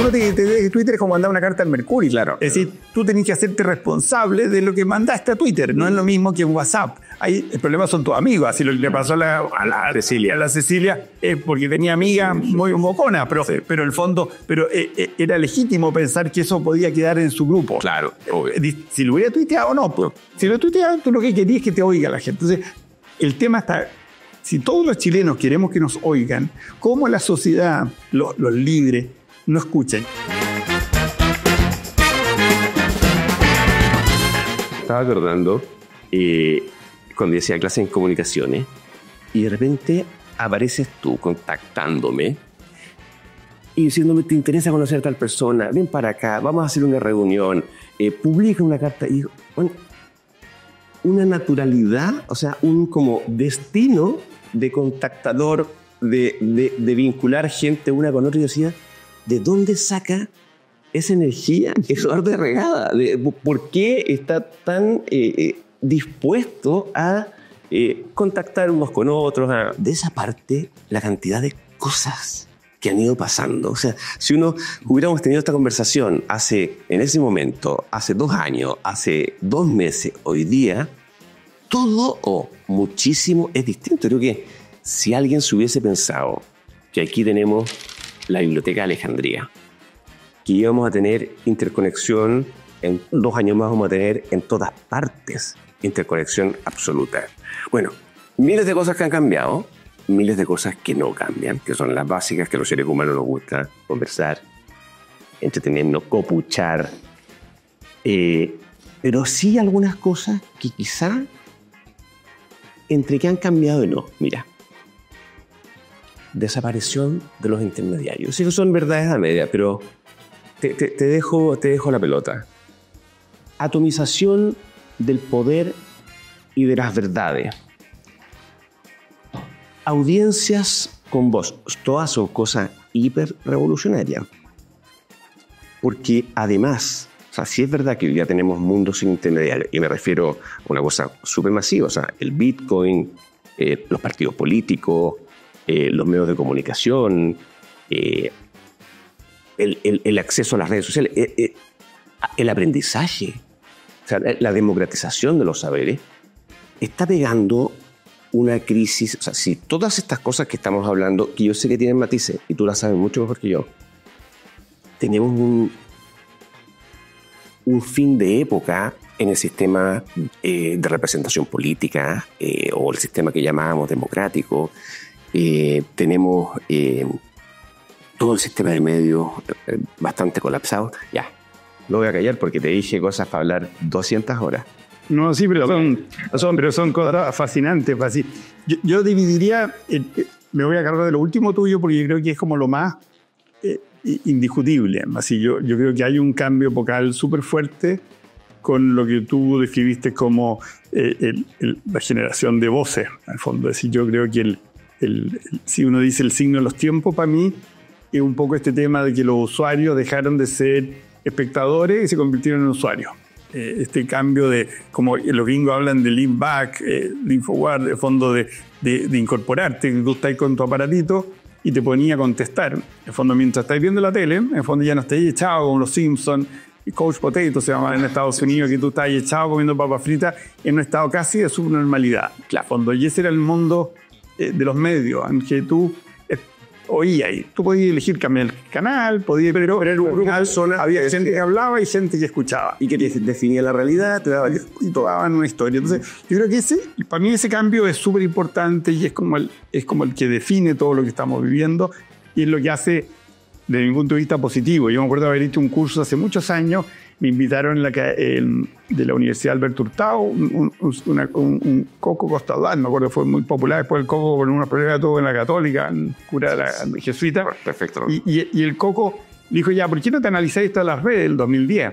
Twitter es como mandar una carta al Mercurio. Claro. Es decir, tú tenés que hacerte responsable de lo que mandaste a Twitter. No es lo mismo que en WhatsApp. Ahí el problema son tus amigos. Así lo que le pasó a la Cecilia porque tenía amigas muy moconas, pero en el fondo era legítimo pensar que eso podía quedar en su grupo. Claro, obvio. Si lo hubiera tuiteado o no. Pues, si lo tuiteaba, tú lo que querías es que te oiga la gente. Entonces, el tema está... Si todos los chilenos queremos que nos oigan, ¿cómo la sociedad, los libres, no escuchan? Estaba acordando cuando yo hacía clases en comunicaciones y de repente apareces tú contactándome y diciéndome, ¿te interesa conocer a tal persona? Ven para acá, vamos a hacer una reunión, publica una carta. Y bueno, una naturalidad, o sea, un como destino de contactador, de vincular gente una con otra. Y decía, ¿de dónde saca esa energía Eduardo Herregada? ¿Por qué está tan dispuesto a contactar unos con otros? De esa parte, la cantidad de cosas que han ido pasando. O sea, si hubiéramos tenido esta conversación en ese momento, hace 2 años, hace 2 meses, hoy día, todo o muchísimo es distinto. Creo que si alguien se hubiese pensado que aquí tenemos la Biblioteca de Alejandría, que íbamos a tener interconexión, en 2 años más vamos a tener en todas partes interconexión absoluta. Bueno, miles de cosas que han cambiado, miles de cosas que no cambian, que son las básicas que a los seres humanos nos gusta conversar, entretenernos, copuchar, pero sí algunas cosas que quizá entre que han cambiado y no. Mira, desaparición de los intermediarios. Sí que son verdades a media, pero te dejo la pelota. Atomización del poder y de las verdades. Audiencias con voz. Todas son cosas hiper revolucionarias. Porque además, o sea, sí es verdad que hoy día tenemos mundos sin intermediarios, y me refiero a una cosa súper masiva, o sea, el Bitcoin, los partidos políticos, los medios de comunicación, el acceso a las redes sociales, el aprendizaje, o sea, la democratización de los saberes, está pegando una crisis. O sea, si todas estas cosas que estamos hablando, que yo sé que tienen matices, y tú las sabes mucho mejor que yo, tenemos un fin de época en el sistema de representación política o el sistema que llamábamos democrático. Tenemos todo el sistema de medios bastante colapsado. Ya, no voy a callar porque te dije cosas para hablar 200 horas. No, sí, pero son cosas fascinantes. Yo dividiría, me voy a cargar de lo último tuyo porque yo creo que es como lo más indiscutible. Así, yo creo que hay un cambio epocal súper fuerte con lo que tú describiste como la generación de voces, al fondo. Es decir, yo creo que si uno dice el signo de los tiempos, para mí es un poco este tema de que los usuarios dejaron de ser espectadores y se convirtieron en usuarios. Este cambio de, como los gringos hablan de lean back, lean forward, de fondo de incorporarte, que tú estás con tu aparatito y te ponía a contestar. En el fondo, mientras estás viendo la tele, en el fondo ya no estás echado como los Simpsons, y Coach Potato se llama en Estados Unidos, que tú estás echado comiendo papas fritas en un estado casi de subnormalidad. Claro, fondo, y ese era el mundo de los medios, en que tú oías ahí. Tú podías elegir cambiar el canal, pero era un grupo de personas, había gente que hablaba y gente que escuchaba. Y que te definía la realidad, te daban una historia. Entonces, yo creo que para mí ese cambio es súper importante y es como el que define todo lo que estamos viviendo y es lo que hace desde mi punto de vista positivo. Yo me acuerdo de haber hecho un curso hace muchos años, me invitaron de la Universidad Alberto Hurtado, un Coco Costadal, me acuerdo que fue muy popular, después el Coco con una prueba todo en la Católica, en cura de la jesuita. Perfecto. Y el Coco dijo, ya, ¿por qué no te analizáis esto de las redes del 2010?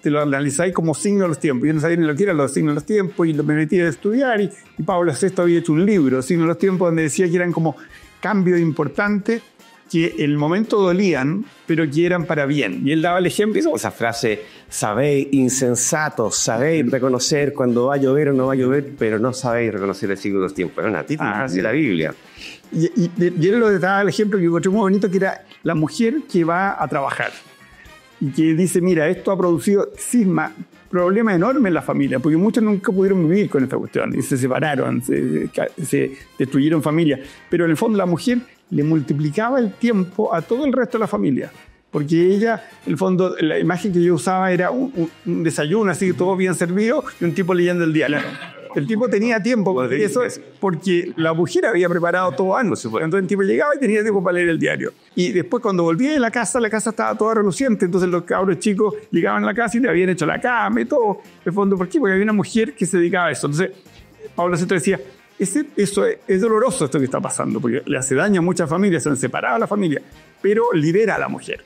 Te lo analizáis como signo de los tiempos. Yo no sabía ni lo que eran los signos de los tiempos y me metí a estudiar y Pablo VI había hecho un libro, Signos de los tiempos, donde decía que eran como cambios importantes que en el momento dolían, pero que eran para bien. Y él daba el ejemplo. Esa frase, sabéis, insensatos, sabéis reconocer cuando va a llover o no va a llover, pero no sabéis reconocer el signo de los tiempos. Era una típica frase de la Biblia. Y él lo daba el ejemplo que encontré muy bonito, que era la mujer que va a trabajar. Y que dice, mira, esto ha producido problemas enormes en la familia, porque muchos nunca pudieron vivir con esta cuestión, y se separaron, se destruyeron familias. Pero en el fondo la mujer le multiplicaba el tiempo a todo el resto de la familia, porque ella, en el fondo, la imagen que yo usaba era un desayuno, así que todo bien servido, y un tipo leyendo el diario. El tipo tenía tiempo, porque eso es porque la mujer había preparado todo antes. Entonces el tipo llegaba y tenía tiempo para leer el diario. Y después cuando volvía de la casa estaba toda reluciente. Entonces los cabros chicos llegaban a la casa y le habían hecho la cama y todo. En el fondo, ¿por qué? Porque había una mujer que se dedicaba a eso. Entonces Pablo VI decía, eso es doloroso esto que está pasando, porque le hace daño a muchas familias, se han separado a la familia, pero libera a la mujer.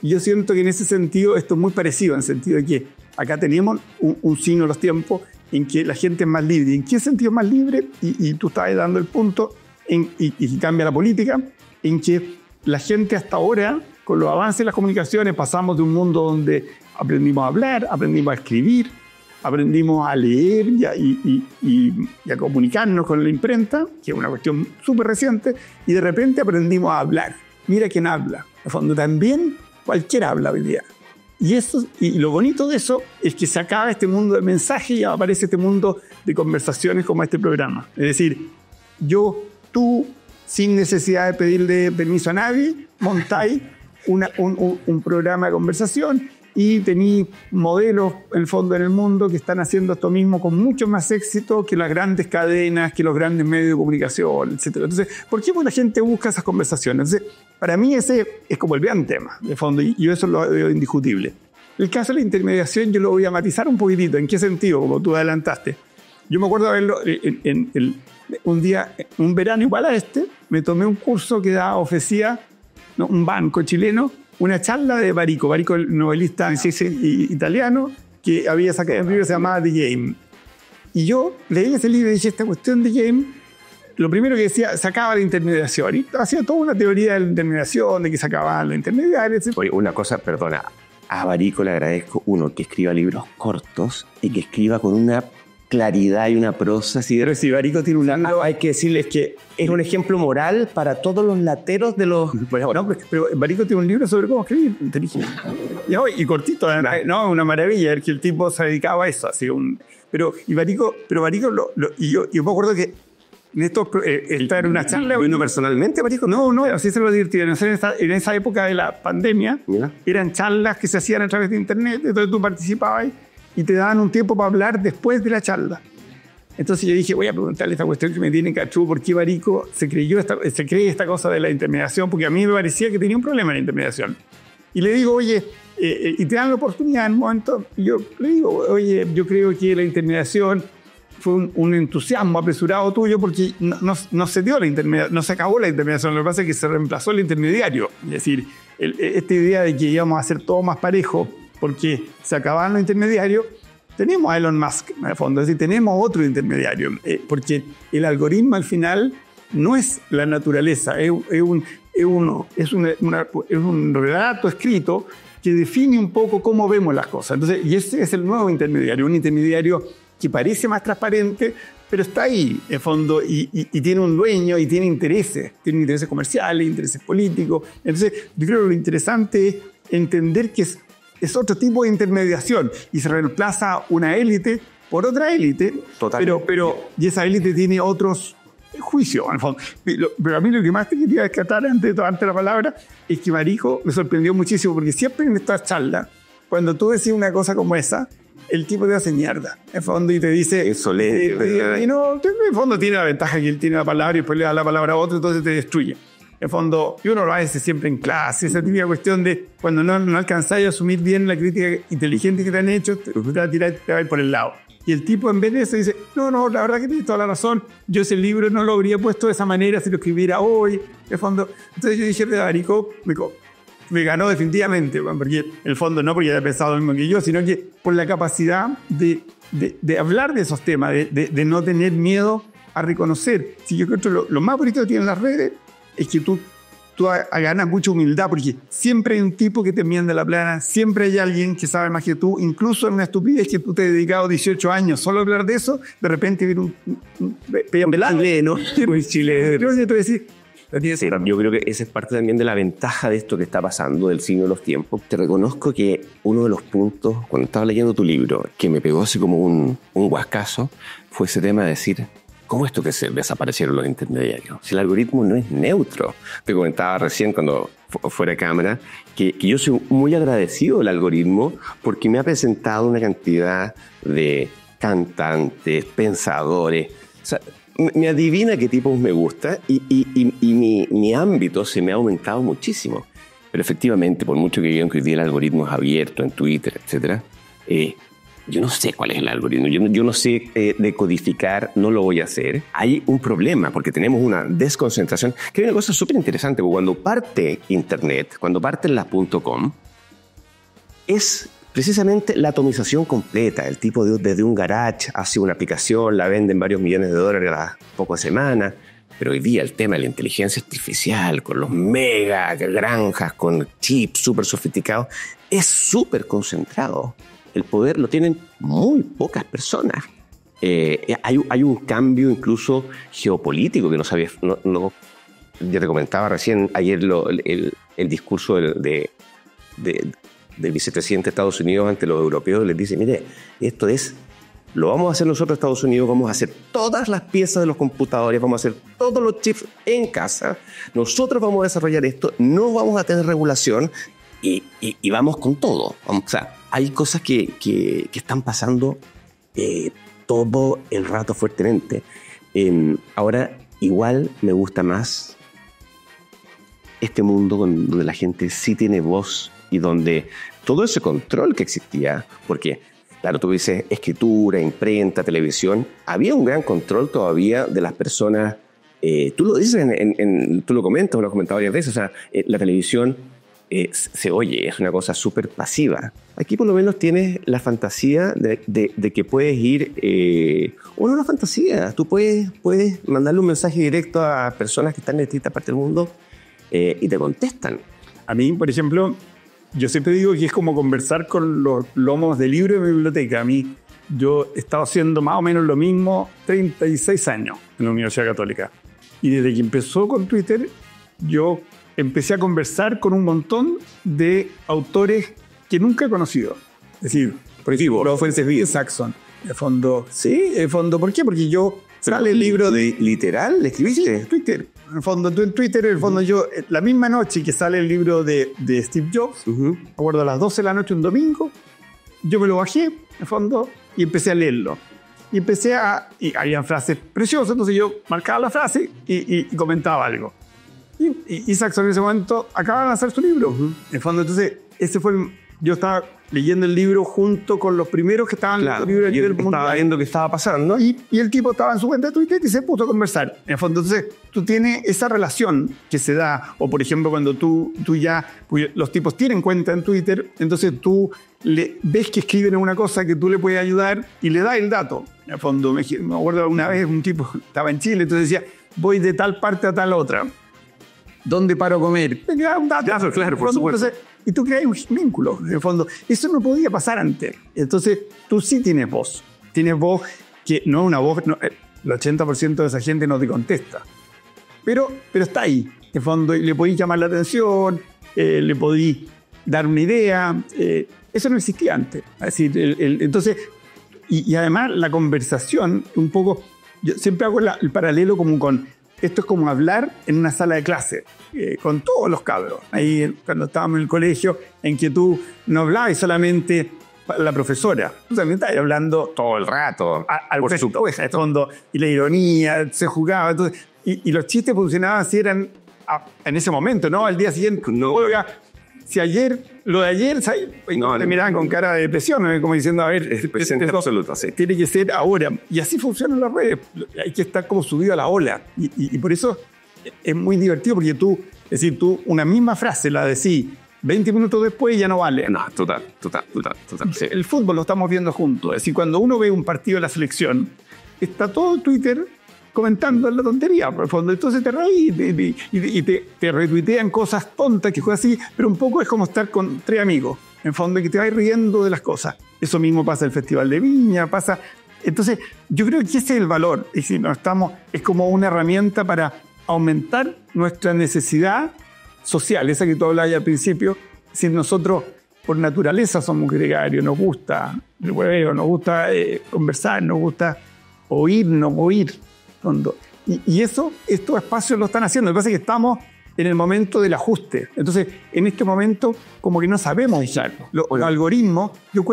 Y yo siento que en ese sentido esto es muy parecido, en el sentido de que acá tenemos un signo de los tiempos en que la gente es más libre. ¿Y en qué sentido es más libre? Y tú estabas dando el punto, y cambia la política, en que la gente hasta ahora, con los avances de las comunicaciones, pasamos de un mundo donde aprendimos a hablar, aprendimos a escribir, aprendimos a leer y a comunicarnos con la imprenta, que es una cuestión súper reciente, y de repente aprendimos a hablar. Mira quién habla. En el fondo también cualquiera habla hoy día. Y lo bonito de eso es que se acaba este mundo de mensajes y aparece este mundo de conversaciones como este programa. Es decir, tú, sin necesidad de pedirle permiso a nadie, montáis un programa de conversación y tenéis modelos, en el fondo, en el mundo que están haciendo esto mismo con mucho más éxito que las grandes cadenas, que los grandes medios de comunicación, etc. Entonces, ¿por qué la gente busca esas conversaciones? Entonces, para mí ese es como el gran tema, de fondo, y yo eso lo veo indiscutible. El caso de la intermediación yo lo voy a matizar un poquitito. ¿En qué sentido? Como tú adelantaste. Yo me acuerdo de verlo un día, un verano igual a me tomé un curso que ofrecía un banco chileno, una charla de Barico, el novelista italiano, que había sacado un libro que se llamaba The Game. Y yo leí ese libro y dije, esta cuestión de Game, lo primero que decía, sacaba la intermediación. Y hacía toda una teoría de la intermediación, de que sacaban los intermediarios. Oye, una cosa, perdona, a Barico le agradezco, uno, que escriba libros cortos y que escriba con una claridad y una prosa. Pero si Barico tiene un libro, hay que decirles que es un ejemplo moral para todos los lateros de los... No, pero Barico tiene un libro sobre cómo escribir inteligente. Y cortito, ¿no? Una maravilla, que el tipo se dedicaba a eso. Así pero Barico, y yo me acuerdo que en esto, esta era una charla. ¿Bueno personalmente, Barico? No, así se lo divertía. En esa época de la pandemia, eran charlas que se hacían a través de internet, entonces tú participabas y te daban un tiempo para hablar después de la charla. Entonces yo dije, voy a preguntarle esta cuestión que me tiene cachú, ¿por qué Barico se cree esta cosa de la intermediación? Porque a mí me parecía que tenía un problema en la intermediación. Y le digo, oye, y te dan la oportunidad en un momento, y yo le digo, oye, yo creo que la intermediación fue un entusiasmo apresurado tuyo porque no se dio no se acabó la intermediación, lo que pasa es que se reemplazó el intermediario. Es decir, esta idea de que íbamos a hacer todo más parejo porque se acababan los intermediarios, tenemos a Elon Musk en el fondo, es decir, tenemos otro intermediario, porque el algoritmo al final no es la naturaleza, es un relato escrito que define un poco cómo vemos las cosas. Entonces, y ese es el nuevo intermediario, un intermediario que parece más transparente, pero está ahí, en fondo, y tiene un dueño y tiene intereses comerciales, intereses políticos. Entonces, yo creo que lo interesante es entender que es otro tipo de intermediación y se reemplaza una élite por otra élite, y esa élite tiene otros juicios, en fondo. Pero a mí lo que más te quería descartar antes de la palabra es que Barico me sorprendió muchísimo, porque siempre en estas charlas, cuando tú decís una cosa como esa, el tipo te hace mierda, en fondo, y te dice... Eso le... y no, en fondo tiene la ventaja que él tiene la palabra y después le da la palabra a otro, entonces te destruye. En fondo, y uno lo hace siempre en clase, esa típica cuestión de cuando no alcanzáis a asumir bien la crítica inteligente que te han hecho, te va a tirar y te va a ir por el lado. Y el tipo en vez de eso dice, no, la verdad que tienes toda la razón, yo ese libro no lo habría puesto de esa manera si lo escribiera hoy. En fondo, entonces yo dije, Barico me ganó definitivamente, porque en el fondo no porque haya pensado lo mismo que yo, sino que por la capacidad de hablar de esos temas, de no tener miedo a reconocer. Si yo creo que lo más bonito que tienen las redes es que tú tú ganas mucha humildad porque siempre hay un tipo que te enmienda la plana, siempre hay alguien que sabe más que tú, incluso en una estupidez que tú te has dedicado 18 años solo a hablar de eso, de repente viene un chileno, muy chileno. Yo te voy a decir, sí, yo creo que esa es parte también de la ventaja de esto que está pasando, del signo de los tiempos. Te reconozco que uno de los puntos, cuando estaba leyendo tu libro, que me pegó así como un guascazo, fue ese tema de decir, ¿cómo esto que se desaparecieron los intermediarios? Si el algoritmo no es neutro. Te comentaba recién cuando fuera de cámara que yo soy muy agradecido del algoritmo porque me ha presentado una cantidad de cantantes, pensadores. O sea, me adivina qué tipos me gusta y mi ámbito se me ha aumentado muchísimo. Pero efectivamente, por mucho que digan que hoy día el algoritmo es abierto en Twitter, etc., yo no sé cuál es el algoritmo, yo no sé decodificar, no lo voy a hacer. Hay un problema porque tenemos una desconcentración, que hay una cosa súper interesante, porque cuando parte Internet, cuando parte las .com, es precisamente la atomización completa. El tipo desde un garage hace una aplicación, la venden varios millones de dólares a las pocas semanas. Pero hoy día el tema de la inteligencia artificial, con los mega granjas, con chips súper sofisticados, es súper concentrado. El poder lo tienen muy pocas personas. Hay un cambio incluso geopolítico que no sabía. Yo te comentaba recién ayer el discurso del vicepresidente de Estados Unidos ante los europeos. Les dice, mire, esto lo vamos a hacer nosotros Estados Unidos, vamos a hacer todas las piezas de los computadores, vamos a hacer todos los chips en casa, nosotros vamos a desarrollar esto, no vamos a tener regulación y vamos con todo. O sea, hay cosas que están pasando todo el rato fuertemente. Ahora, igual me gusta más este mundo donde la gente sí tiene voz y donde todo ese control que existía, porque, claro, tú dices escritura, imprenta, televisión, había un gran control todavía de las personas. Tú lo dices, tú lo comentas, lo has comentado varias veces, o sea, la televisión se oye, es una cosa súper pasiva. Aquí por lo menos tienes la fantasía de que puedes ir, o no la fantasía, tú puedes mandarle un mensaje directo a personas que están en distintas partes del mundo y te contestan. A mí, por ejemplo, yo siempre digo que es como conversar con los lomos de libro de mi biblioteca. Yo he estado haciendo más o menos lo mismo 36 años en la Universidad Católica. Y desde que empezó con Twitter, yo empecé a conversar con un montón de autores que nunca he conocido. Es decir, por ejemplo, Francis Saxon. De fondo, sí, de fondo, ¿por qué? Porque yo sale el libro de... ¿Literal? ¿Le escribiste? Sí, Twitter. En el fondo, tú en Twitter, en el fondo yo, la misma noche que sale el libro de Steve Jobs, me acuerdo a las 12 de la noche un domingo, yo me lo bajé, en el fondo, y empecé a leerlo. Y y habían frases preciosas, entonces yo marcaba la frase y comentaba algo. Y Saxon en ese momento acaba de lanzar su libro. En el fondo, entonces, yo estaba leyendo el libro junto con los primeros que estaban claro, en el libro del mundo. Estaba viendo qué estaba pasando. Y el tipo estaba en su cuenta de Twitter y se puso a conversar. En el fondo, entonces, tú tienes esa relación que se da. O, por ejemplo, cuando tú ya... Los tipos tienen cuenta en Twitter, entonces tú ves que escriben una cosa que tú le puedes ayudar y le das el dato. En el fondo, me acuerdo una vez un tipo estaba en Chile, entonces decía, voy de tal parte a tal otra. ¿Dónde paro a comer? Me queda un dato. Claro, por supuesto. Entonces, y tú creas un vínculo, en el fondo. Eso no podía pasar antes. Entonces, tú sí tienes voz. Tienes voz que no es una voz... el 80% de esa gente no te contesta. Pero está ahí, en el fondo. Y le podís llamar la atención, le podís dar una idea. Eso no existía antes. Es decir, entonces... Y además, la conversación, un poco... Yo siempre hago el paralelo como con... Esto es como hablar en una sala de clase, con todos los cabros. Ahí, cuando estábamos en el colegio, en que tú no hablabas solamente para la profesora. Tú también estabas hablando todo el rato. Por supuesto. Y la ironía, se jugaba. Entonces, y los chistes funcionaban así, eran en ese momento, ¿no? Al día siguiente. No. Oiga, si lo de ayer, te miraban con cara de depresión, ¿no? Como diciendo, a ver, presente absoluto, sí. Tiene que ser ahora. Y así funcionan las redes. Hay que estar como subido a la ola. Y por eso es muy divertido, porque tú, una misma frase la decís 20 minutos después y ya no vale. No, total. Sí. El fútbol lo estamos viendo juntos. Es decir, cuando uno ve un partido de la selección, está todo Twitter comentando la tontería, por el fondo. Entonces te reís y te retuitean cosas tontas que juegas así, pero un poco es como estar con 3 amigos, en fondo, que te vas riendo de las cosas. Eso mismo pasa en el Festival de Viña, pasa... Entonces, yo creo que ese es el valor. Es decir, es como una herramienta para aumentar nuestra necesidad social, esa que tú hablabas al principio. Si nosotros, por naturaleza, somos gregarios, nos gusta el hueveo, nos gusta conversar, nos gusta oír. Y eso, estos espacios lo están haciendo. Lo que pasa es que estamos en el momento del ajuste. Entonces, en este momento, como que no sabemos usarlo. Los algoritmos, yo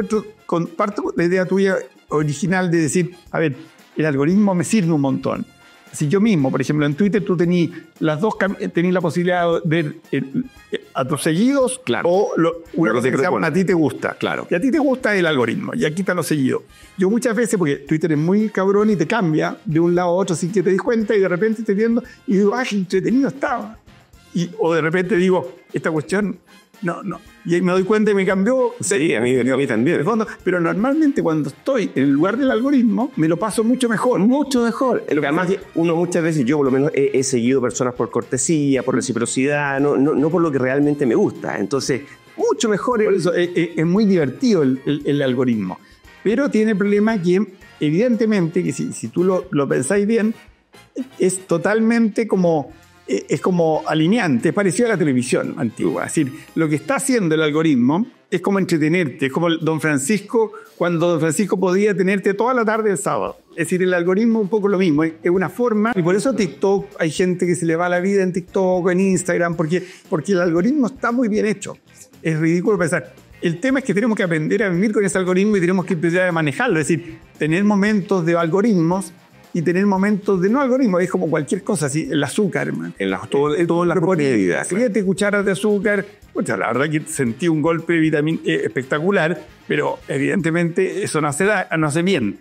comparto la idea tuya original de decir, a ver, el algoritmo me sirve un montón. Si yo mismo, por ejemplo, en Twitter tú tenías la posibilidad de ver a tus seguidos, claro, o una cosa que se llama a ti te gusta. Claro. Y a ti te gusta el algoritmo, y aquí están los seguidos. Yo muchas veces, porque Twitter es muy cabrón y te cambia de un lado a otro sin que te des cuenta, y de repente estoy viendo y digo, ¡ay, qué entretenido estaba! O de repente digo, esta cuestión, no. Y ahí me doy cuenta y me cambió. Sí, a mí también. De fondo, pero normalmente cuando estoy en el lugar del algoritmo, me lo paso mucho mejor. Mucho mejor. Lo que además uno muchas veces, yo por lo menos he seguido personas por cortesía, por reciprocidad, no por lo que realmente me gusta. Entonces, mucho mejor. Por eso es muy divertido el algoritmo. Pero tiene el problema que, evidentemente, que si tú lo pensáis bien, es totalmente como... Es como alineante, es parecido a la televisión antigua. Es decir, lo que está haciendo el algoritmo es como entretenerte, es como Don Francisco, cuando Don Francisco podía tenerte toda la tarde el sábado. Es decir, el algoritmo es un poco lo mismo, es una forma, y por eso TikTok, hay gente que se le va la vida en TikTok, en Instagram, porque el algoritmo está muy bien hecho. Es ridículo pensar. El tema es que tenemos que aprender a vivir con ese algoritmo y tenemos que empezar a manejarlo, es decir, tener momentos de algoritmos y tener momentos de no algoritmo. Es como cualquier cosa, así, el azúcar, hermano. Todas las propiedades. 7 cucharas de azúcar. Pues, la verdad que sentí un golpe de vitamina espectacular, pero evidentemente eso no hace bien.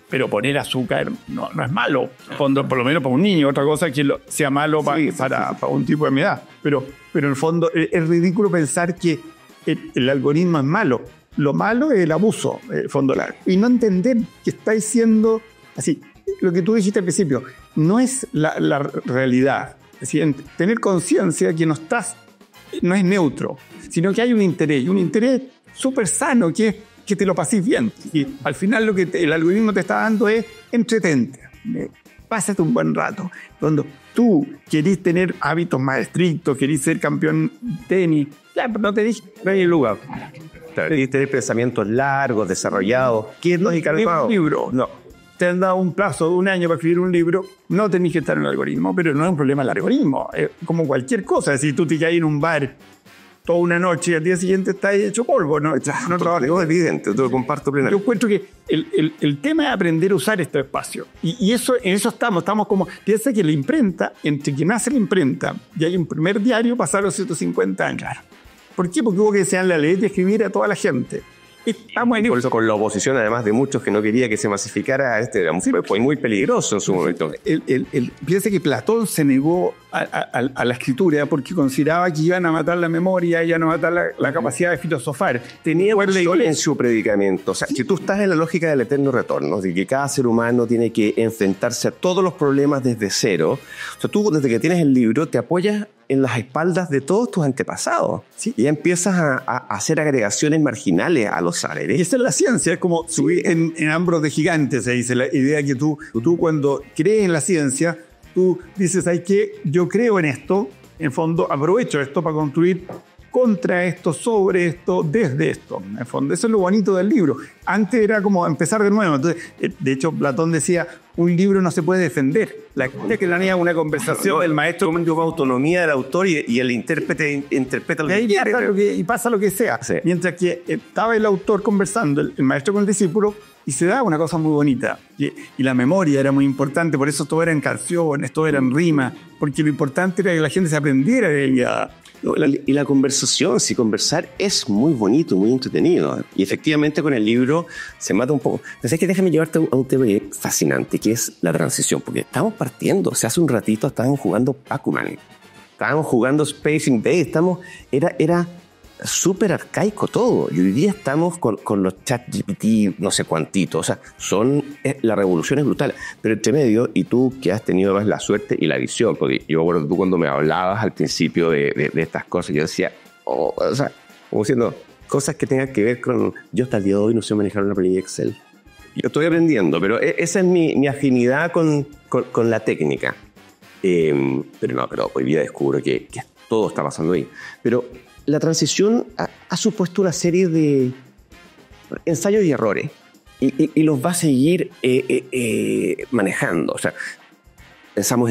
Pero poner azúcar no es malo, por lo menos para un niño. Otra cosa es que sea malo para un tipo de edad. Pero en el fondo es ridículo pensar que el algoritmo es malo. Lo malo es el abuso, en el fondo. Y no entender que estáis siendo así. Lo que tú dijiste al principio, no es la realidad. Es decir, tener conciencia que no es neutro, sino que hay un interés súper sano, que te lo pases bien. Y al final lo que el algoritmo te está dando es entretente. Pásate un buen rato. Cuando tú querís tener hábitos más estrictos, querís ser campeón de tenis, ya, pero no te dije, no hay lugar. Querís tener pensamientos largos, desarrollados. ¿Qué es lógica de un libro? No. Te han dado un plazo de 1 año para escribir un libro, no tenés que estar en el algoritmo, pero no es un problema el algoritmo, es como cualquier cosa. Si tú te caes en un bar toda una noche y al día siguiente estás hecho polvo, no trabajas. Es evidente, te lo comparto plenamente. Yo encuentro que el tema es aprender a usar este espacio. Y en eso estamos como... Piensa que la imprenta, entre que nace la imprenta y hay un primer diario, pasaron 150 años. ¿Por qué? Porque hubo que enseñar la ley y escribir a toda la gente. Por eso con la oposición, además de muchos que no quería que se masificara, fue muy peligroso en su momento. Piensa que Platón se negó a la escritura porque consideraba que iban a matar la memoria, iban a matar la capacidad de filosofar. Tenía un sol en su predicamento. O sea, si tú estás en la lógica del eterno retorno, de que cada ser humano tiene que enfrentarse a todos los problemas desde cero, o sea, tú desde que tienes el libro te apoyas en las espaldas de todos tus antepasados. ¿Sí? Y ya empiezas a hacer agregaciones marginales a los saberes. Y esa es la ciencia, es como subir en hombros de gigantes, se dice la idea que tú cuando crees en la ciencia, tú dices, ¿sabes qué? Yo creo en esto, en fondo aprovecho esto para construir contra esto, sobre esto, desde esto. En fondo, eso es lo bonito del libro. Antes era como empezar de nuevo. Entonces, de hecho, Platón decía, un libro no se puede defender. La gente que tenía una conversación, el maestro con autonomía del autor y el intérprete interpreta lo que quiere. Y pasa lo que sea. Sí. Mientras que estaba el autor conversando, el maestro con el discípulo, y se daba una cosa muy bonita. Y la memoria era muy importante, por eso todo eran canciones, todo eran rimas, porque lo importante era que la gente se aprendiera de ella. Y la conversación, si conversar es muy bonito, muy entretenido. Y efectivamente con el libro se mata un poco. Entonces, que déjame llevarte a un tema fascinante, que es la transición, porque estamos partiendo. O sea, hace un ratito estaban jugando Pac-Man, estaban jugando Space Invaders, era súper arcaico todo. Y hoy día estamos con los chat GPT, no sé cuántitos. O sea, la revolución es brutal. Pero entre medio, y tú que has tenido la suerte y la visión, porque yo recuerdo tú cuando me hablabas al principio de estas cosas, yo decía, o sea, como diciendo, cosas que tengan que ver con... Yo hasta el día de hoy no sé manejar una planilla Excel. Yo estoy aprendiendo, pero esa es mi afinidad con la técnica. Pero hoy día descubro que todo está pasando ahí. Pero la transición ha supuesto una serie de ensayos y errores y los va a seguir manejando. O sea, pensamos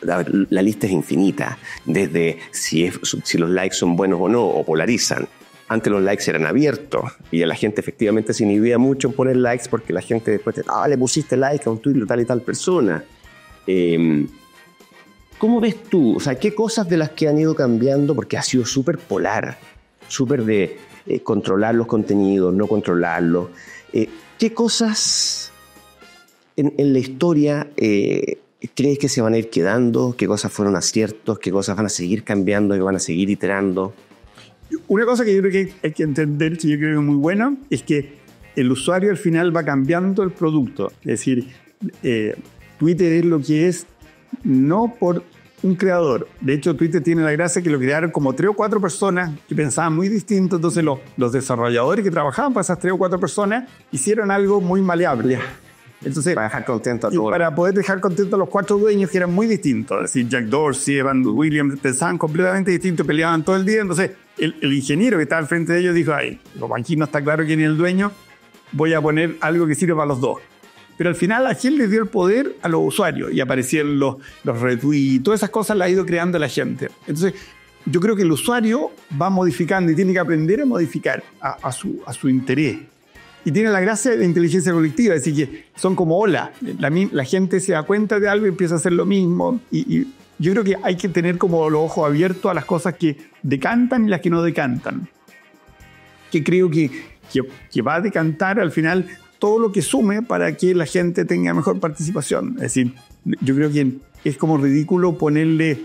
la lista es infinita, desde si los likes son buenos o no, o polarizan. Antes los likes eran abiertos y la gente efectivamente se inhibía mucho en poner likes porque la gente después le pusiste like a un tweet de tal y tal persona. ¿Cómo ves tú? O sea, ¿qué cosas de las que han ido cambiando? Porque ha sido súper polar, súper de controlar los contenidos, no controlarlos. ¿Qué cosas en la historia crees que se van a ir quedando? ¿Qué cosas fueron aciertos? ¿Qué cosas van a seguir cambiando? ¿Qué van a seguir iterando? Una cosa que yo creo que hay que entender, que yo creo que es muy buena, es que el usuario al final va cambiando el producto. Es decir, Twitter es lo que es no por un creador. De hecho, Twitter tiene la gracia que lo crearon como 3 o 4 personas que pensaban muy distinto. Entonces los desarrolladores que trabajaban para esas 3 o 4 personas hicieron algo muy maleable. Entonces, para dejar contento a todos. Para poder dejar contentos a los 4 dueños que eran muy distintos. Es decir, Jack Dorsey, Evan Williams, pensaban completamente distinto, peleaban todo el día. Entonces, el ingeniero que estaba al frente de ellos dijo, como aquí no está claro quién es el dueño, voy a poner algo que sirva para los dos. Pero al final, ¿a quién les dio el poder? A los usuarios. Y aparecieron los retweets, todas esas cosas las ha ido creando la gente. Entonces, yo creo que el usuario va modificando y tiene que aprender a modificar a su interés. Y tiene la gracia de la inteligencia colectiva, es decir, que son como olas. La gente se da cuenta de algo y empieza a hacer lo mismo. Y yo creo que hay que tener como los ojos abiertos a las cosas que decantan y las que no decantan. Que creo que va a decantar al final todo lo que sume para que la gente tenga mejor participación. Es decir, yo creo que es como ridículo ponerle...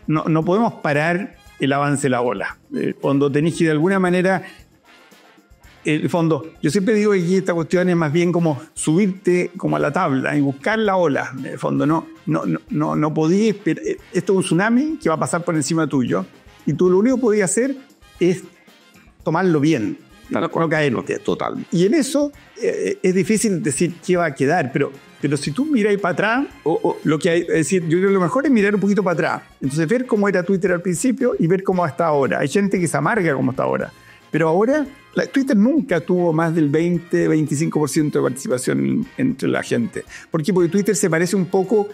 No podemos parar el avance de la ola. Cuando tenéis que de alguna manera... En el fondo, yo siempre digo que esta cuestión es más bien como subirte como a la tabla y buscar la ola. En el fondo, no podías esperar. Esto es un tsunami que va a pasar por encima tuyo y tú lo único que podías hacer es tomarlo bien, no caerte. Total. Y en eso es difícil decir qué va a quedar, pero si tú miráis para atrás, lo que hay, es decir, yo creo que lo mejor es mirar un poquito para atrás. Entonces, ver cómo era Twitter al principio y ver cómo está ahora. Hay gente que se amarga como está ahora. Pero ahora, Twitter nunca tuvo más del 20-25% de participación entre la gente. ¿Por qué? Porque Twitter se parece un poco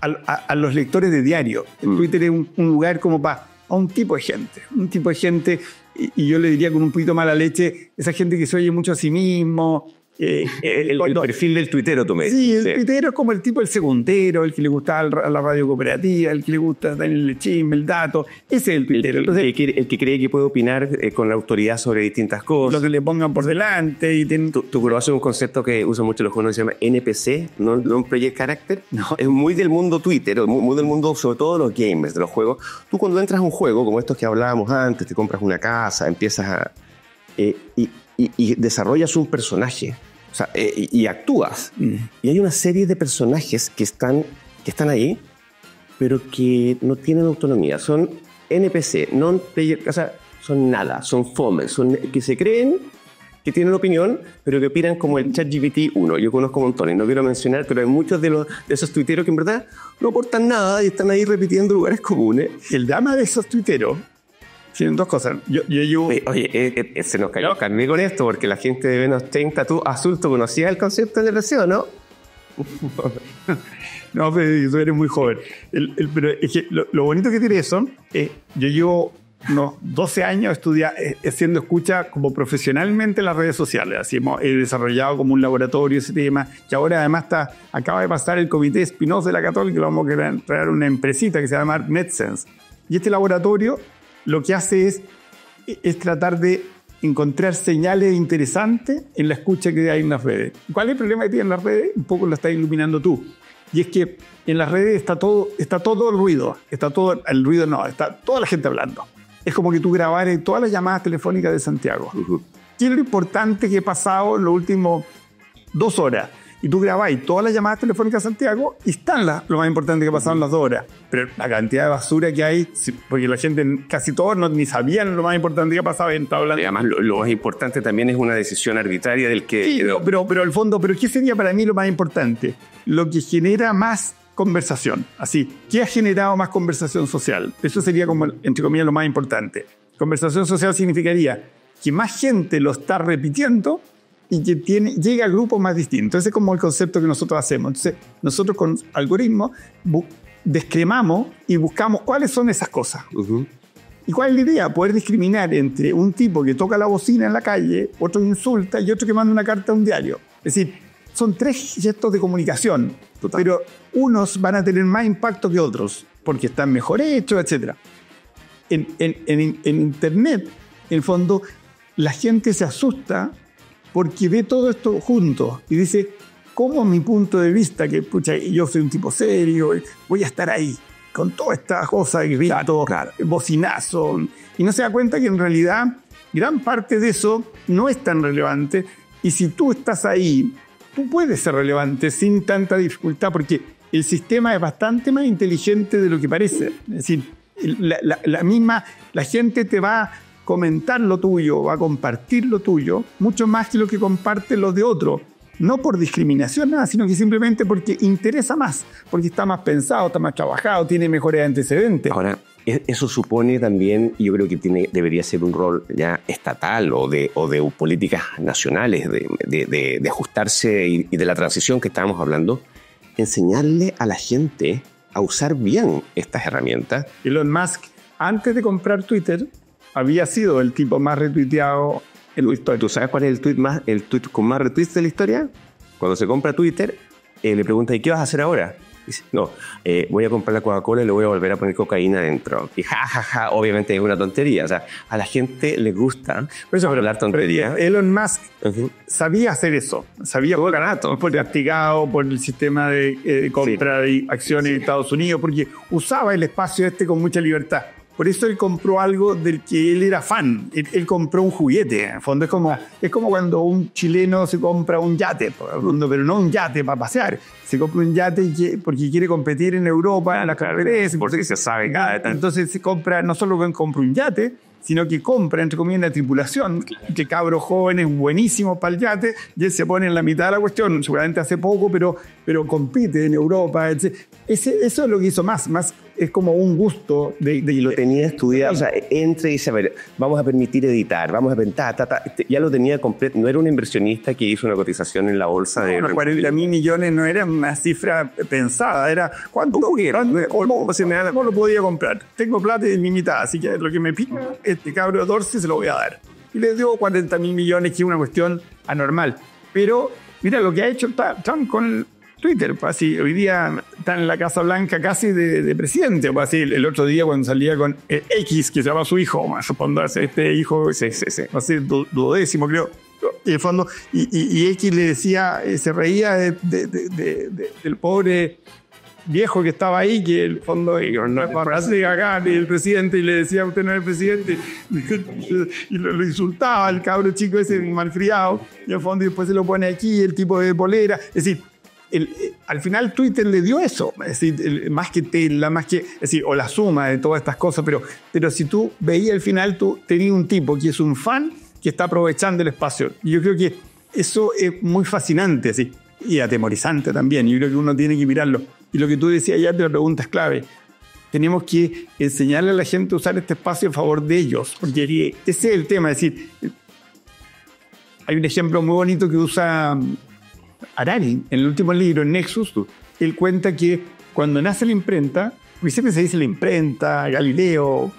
a los lectores de diario. Twitter es un lugar como para un tipo de gente. Un tipo de gente, y yo le diría con un poquito mala leche, esa gente que se oye mucho a sí mismo. El perfil del tuitero, tú me dices. Sí, el tuitero es como el tipo del segundero, el que le gusta la radio cooperativa, el que le gusta el chisme, el dato. Ese es el tuitero. Entonces, el que cree que puede opinar con la autoridad sobre distintas cosas. Lo que le pongan por delante. Y Tú conoces un concepto que usan mucho los jóvenes, se llama NPC, no un Project Character. No, es muy del mundo Twitter, muy del mundo, sobre todo de los gamers, de los juegos. Tú cuando entras a un juego, como estos que hablábamos antes, te compras una casa, empiezas a... y desarrollas un personaje. O sea, y actúas. Y hay una serie de personajes que están ahí, pero que no tienen autonomía. Son NPC, non-player, o sea, son nada, son fome, son que se creen que tienen opinión, pero que opinan como el ChatGPT 1. Yo conozco montones, no quiero mencionar, pero hay muchos de esos tuiteros que en verdad no aportan nada y están ahí repitiendo lugares comunes. El drama de esos tuiteros tienen dos cosas. Yo Oye, se nos cayó carne con esto, porque la gente de menos 30, tú, Azul, ¿tú conocías el concepto de NPC o no? No, pero tú eres muy joven. Pero es que lo bonito que tiene eso, yo llevo unos 12 años haciendo escucha como profesionalmente en las redes sociales. Así he desarrollado como un laboratorio ese tema, que ahora además acaba de pasar el comité spin-off de la Católica, que vamos a crear una empresita que se llama NetSense. Y este laboratorio lo que hace es tratar de encontrar señales interesantes en la escucha que hay en las redes. ¿Cuál es el problema que tiene en las redes? Un poco lo estás iluminando tú. Y es que en las redes está todo el ruido. Está toda la gente hablando. es como que tú grabaras todas las llamadas telefónicas de Santiago. ¿Qué es lo importante que ha pasado en los últimos 2 horas? Y tú grabáis todas las llamadas telefónicas de Santiago y están lo más importante que ha pasado en las 2 horas. Pero la cantidad de basura que hay, porque la gente, casi todos ni sabían lo más importante que ha pasado. Y además, lo más importante también es una decisión arbitraria del que... Sí, pero al fondo, ¿pero qué sería para mí lo más importante? Lo que genera más conversación. Así, ¿qué ha generado más conversación social? Eso sería como, entre comillas, lo más importante. Conversación social significaría que más gente lo está repitiendo y que llega a grupos más distintos. Ese es como el concepto que nosotros hacemos. Entonces, nosotros con algoritmos descremamos y buscamos cuáles son esas cosas. ¿Y cuál es la idea? Poder discriminar entre un tipo que toca la bocina en la calle, otro que insulta y otro que manda una carta a un diario. Es decir, son 3 gestos de comunicación, pero unos van a tener más impacto que otros porque están mejor hechos, etc. En Internet, en el fondo, la gente se asusta porque ve todo esto junto y dice, ¿cómo mi punto de vista, que pucha, yo soy un tipo serio, voy a estar ahí con toda esta cosa de grito, bocinazo? Y no se da cuenta que en realidad gran parte de eso no es tan relevante. Y si tú estás ahí, tú puedes ser relevante sin tanta dificultad porque el sistema es bastante más inteligente de lo que parece. Es decir, la gente te va a comentar lo tuyo, va a compartir lo tuyo, mucho más que lo que comparten los de otros. No por discriminación, nada, sino que simplemente porque interesa más, porque está más pensado, está más trabajado, tiene mejores antecedentes. Ahora, eso supone también, yo creo que debería ser un rol ya estatal o de políticas nacionales, de ajustarse y de la transición que estábamos hablando, enseñarle a la gente a usar bien estas herramientas. Elon Musk, antes de comprar Twitter, había sido el tipo más retuiteado en la historia. ¿Tú sabes cuál es el tweet con más retweets de la historia? Cuando se compra Twitter, le pregunta, ¿y qué vas a hacer ahora? Dice, no, voy a comprar la Coca-Cola y le voy a volver a poner cocaína adentro. Y ja, obviamente es una tontería. O sea, a la gente le gusta hablar tonterías. Elon Musk sabía hacer eso. Sabía todo ganato. Fue castigado por el sistema de compra de acciones de Estados Unidos porque usaba el espacio con mucha libertad. Por eso él compró algo del que él era fan. Él compró un juguete. En el fondo es como cuando un chileno se compra un yate, pero no un yate para pasear. Se compra un yate porque quiere competir en Europa, en las carreras. Porque se sabe cada detalle. Entonces se compra, no solo compra un yate, sino que compra, entre comillas, una tripulación de cabros jóvenes buenísimos para el yate, y él se pone en la mitad de la cuestión, seguramente hace poco, pero compite en Europa. Eso es lo que hizo más es como un gusto y lo tenía estudiado. O sea, entra y dice, a ver, vamos a permitir editar, vamos a pensar, ya lo tenía completo. No era un inversionista que hizo una cotización en la bolsa de... 40.000 millones no era una cifra pensada, era ¿cuánto quiero? ¿Cómo lo podía comprar? Tengo plata ilimitada, así que lo que me pica, este cabro de Dorsey se lo voy a dar. Y le dio 40.000 millones, que es una cuestión anormal. Pero mira lo que ha hecho Trump con Twitter, así, hoy día está en la Casa Blanca casi de presidente, así, el otro día cuando salía con X, que se llama su hijo, supongo, este hijo, así, duodécimo creo, y el fondo, y X le decía, se reía del pobre viejo que estaba ahí, que el fondo el presidente, y le decía, usted no es el presidente, y lo insultaba el cabro chico ese malcriado, y el fondo, y después se lo pone aquí, el tipo de polera, es decir, al final Twitter le dio eso, es decir, más que Tesla, es decir, o la suma de todas estas cosas, pero si tú veías al final, tú tenías un tipo que es un fan que está aprovechando el espacio. Y yo creo que eso es muy fascinante, ¿sí? Y atemorizante también. Yo creo que uno tiene que mirarlo. Y lo que tú decías ya, la pregunta es clave. Tenemos que enseñarle a la gente a usar este espacio a favor de ellos, porque ese es el tema. Es decir, hay un ejemplo muy bonito que usa Harari, en el último libro, en Nexus. Él cuenta que cuando nace la imprenta, porque siempre se dice la imprenta, Galileo,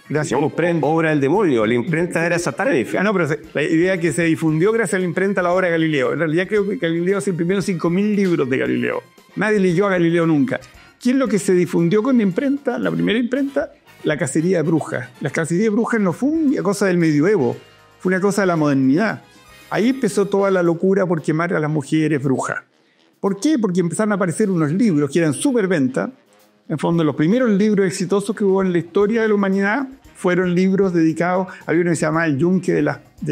gracias a la imprenta. Obra del demonio, la imprenta era satánica. No, pero la idea que se difundió gracias a la imprenta, la obra de Galileo. En realidad creo que Galileo se imprimieron 5.000 libros de Galileo. Nadie leyó a Galileo nunca. ¿Qué es lo que se difundió con la imprenta? La primera imprenta, la cacería de brujas. La cacería de brujas no fue una cosa del medioevo, fue una cosa de la modernidad. Ahí empezó toda la locura por quemar a las mujeres brujas. ¿Por qué? Porque empezaron a aparecer unos libros que eran superventa. En fondo, los primeros libros exitosos que hubo en la historia de la humanidad fueron libros dedicados. Había uno que se llamaba El Yunque de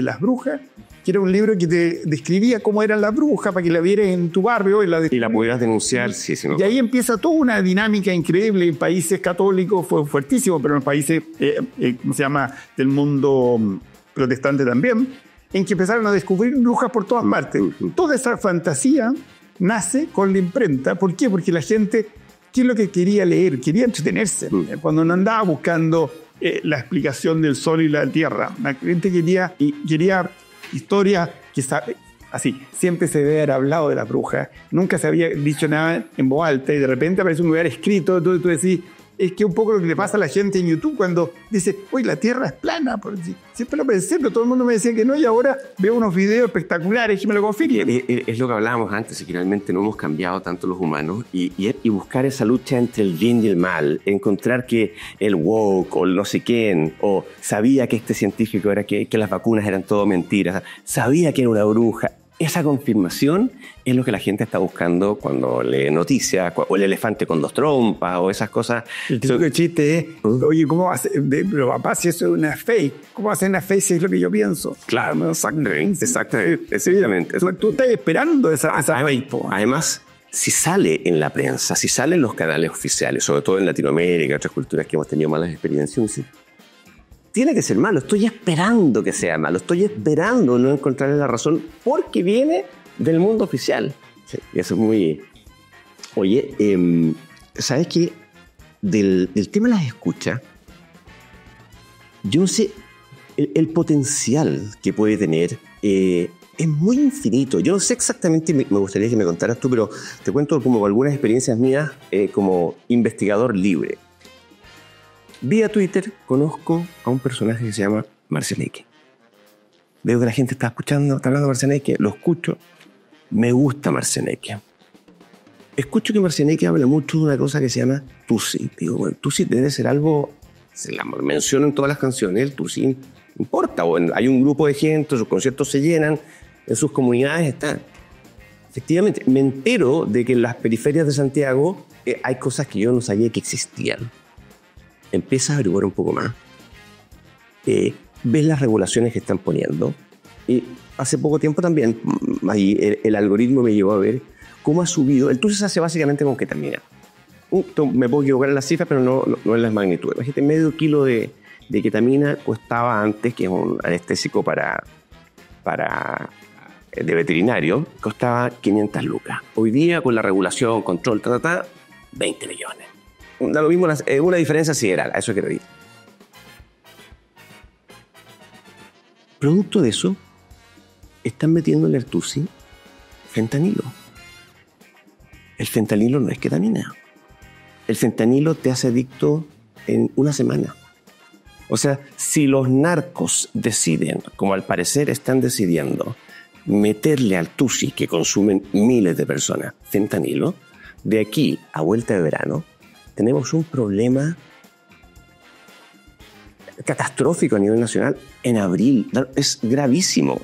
las Brujas, que era un libro que te describía cómo eran las brujas para que la vieras en tu barrio. Y la pudieras denunciar, sí, sí. No. Y ahí empieza toda una dinámica increíble. En países católicos fue fuertísimo, pero en países, ¿cómo se llama?, del mundo protestante también, en que empezaron a descubrir brujas por todas partes. Toda esa fantasía nace con la imprenta. ¿Por qué? Porque la gente, ¿qué es lo que quería leer? Quería entretenerse. Cuando no andaba buscando la explicación del sol y la tierra. La gente quería historias que así, siempre se debe haber hablado de las brujas, nunca se había dicho nada en voz alta y de repente aparece un lugar escrito, tú decís, es que un poco lo que le pasa a la gente en YouTube cuando dice, uy, la Tierra es plana. Siempre lo pensé, pero todo el mundo me decía que no, y ahora veo unos videos espectaculares que me lo confirman. Es lo que hablábamos antes, y que realmente no hemos cambiado tanto los humanos, y buscar esa lucha entre el bien y el mal, encontrar que el woke o el no sé quién, o sabía que este científico era que las vacunas eran todo mentiras, sabía que era una bruja. Esa confirmación es lo que la gente está buscando cuando lee noticias, o el elefante con dos trompas, o esas cosas. El típico chiste es, oye, ¿cómo hace? Pero papá, si eso es una fake, ¿cómo hacer una fake si es lo que yo pienso? Claro, exactamente. Tú estás esperando esa fake. Además, si sale en la prensa, si sale en los canales oficiales, sobre todo en Latinoamérica, otras culturas que hemos tenido malas experiencias, tiene que ser malo, estoy esperando que sea malo, estoy esperando no encontrarle la razón porque viene del mundo oficial. Sí, y eso es muy... Oye, ¿sabes qué? Del tema de las escuchas, yo no sé, el potencial que puede tener es muy infinito. Yo no sé exactamente, me gustaría que me contaras tú, pero te cuento como algunas experiencias mías como investigador libre. Vía Twitter conozco a un personaje que se llama Marcianeque. Veo que la gente está escuchando, está hablando de Marcianeque, lo escucho. Me gusta Marcianeque. Escucho que Marcianeque habla mucho de una cosa que se llama Tusi. Digo, bueno, Tusi debe ser algo, se la menciona en todas las canciones, el Tusi no importa. Bueno, hay un grupo de gente, sus conciertos se llenan, en sus comunidades están. Efectivamente, me entero de que en las periferias de Santiago hay cosas que yo no sabía que existían. Empiezas a averiguar un poco más, ves las regulaciones que están poniendo, y hace poco tiempo también ahí el algoritmo me llevó a ver cómo ha subido. El Tusi se hace básicamente con ketamina. Me puedo equivocar en las cifras, pero no en las magnitudes. Imagínate, medio kilo de ketamina costaba antes, que es un anestésico de veterinario, costaba 500 lucas. Hoy día, con la regulación, control, 20 millones. Da lo mismo, una diferencia sideral, a eso quiero ir. Producto de eso, están metiéndole al Tusi fentanilo. El fentanilo no es ketamina. El fentanilo te hace adicto en una semana. O sea, si los narcos deciden, como al parecer están decidiendo, meterle al Tusi, que consumen miles de personas, fentanilo, de aquí a vuelta de verano, tenemos un problema catastrófico a nivel nacional en abril. Es gravísimo.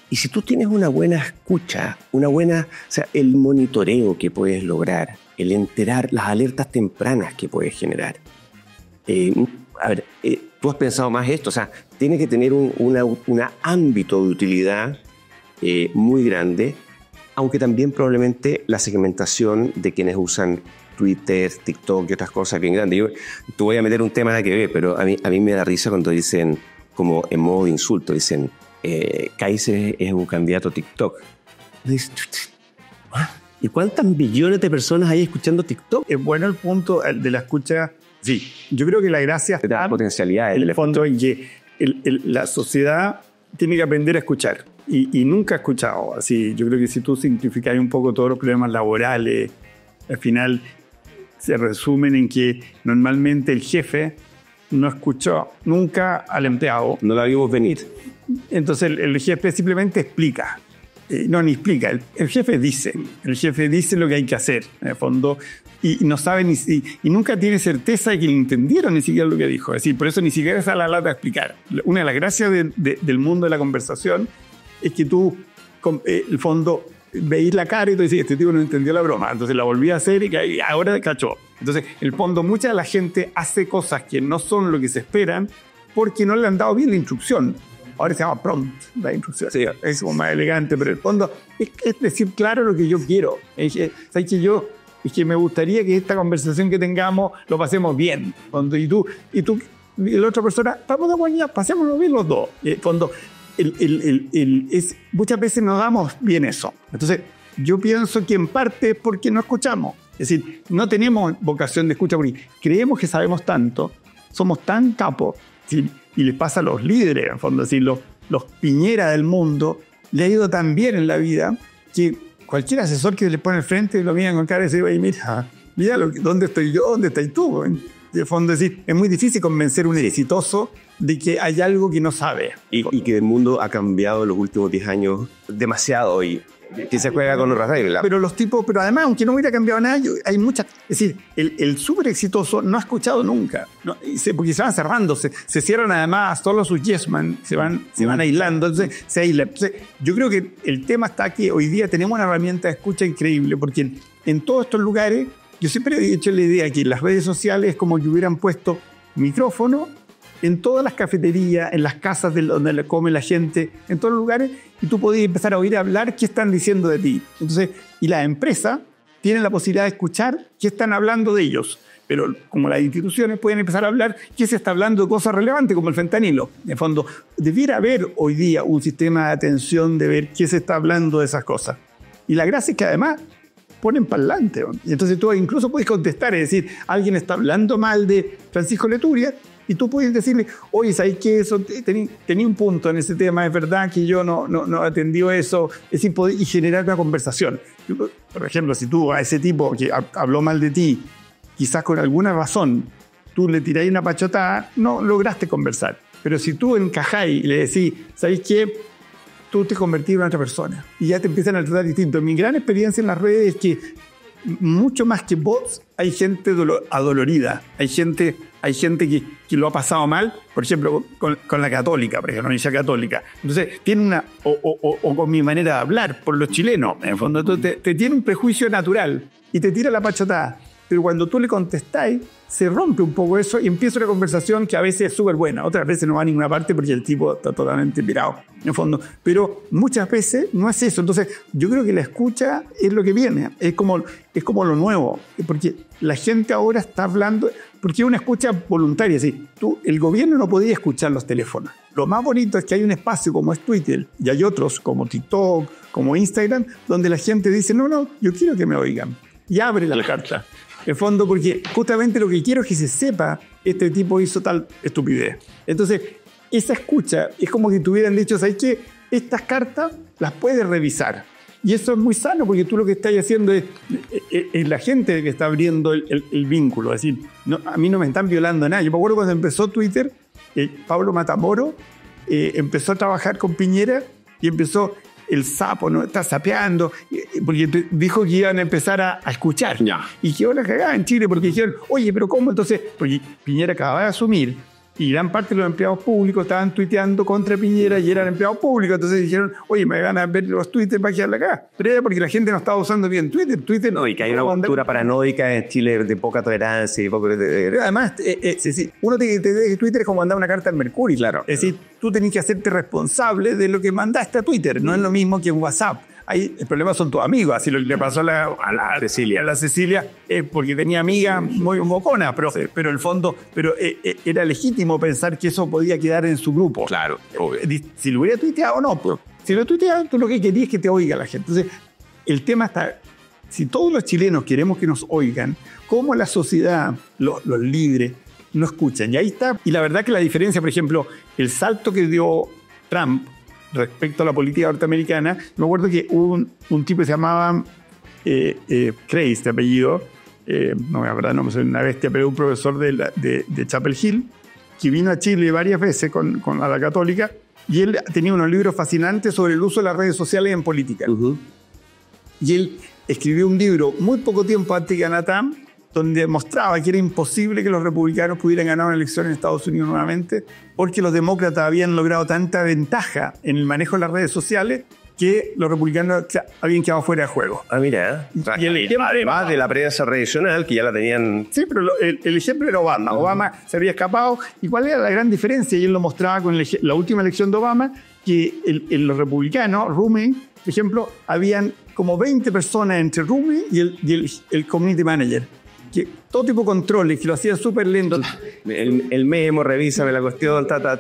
Y si tú tienes una buena escucha, o sea, el monitoreo que puedes lograr, el enterar, las alertas tempranas que puedes generar. Tú has pensado más esto, o sea, tiene que tener un ámbito de utilidad muy grande, aunque también probablemente la segmentación de quienes usan Twitter, TikTok y otras cosas bien grandes. Yo te voy a meter un tema nada que ver, pero a mí me da risa cuando dicen, como en modo de insulto, dicen, Kaiser es un candidato a TikTok. ¿Y cuántas millones de personas hay escuchando TikTok? Es bueno el punto de la escucha. Sí, yo creo que la gracia está la potencialidad en el fondo en que la sociedad tiene que aprender a escuchar y nunca ha escuchado. Así, yo creo que si tú simplificas un poco todos los problemas laborales, al final se resumen en que normalmente el jefe no escuchó nunca al empleado. No la vimos venir. Entonces el jefe simplemente explica. Ni explica. El jefe dice lo que hay que hacer, en el fondo, y no sabe y nunca tiene certeza de que le entendieron ni siquiera lo que dijo. Es decir, por eso ni siquiera sale a la lata a explicar. Una de las gracias del mundo de la conversación es que tú, el fondo, veis la cara y tú decís, este tipo no entendió la broma, entonces la volví a hacer y ahora cachó. Entonces, en el fondo, mucha de la gente hace cosas que no son lo que se esperan porque no le han dado bien la instrucción. Ahora se llama prompt, la instrucción. Sí, es como más elegante, pero en el fondo es decir claro lo que yo quiero. ¿Sabes que yo? Es que me gustaría que esta conversación que tengamos lo pasemos bien. Y tú y la otra persona, vamos de acuerdo, pasémonos bien los dos. En el fondo, muchas veces no damos bien eso. Entonces, yo pienso que en parte es porque no escuchamos. Es decir, no tenemos vocación de escucha porque creemos que sabemos tanto, somos tan capos, ¿sí? Y les pasa a los líderes, en el fondo, es decir, los Piñera del mundo, le ha ido tan bien en la vida que cualquier asesor que le pone al frente lo mira con cara y dice, oye, mira dónde estoy yo, dónde estás tú. De fondo, es decir, es muy difícil convencer a un exitoso de que hay algo que no sabe. Y que el mundo ha cambiado en los últimos 10 años demasiado y que se juega con otras reglas. Pero los tipos, pero además, aunque no hubiera cambiado nada, hay muchas. Es decir, el súper exitoso no ha escuchado nunca. ¿No? Porque se van cerrando, se cierran además todos sus yes man, se van aislando, entonces se aíslan. Entonces, yo creo que el tema está que hoy día tenemos una herramienta de escucha increíble, porque en todos estos lugares, yo siempre he hecho la idea que las redes sociales es como que hubieran puesto micrófono en todas las cafeterías, en las casas donde come la gente, en todos los lugares, y tú podías empezar a oír hablar qué están diciendo de ti. Entonces, y las empresas tienen la posibilidad de escuchar qué están hablando de ellos. Pero como las instituciones pueden empezar a hablar qué se está hablando de cosas relevantes, como el fentanilo. En el fondo, debiera haber hoy día un sistema de atención de ver qué se está hablando de esas cosas. Y la gracia es que además ponen parlante. Y entonces tú incluso puedes contestar, es decir, alguien está hablando mal de Francisco Leturia, y tú puedes decirle, oye, ¿sabes qué? Eso tenía un punto en ese tema, es verdad que yo no atendió eso, es decir, y generar una conversación. Por ejemplo, si tú a ese tipo que habló mal de ti, quizás con alguna razón, tú le tirás una pachotada, no lograste conversar. Pero si tú encajáis y le decís, ¿sabes qué? Tú te convertís en otra persona y ya te empiezan a tratar distinto. Mi gran experiencia en las redes es que mucho más que bots, hay gente adolorida, hay gente que lo ha pasado mal, por ejemplo, con la católica, por ejemplo, la Iglesia católica. Entonces, tiene una, o con mi manera de hablar, por los chilenos, en el fondo, te tiene un prejuicio natural y te tira la pachotada. Pero cuando tú le contestáis, se rompe un poco eso y empieza una conversación que a veces es súper buena, otras veces no va a ninguna parte porque el tipo está totalmente pirado, en el fondo. Pero muchas veces no es eso. Entonces, yo creo que la escucha es lo que viene, es como lo nuevo, porque la gente ahora está hablando, porque es una escucha voluntaria. ¿Sí? El gobierno no podía escuchar los teléfonos. Lo más bonito es que hay un espacio como es Twitter y hay otros como TikTok, como Instagram, donde la gente dice, no, yo quiero que me oigan. Y abre la carta. En fondo, porque justamente lo que quiero es que se sepa, este tipo hizo tal estupidez. Entonces, esa escucha es como que te hubieran dicho, ¿sabes qué? Estas cartas las puedes revisar. Y eso es muy sano, porque tú lo que estás haciendo es la gente que está abriendo el vínculo. Es decir, a mí no me están violando nada. Yo me acuerdo cuando empezó Twitter, Pablo Matamoro empezó a trabajar con Piñera y empezó... El sapo, ¿no? Está sapeando, porque dijo que iban a empezar a escuchar. Ya. Y que ahora cagada en Chile, porque dijeron, oye, pero ¿cómo? Entonces, porque Piñera acababa de asumir, y gran parte de los empleados públicos estaban tuiteando contra Piñera y eran empleados públicos. Entonces dijeron, oye, me van a ver los tweets para quedarle acá. Pero era porque la gente no estaba usando bien Twitter. No, y que hay una cultura paranoica en Chile de poca tolerancia. Además, uno te dice que Twitter es como mandar una carta al Mercurio. Claro. Es decir, tú tenés que hacerte responsable de lo que mandaste a Twitter. No es lo mismo que en WhatsApp. Ahí el problema son tus amigos. Así lo que le pasó a la Cecilia, porque tenía amigas muy boconas, pero en el fondo era legítimo pensar que eso podía quedar en su grupo. Claro, obvio. Si lo hubiera tuiteado o no, pero si lo tuiteaba, tú lo que querías es que te oiga la gente. Entonces, el tema está, si todos los chilenos queremos que nos oigan, ¿cómo la sociedad, los líderes, no escuchan? Y ahí está. Y la verdad que la diferencia, por ejemplo, el salto que dio Trump respecto a la política norteamericana, me acuerdo que hubo un tipo que se llamaba Kreis, de apellido, no me acuerdo, no soy una bestia, pero un profesor de Chapel Hill, que vino a Chile varias veces a la Católica, y él tenía unos libros fascinantes sobre el uso de las redes sociales en política. Uh-huh. Y él escribió un libro muy poco tiempo antes que ganara Trump, donde mostraba que era imposible que los republicanos pudieran ganar una elección en Estados Unidos nuevamente, porque los demócratas habían logrado tanta ventaja en el manejo de las redes sociales que los republicanos habían quedado fuera de juego. Ah, mira. Y el ejemplo, además de la prensa tradicional, que ya la tenían... Sí, pero el ejemplo era Obama. Obama se había escapado. ¿Y cuál era la gran diferencia? Y él lo mostraba con la última elección de Obama, que los republicanos, Rumey, por ejemplo, habían como 20 personas entre Rumey y el community manager. Que todo tipo de controles, que lo hacían súper lento. El memo, revísame la cuestión, para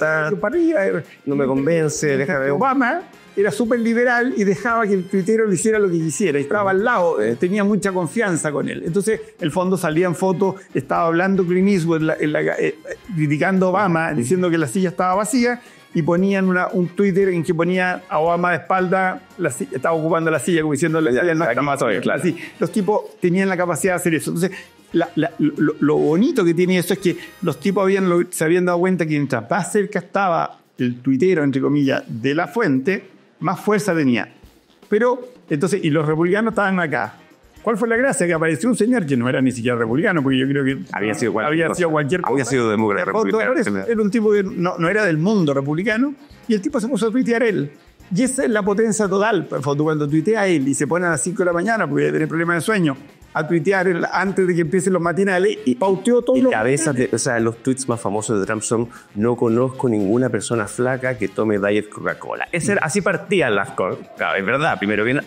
arriba, no me convence, déjame... Obama era súper liberal y dejaba que el tuitero le hiciera lo que quisiera. Estaba al lado, tenía mucha confianza con él. Entonces, el fondo salía en foto, estaba hablando Clint Eastwood, criticando a Obama, diciendo que la silla estaba vacía, y ponían un Twitter en que ponía a Obama de espalda, estaba ocupando la silla, como diciendo, no está más hoy, claro. Así, los tipos tenían la capacidad de hacer eso. Entonces, lo bonito que tiene eso es que los tipos se habían dado cuenta que mientras más cerca estaba el tuitero, entre comillas, de la fuente, más fuerza tenía. Pero, entonces, y los republicanos estaban acá. ¿Cuál fue la gracia? Que apareció un señor que no era ni siquiera republicano, porque yo creo que había sido cualquier cosa. Había sido demócrata republicano. Era un tipo que no era del mundo republicano, y el tipo se puso a tuitear él. Y esa es la potencia total. Cuando tuitea él y se pone a las 5 de la mañana, porque debe tener problemas de sueño, a tuitear antes de que empiecen los matinales, y pauteó todo. Y a veces, los tweets más famosos de Trump son: no conozco ninguna persona flaca que tome Diet Coca-Cola. Así partían las cosas. Claro, es verdad, primero bien...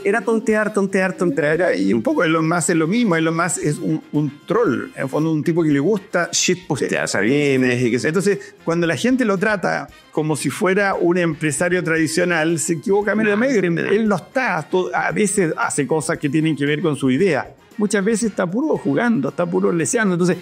Era tontear. Y un poco Elon Musk es lo mismo. Elon Musk es un troll. En el fondo, un tipo que le gusta shitpostear. Entonces, cuando la gente lo trata como si fuera un empresario tradicional, se equivoca medio. Él no está. A veces hace cosas que tienen que ver con su idea. Muchas veces está puro jugando, está puro leseando. Entonces,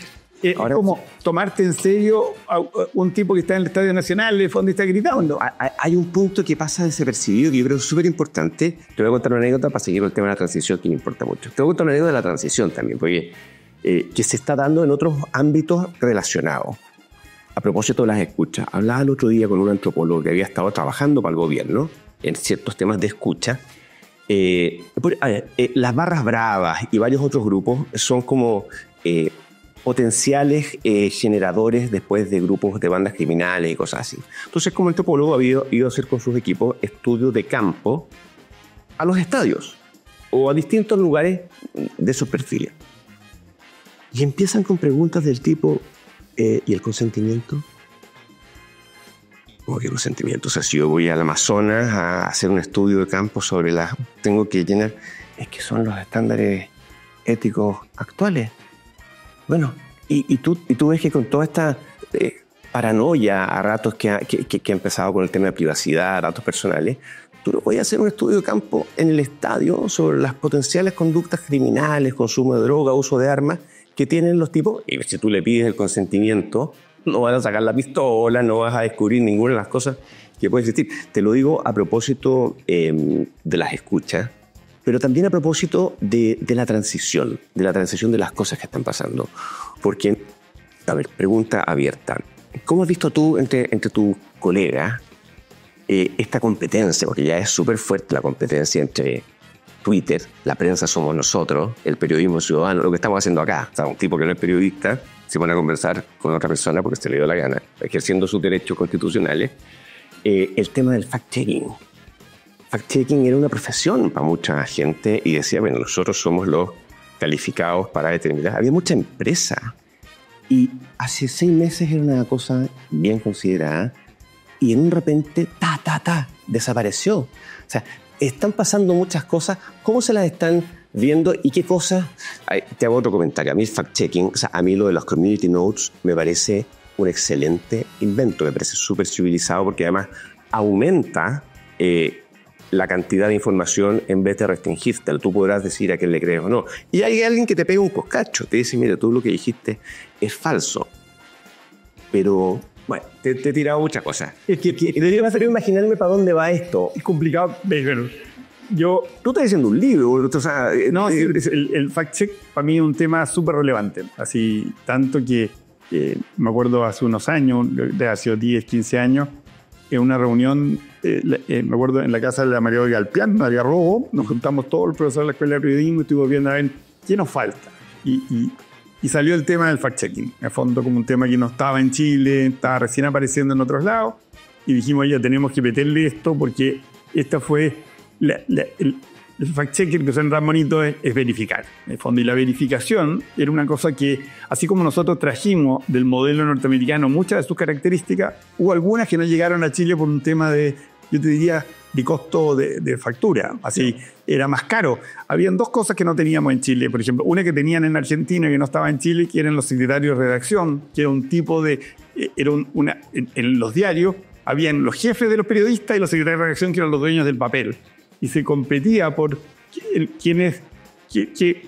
ahora, es como tomarte en serio a un tipo que está en el Estadio Nacional, en el fondo está gritando. Hay un punto que pasa desapercibido que yo creo es súper importante. Te voy a contar una anécdota para seguir con el tema de la transición, que me importa mucho. Te voy a contar una anécdota de la transición también, porque que se está dando en otros ámbitos relacionados. A propósito de las escuchas, hablaba el otro día con un antropólogo que había estado trabajando para el gobierno en ciertos temas de escucha. Las barras bravas y varios otros grupos son como... potenciales generadores después de grupos de bandas criminales y cosas así. Entonces, como antropólogo, había ido a hacer con sus equipos estudios de campo a los estadios o a distintos lugares de esos perfiles. Y empiezan con preguntas del tipo: ¿y el consentimiento? ¿Cómo que consentimiento? O sea, si yo voy al Amazonas a hacer un estudio de campo sobre tengo que llenar... Es que son los estándares éticos actuales. Bueno, y tú ves que con toda esta paranoia a ratos que ha empezado con el tema de privacidad, datos personales, tú no puedes hacer un estudio de campo en el estadio sobre las potenciales conductas criminales, consumo de droga, uso de armas que tienen los tipos. Y si tú le pides el consentimiento, no vas a sacar la pistola, no vas a descubrir ninguna de las cosas que pueden existir. Te lo digo a propósito de las escuchas, pero también a propósito de la transición de las cosas que están pasando. Porque, a ver, pregunta abierta. ¿Cómo has visto tú entre tus colegas esta competencia? Porque ya es súper fuerte la competencia entre Twitter, la prensa somos nosotros, el periodismo ciudadano, lo que estamos haciendo acá. O sea, un tipo que no es periodista se pone a conversar con otra persona porque se le dio la gana, ejerciendo sus derechos constitucionales. El tema del fact-checking. Fact-checking era una profesión para mucha gente y decía, bueno, nosotros somos los calificados para determinar. Había mucha empresa y hace 6 meses era una cosa bien considerada y en un repente, desapareció. O sea, están pasando muchas cosas. ¿Cómo se las están viendo y qué cosas? Te hago otro comentario. A mí el fact-checking, o sea, a mí lo de los community notes me parece un excelente invento, me parece súper civilizado porque además aumenta la cantidad de información en vez de restringirte. Tú podrás decir a quién le crees o no. Y hay alguien que te pega un coscacho, te dice, mira, tú lo que dijiste es falso. Pero, bueno, te he tirado muchas cosas. Es que me hace imaginarme para dónde va esto. Es complicado. Bueno, tú estás diciendo un libro, o sea... No, el fact-check para mí es un tema súper relevante. Así, tanto que me acuerdo hace unos años, de hace 10, 15 años, en una reunión, me acuerdo en la casa de la María Galpián, María Robo, nos juntamos todos los profesores de la Escuela de Periodismo y estuvimos viendo a ver qué nos falta. Y salió el tema del fact-checking. En fondo, como un tema que no estaba en Chile, estaba recién apareciendo en otros lados. Y dijimos, oye, tenemos que meterle esto porque esta fue el fact-checking, que suena tan bonito, es verificar. En el fondo, y la verificación era una cosa que, así como nosotros trajimos del modelo norteamericano muchas de sus características, hubo algunas que no llegaron a Chile por un tema de, yo te diría, de costo de factura. Así, era más caro. Habían dos cosas que no teníamos en Chile. Por ejemplo, una que tenían en Argentina que no estaba en Chile, que eran los secretarios de redacción, que era un tipo de... en los diarios habían los jefes de los periodistas y los secretarios de redacción, que eran los dueños del papel. Y se competía por qué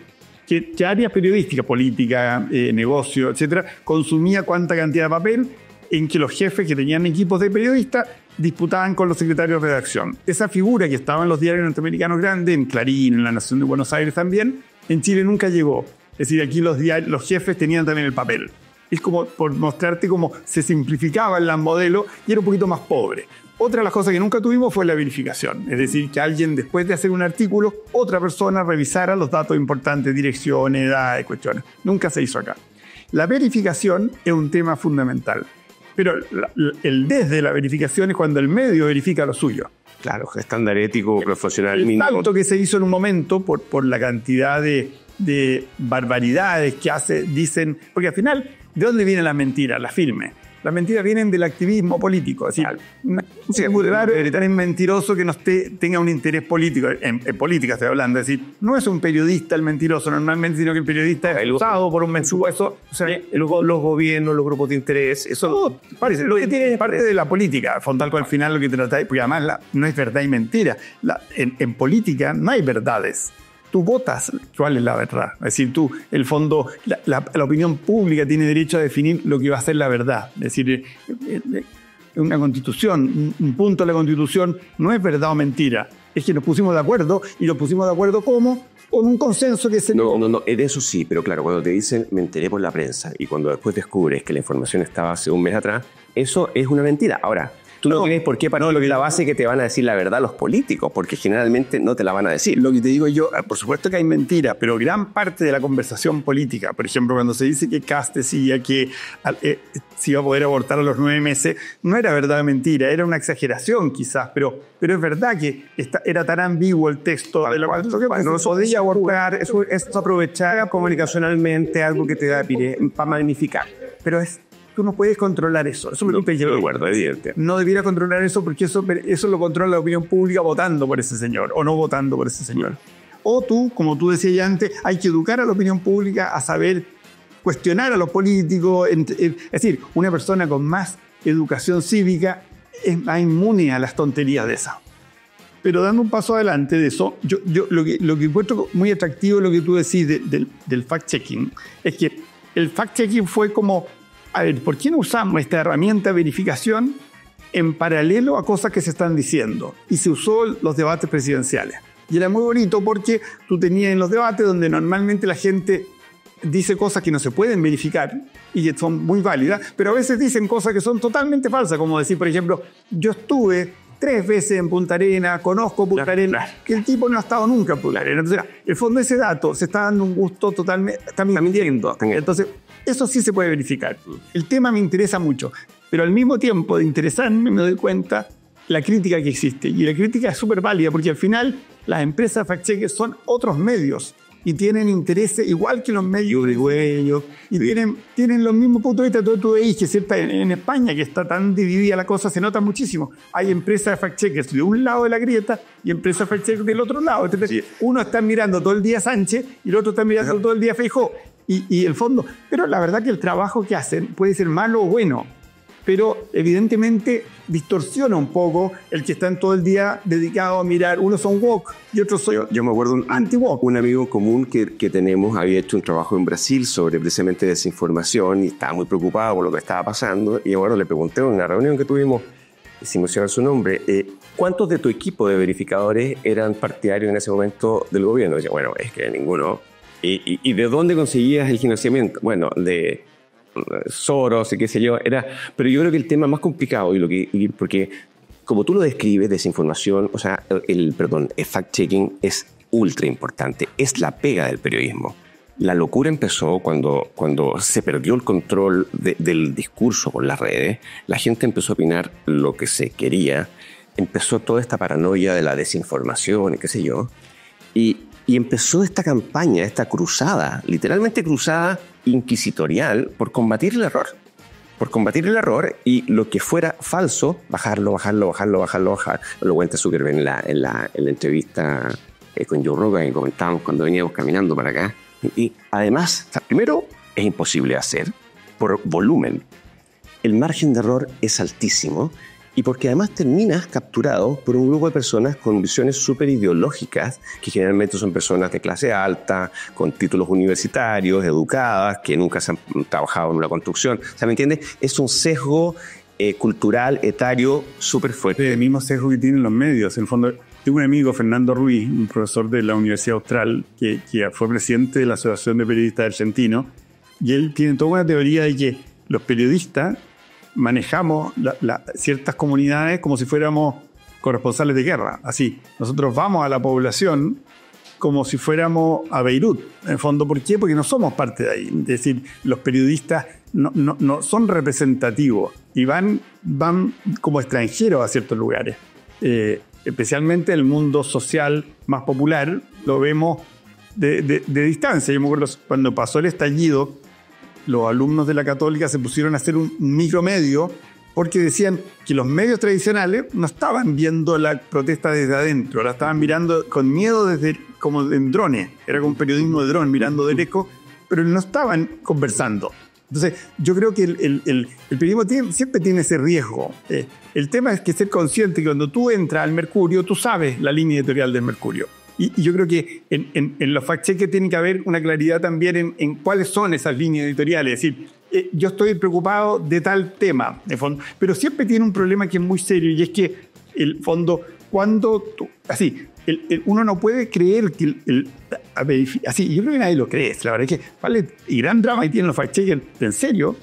áreas periodísticas, política, negocio, etcétera, consumía cuánta cantidad de papel, en que los jefes que tenían equipos de periodistas disputaban con los secretarios de redacción. Esa figura que estaba en los diarios norteamericanos grandes, en Clarín, en La Nación de Buenos Aires también, en Chile nunca llegó. Es decir, aquí los jefes tenían también el papel. Es como por mostrarte cómo se simplificaban los modelos y era un poquito más pobre. Otra de las cosas que nunca tuvimos fue la verificación. Es decir, que alguien, después de hacer un artículo, otra persona revisara los datos importantes, direcciones, edades, cuestiones. Nunca se hizo acá. La verificación es un tema fundamental. Pero el desde la verificación es cuando el medio verifica lo suyo. Claro, estándar ético profesional mínimo. El salto que se hizo en un momento por la cantidad de barbaridades que dicen... Porque al final, ¿de dónde vienen las mentiras? Las firmes. Las mentiras vienen del activismo político. Es decir, es mentiroso que tenga un interés político. En política estoy hablando. Es decir, no es un periodista el mentiroso normalmente, sino que el periodista es usado por un mentiroso. O sea, los gobiernos, los grupos de interés, eso parece. Lo que tiene es parte de la política. Fondalco al final lo que tratáis, porque además no es verdad y mentira. En política no hay verdades. Tú votas cuál es la verdad. Es decir, el fondo, la opinión pública tiene derecho a definir lo que va a ser la verdad. Es decir, una constitución, un punto de la constitución no es verdad o mentira. Es que nos pusimos de acuerdo, y nos pusimos de acuerdo ¿cómo? Con un consenso que se... No, en eso sí, pero claro, cuando te dicen me enteré por la prensa y cuando después descubres que la información estaba hace un mes atrás, eso es una mentira. Ahora, tú no tienes por qué parar la base que te van a decir la verdad los políticos, porque generalmente no te la van a decir. Lo que te digo yo, por supuesto que hay mentiras, pero gran parte de la conversación política, por ejemplo, cuando se dice que Kast decía que se iba a poder abortar a los 9 meses, no era verdad o mentira, era una exageración quizás, pero es verdad que era tan ambiguo el texto de lo cual no se podía abortar. Eso es aprovechar comunicacionalmente algo que te da pie para magnificar. Pero tú no puedes controlar eso. Eso me lo de acuerdo, evidente. No debiera controlar eso porque eso lo controla la opinión pública votando por ese señor o no votando por ese señor. O tú, como tú decías ya antes, hay que educar a la opinión pública a saber cuestionar a los políticos. Es decir, una persona con más educación cívica es más inmune a las tonterías de esas. Pero dando un paso adelante de eso, yo lo que encuentro muy atractivo lo que tú decís del fact-checking es que el fact-checking fue como... A ver, ¿por qué no usamos esta herramienta de verificación en paralelo a cosas que se están diciendo? Y se usó los debates presidenciales. Y era muy bonito porque tú tenías en los debates donde normalmente la gente dice cosas que no se pueden verificar y que son muy válidas, pero a veces dicen cosas que son totalmente falsas, como decir, por ejemplo, yo estuve 3 veces en Punta Arenas, conozco Punta Arenas, que el tipo no ha estado nunca en Punta Arenas. Entonces, el fondo de ese dato se está dando un gusto totalmente, está mintiendo. Entonces, eso sí se puede verificar. El tema me interesa mucho, pero al mismo tiempo de interesarme me doy cuenta la crítica que existe. Y la crítica es súper válida porque al final las empresas fact-checker son otros medios y tienen intereses igual que los medios uruguayos y tienen los mismos puntos de vista. Tú veis que ¿cierto? En España, que está tan dividida la cosa, se nota muchísimo. Hay empresas de fact-checkers de un lado de la grieta y empresas de fact-checkers del otro lado. Entonces, uno está mirando todo el día a Sánchez y el otro está mirando todo el día a Feijóo. Y el fondo, pero la verdad que el trabajo que hacen puede ser malo o bueno, pero evidentemente distorsiona un poco el que están todo el día dedicados a mirar. Unos son woke y otros son yo me acuerdo anti-woke. Un amigo común que tenemos había hecho un trabajo en Brasil sobre precisamente desinformación y estaba muy preocupado por lo que estaba pasando. Y bueno, le pregunté en una reunión que tuvimos, sin mencionar su nombre, ¿cuántos de tu equipo de verificadores eran partidarios en ese momento del gobierno? Y decía, bueno, es que ninguno. ¿Y de dónde conseguías el financiamiento? Bueno, de Soros y qué sé yo. Pero yo creo que el tema más complicado, porque como tú lo describes, desinformación, el fact-checking es ultra importante. Es la pega del periodismo. La locura empezó cuando se perdió el control del discurso por las redes. La gente empezó a opinar lo que se quería. empezó toda esta paranoia de la desinformación y qué sé yo, y empezó esta campaña, esta cruzada, literalmente cruzada inquisitorial por combatir el error. Por combatir el error y lo que fuera falso, bajarlo. Lo cuenta súper bien en la entrevista con Joe Rogan que comentábamos cuando veníamos caminando para acá. Y además, primero, es imposible de hacer por volumen. El margen de error es altísimo y porque además terminas capturado por un grupo de personas con visiones súper ideológicas, que generalmente son personas de clase alta, con títulos universitarios, educadas, que nunca se han trabajado en una construcción. O sea, ¿me entiendes? Es un sesgo cultural, etario, súper fuerte. El mismo sesgo que tienen los medios. En el fondo, tengo un amigo, Fernando Ruiz, un profesor de la Universidad Austral, que fue presidente de la Asociación de Periodistas Argentinos, y él tiene toda una teoría de que los periodistas manejamos ciertas comunidades como si fuéramos corresponsales de guerra. Así, nosotros vamos a la población como si fuéramos a Beirut. En el fondo, ¿por qué? Porque no somos parte de ahí. Es decir, los periodistas no son representativos y van como extranjeros a ciertos lugares. Especialmente en el mundo social más popular, lo vemos de distancia. Yo me acuerdo cuando pasó el estallido, los alumnos de la Católica se pusieron a hacer un micromedio porque decían que los medios tradicionales no estaban viendo la protesta desde adentro, la estaban mirando con miedo como en drones, era como un periodismo de dron mirando de lejos, pero no estaban conversando. Entonces yo creo que el periodismo siempre tiene ese riesgo. El tema es que ser consciente que cuando tú entras al Mercurio, tú sabes la línea editorial del Mercurio. Y yo creo que en los fact-checkers tiene que haber una claridad también en cuáles son esas líneas editoriales. Es decir, yo estoy preocupado de tal tema, de fondo, pero siempre tiene un problema que es muy serio, y es que, el fondo, cuando tú, así, uno no puede creer que así, yo creo que nadie lo cree. La verdad es que vale, y gran drama y tienen los fact-checkers en serio,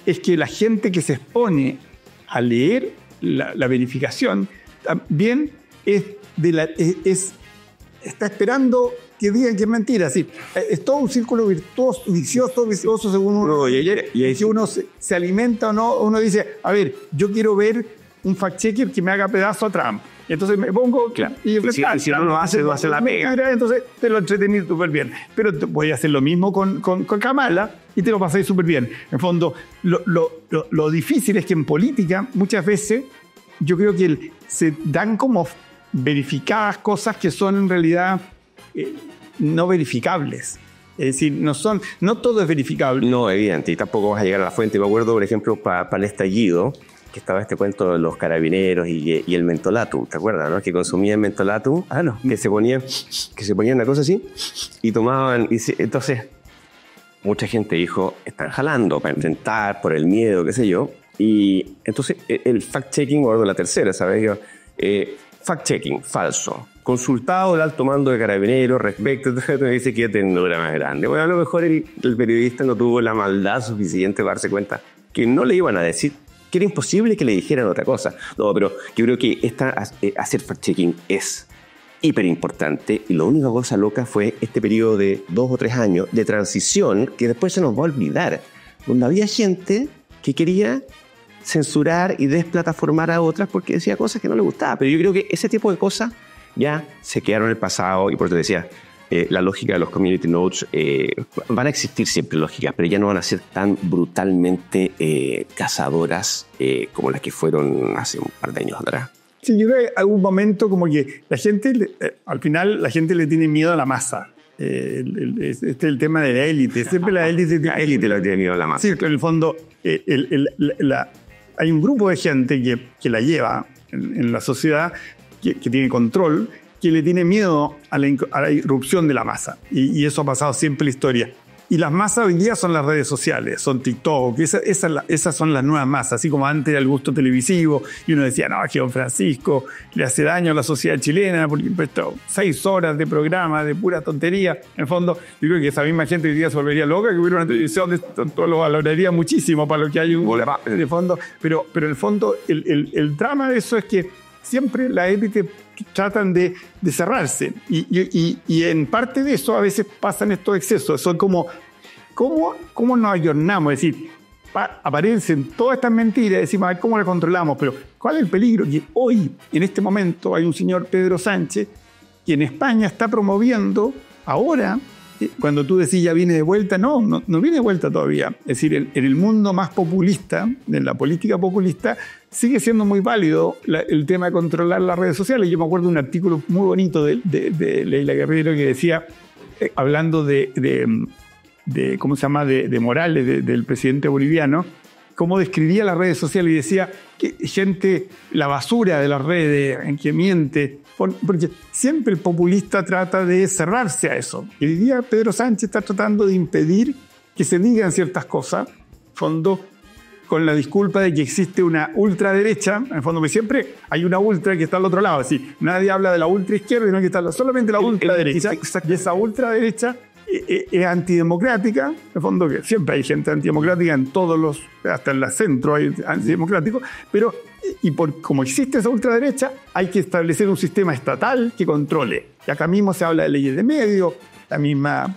es que la gente que se expone a leer la verificación también está esperando que digan que es mentira. Así, es todo un círculo vicioso según uno. Y si uno se alimenta o no, uno dice, a ver, yo quiero ver un fact-checker que me haga pedazo a Trump. Y entonces me pongo... Claro. Y si no lo hace, no hace la pega. Entonces te lo entretení súper bien. Pero voy a hacer lo mismo con Kamala y te lo pasé súper bien. En el fondo, lo difícil es que en política muchas veces yo creo que se dan como verificadas cosas que son en realidad no verificables. Es decir, no todo es verificable. No, evidente, y tampoco vas a llegar a la fuente. Me acuerdo, por ejemplo, para el estallido, que estaba este cuento de los carabineros y el mentolatum, ¿te acuerdas, no? Que consumían mentolatum, no. que se ponían una cosa así y tomaban. Entonces, mucha gente dijo, están jalando para enfrentar por el miedo, qué sé yo. Y entonces, el fact-checking, o la tercera, ¿sabes? Fact-checking, falso. Consultado el alto mando de carabineros respecto, entonces me dice que yo tengo una más grande. Bueno, a lo mejor el periodista no tuvo la maldad suficiente para darse cuenta que no le iban a decir, que era imposible que le dijeran otra cosa. No, pero yo creo que hacer fact-checking es hiper importante, y la única cosa loca fue este periodo de 2 o 3 años de transición que después se nos va a olvidar, donde había gente que quería censurar y desplataformar a otras porque decía cosas que no le gustaban. Pero yo creo que ese tipo de cosas ya se quedaron en el pasado, y por eso te decía, la lógica de los community notes, van a existir siempre lógicas, pero ya no van a ser tan brutalmente cazadoras como las que fueron hace un par de años atrás. Sí, yo creo que hay un momento como que la gente, al final la gente le tiene miedo a la masa. Este es el tema de la élite. Siempre la élite le tiene miedo a la masa. Sí, en el fondo hay un grupo de gente que la lleva en la sociedad, que tiene control, que le tiene miedo a la irrupción de la masa. Y eso ha pasado siempre en la historia. Y las masas hoy día son las redes sociales, son TikTok, esas son las nuevas masas. Así como antes era el gusto televisivo y uno decía, no, que don Francisco le hace daño a la sociedad chilena porque prestó 6 horas de programa de pura tontería. En el fondo, yo creo que esa misma gente hoy día se volvería loca, que hubiera una televisión de todo lo valoraría muchísimo para lo que hay de fondo. Pero en el fondo, el drama de eso es que siempre la élite tratan de cerrarse. Y en parte de eso a veces pasan estos excesos. Son como, ¿cómo nos ayornamos? Es decir, aparecen todas estas mentiras y decimos, a ver cómo las controlamos, pero ¿cuál es el peligro? Que hoy, en este momento, hay un señor Pedro Sánchez que en España está promoviendo ahora, cuando tú decís ya viene de vuelta, no viene de vuelta todavía. Es decir, en el mundo más populista, en la política populista, sigue siendo muy válido el tema de controlar las redes sociales. Yo me acuerdo de un artículo muy bonito de Leila Guerrero que decía, hablando ¿cómo se llama?, de Morales, del presidente boliviano, cómo describía las redes sociales y decía que la basura de las redes en que miente, porque siempre el populista trata de cerrarse a eso. Y hoy día Pedro Sánchez está tratando de impedir que se digan ciertas cosas, en fondo, con la disculpa de que existe una ultraderecha, en fondo, que siempre hay una ultra que está al otro lado. Es decir, nadie habla de la ultraizquierda, sino que está solamente la ultraderecha. Y esa ultraderecha es antidemocrática, en el fondo, que siempre hay gente antidemocrática en todos hasta en la centro hay antidemocráticos, pero como existe esa ultraderecha, hay que establecer un sistema estatal que controle. Y acá mismo se habla de leyes de medios, la misma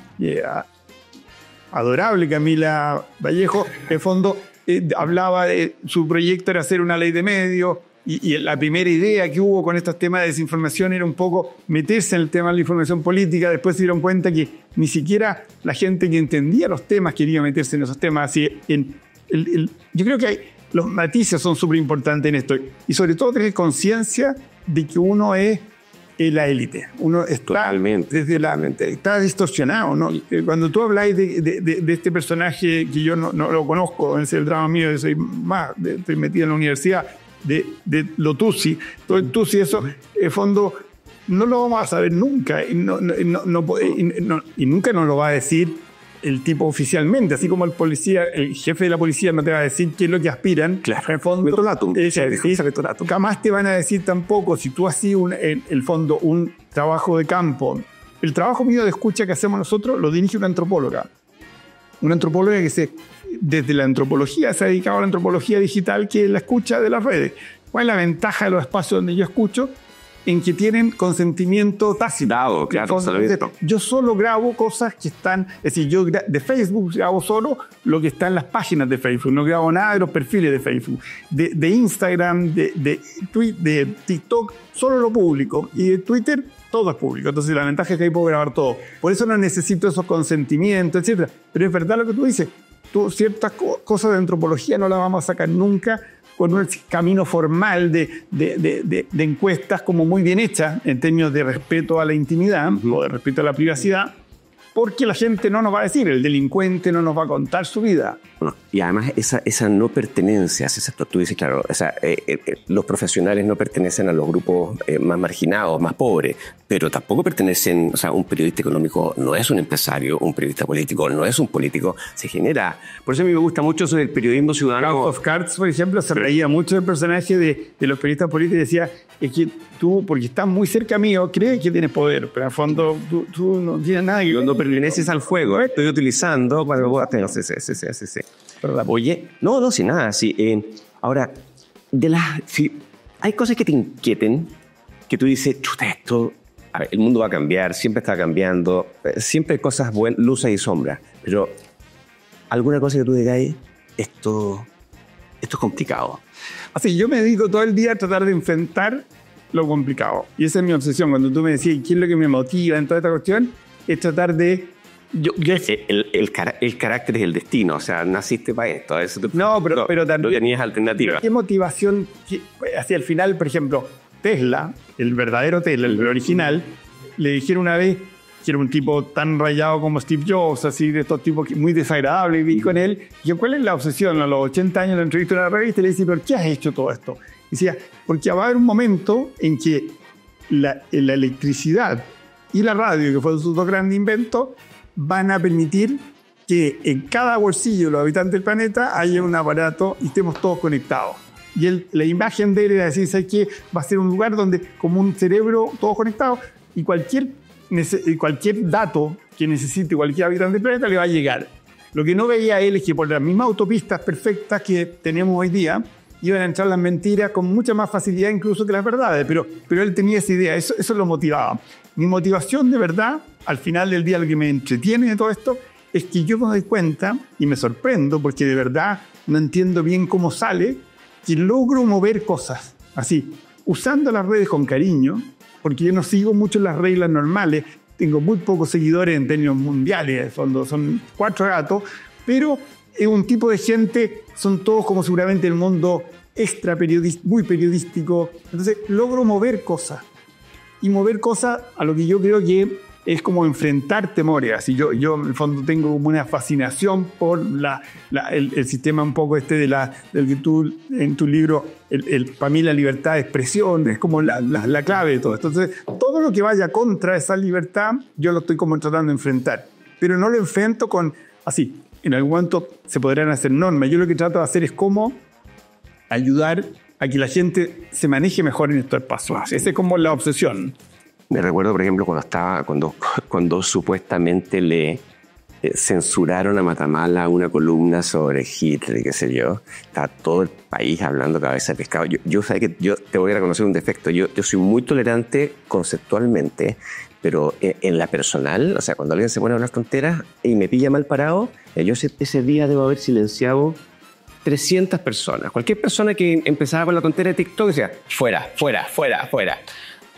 adorable Camila Vallejo, en el fondo, hablaba de su proyecto era hacer una ley de medios. Y la primera idea que hubo con estos temas de desinformación era un poco meterse en el tema de la información política. Después se dieron cuenta que ni siquiera la gente que entendía los temas quería meterse en esos temas. Así, yo creo que los matices son súper importantes en esto. Y sobre todo tener conciencia de que uno es la élite. Uno está, está distorsionado, ¿no? Cuando tú habláis de este personaje que yo no lo conozco, es el drama mío, estoy metido en la universidad, de Lotuzzi, todo el Tutsi, eso, en fondo, no lo vamos a saber nunca y nunca nos lo va a decir el tipo oficialmente, así como el jefe de la policía no te va a decir qué es lo que aspiran. Claro, en fondo, jamás te van a decir tampoco, si tú haces en el fondo un trabajo de campo. El trabajo mío de escucha que hacemos nosotros lo dirige una antropóloga que desde la antropología se ha dedicado a la antropología digital, que es la escucha de las redes. ¿Cuál es la ventaja de los espacios donde yo escucho? En que tienen consentimiento tácito. Claro, yo solo grabo cosas que están, es decir, yo de Facebook grabo solo lo que está en las páginas de Facebook, no grabo nada de los perfiles de Facebook, de Instagram, de TikTok, solo lo público, y de Twitter todo es público. Entonces la ventaja es que ahí puedo grabar todo. Por eso no necesito esos consentimientos, etc. Pero es verdad lo que tú dices. Ciertas cosas de antropología no las vamos a sacar nunca con un camino formal de encuestas como muy bien hechas en términos de respeto a la intimidad o de respeto a la privacidad, porque la gente no nos va a decir, el delincuente no nos va a contar su vida. Bueno, y además esa no pertenencia, tú dices, claro, los profesionales no pertenecen a los grupos más marginados, más pobres, pero tampoco pertenecen, un periodista económico no es un empresario, un periodista político no es un político, se genera. Por eso a mí me gusta mucho eso del periodismo ciudadano. House of Cards, por ejemplo, se reía mucho del personaje de los periodistas políticos y decía, es que tú, porque estás muy cerca mío, crees que tienes poder, pero al fondo tú no tienes nada que ver. No perteneces al fuego, estoy utilizando para sí. ¿Verdad? Oye, no, sin nada. Sí. Ahora, hay cosas que te inquieten, que tú dices, chuta, esto, el mundo va a cambiar, siempre está cambiando, siempre hay cosas buenas, luces y sombras, pero alguna cosa que tú digas, esto es complicado. Así, yo me dedico todo el día a tratar de enfrentar lo complicado. Y esa es mi obsesión. Cuando tú me decías, ¿qué es lo que me motiva en toda esta cuestión? Es tratar de... El carácter es el destino, naciste para esto. Pero también... No tenías alternativa. ¿Qué motivación? Hacia el final, por ejemplo, Tesla, el verdadero Tesla, el original, le dijeron una vez que era un tipo tan rayado como Steve Jobs, así de estos tipos muy desagradables, y vi con él, y ¿cuál es la obsesión? A los 80 años la entrevista en la revista y le dice, ¿pero qué has hecho todo esto? Y decía, porque va a haber un momento en que la electricidad y la radio, que fueron sus dos grandes inventos, van a permitir que en cada bolsillo de los habitantes del planeta haya un aparato y estemos todos conectados. Y la imagen de él era decir, ¿sabes qué? Va a ser un lugar donde, como un cerebro, todos conectados, y cualquier dato que necesite cualquier habitante del planeta le va a llegar. Lo que no veía él es que por las mismas autopistas perfectas que tenemos hoy día, iban a entrar las mentiras con mucha más facilidad incluso que las verdades, pero él tenía esa idea, eso lo motivaba. Mi motivación de verdad, al final del día, lo que me entretiene de todo esto, es que yo me doy cuenta y me sorprendo porque de verdad no entiendo bien cómo sale, que logro mover cosas así, usando las redes con cariño, porque yo no sigo mucho las reglas normales, tengo muy pocos seguidores en términos mundiales, son 4 gatos, pero es un tipo de gente, son todos como seguramente el mundo extra periodístico, muy periodístico, entonces logro mover cosas, y mover cosas a lo que yo creo que es como enfrentar temores. Así yo en el fondo tengo como una fascinación por el sistema un poco del que tú en tu libro, para mí la libertad de expresión es como la clave de todo. Entonces, todo lo que vaya contra esa libertad, yo lo estoy como tratando de enfrentar. Pero no lo enfrento con, así, en algún momento se podrán hacer normas. Yo lo que trato de hacer es cómo ayudar a que la gente se maneje mejor en estos espacios. Esa es como la obsesión. Me recuerdo, por ejemplo, cuando supuestamente le censuraron a Matamala una columna sobre Hitler, qué sé yo. Está todo el país hablando cabeza de pescado. Yo te voy a reconocer un defecto. Yo soy muy tolerante conceptualmente, pero en la personal, o sea, cuando alguien se pone a hablar tonteras y me pilla mal parado, yo ese día debo haber silenciado 300 personas. Cualquier persona que empezaba con la tontera de TikTok decía, fuera.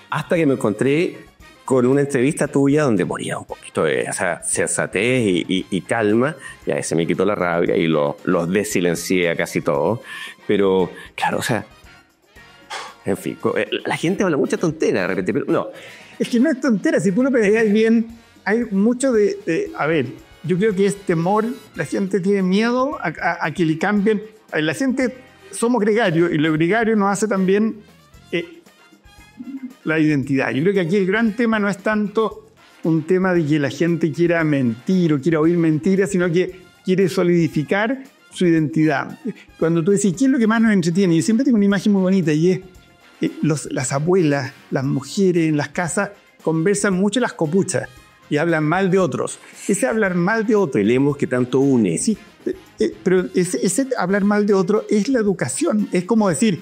Hasta que me encontré con una entrevista tuya donde ponía un poquito de sensatez y calma, y ahí se me quitó la rabia y los desilencié a casi todos. Pero, claro, o sea, en fin, la gente habla mucha tontera de repente, pero no. Es que no es tontera, si tú lo pegas bien, hay mucho a ver, yo creo que es temor, la gente tiene miedo a que le cambien. La gente, somos gregarios, y lo gregario nos hace también la identidad. Yo creo que aquí el gran tema no es tanto un tema de que la gente quiera mentir o quiera oír mentiras, sino que quiere solidificar su identidad. Cuando tú decís, ¿qué es lo que más nos entretiene? Yo siempre tengo una imagen muy bonita y es las abuelas, las mujeres en las casas conversan mucho las copuchas y hablan mal de otros. Ese hablar mal de otro. Peleemos que tanto une. Sí, pero ese hablar mal de otro es la educación. Es como decir,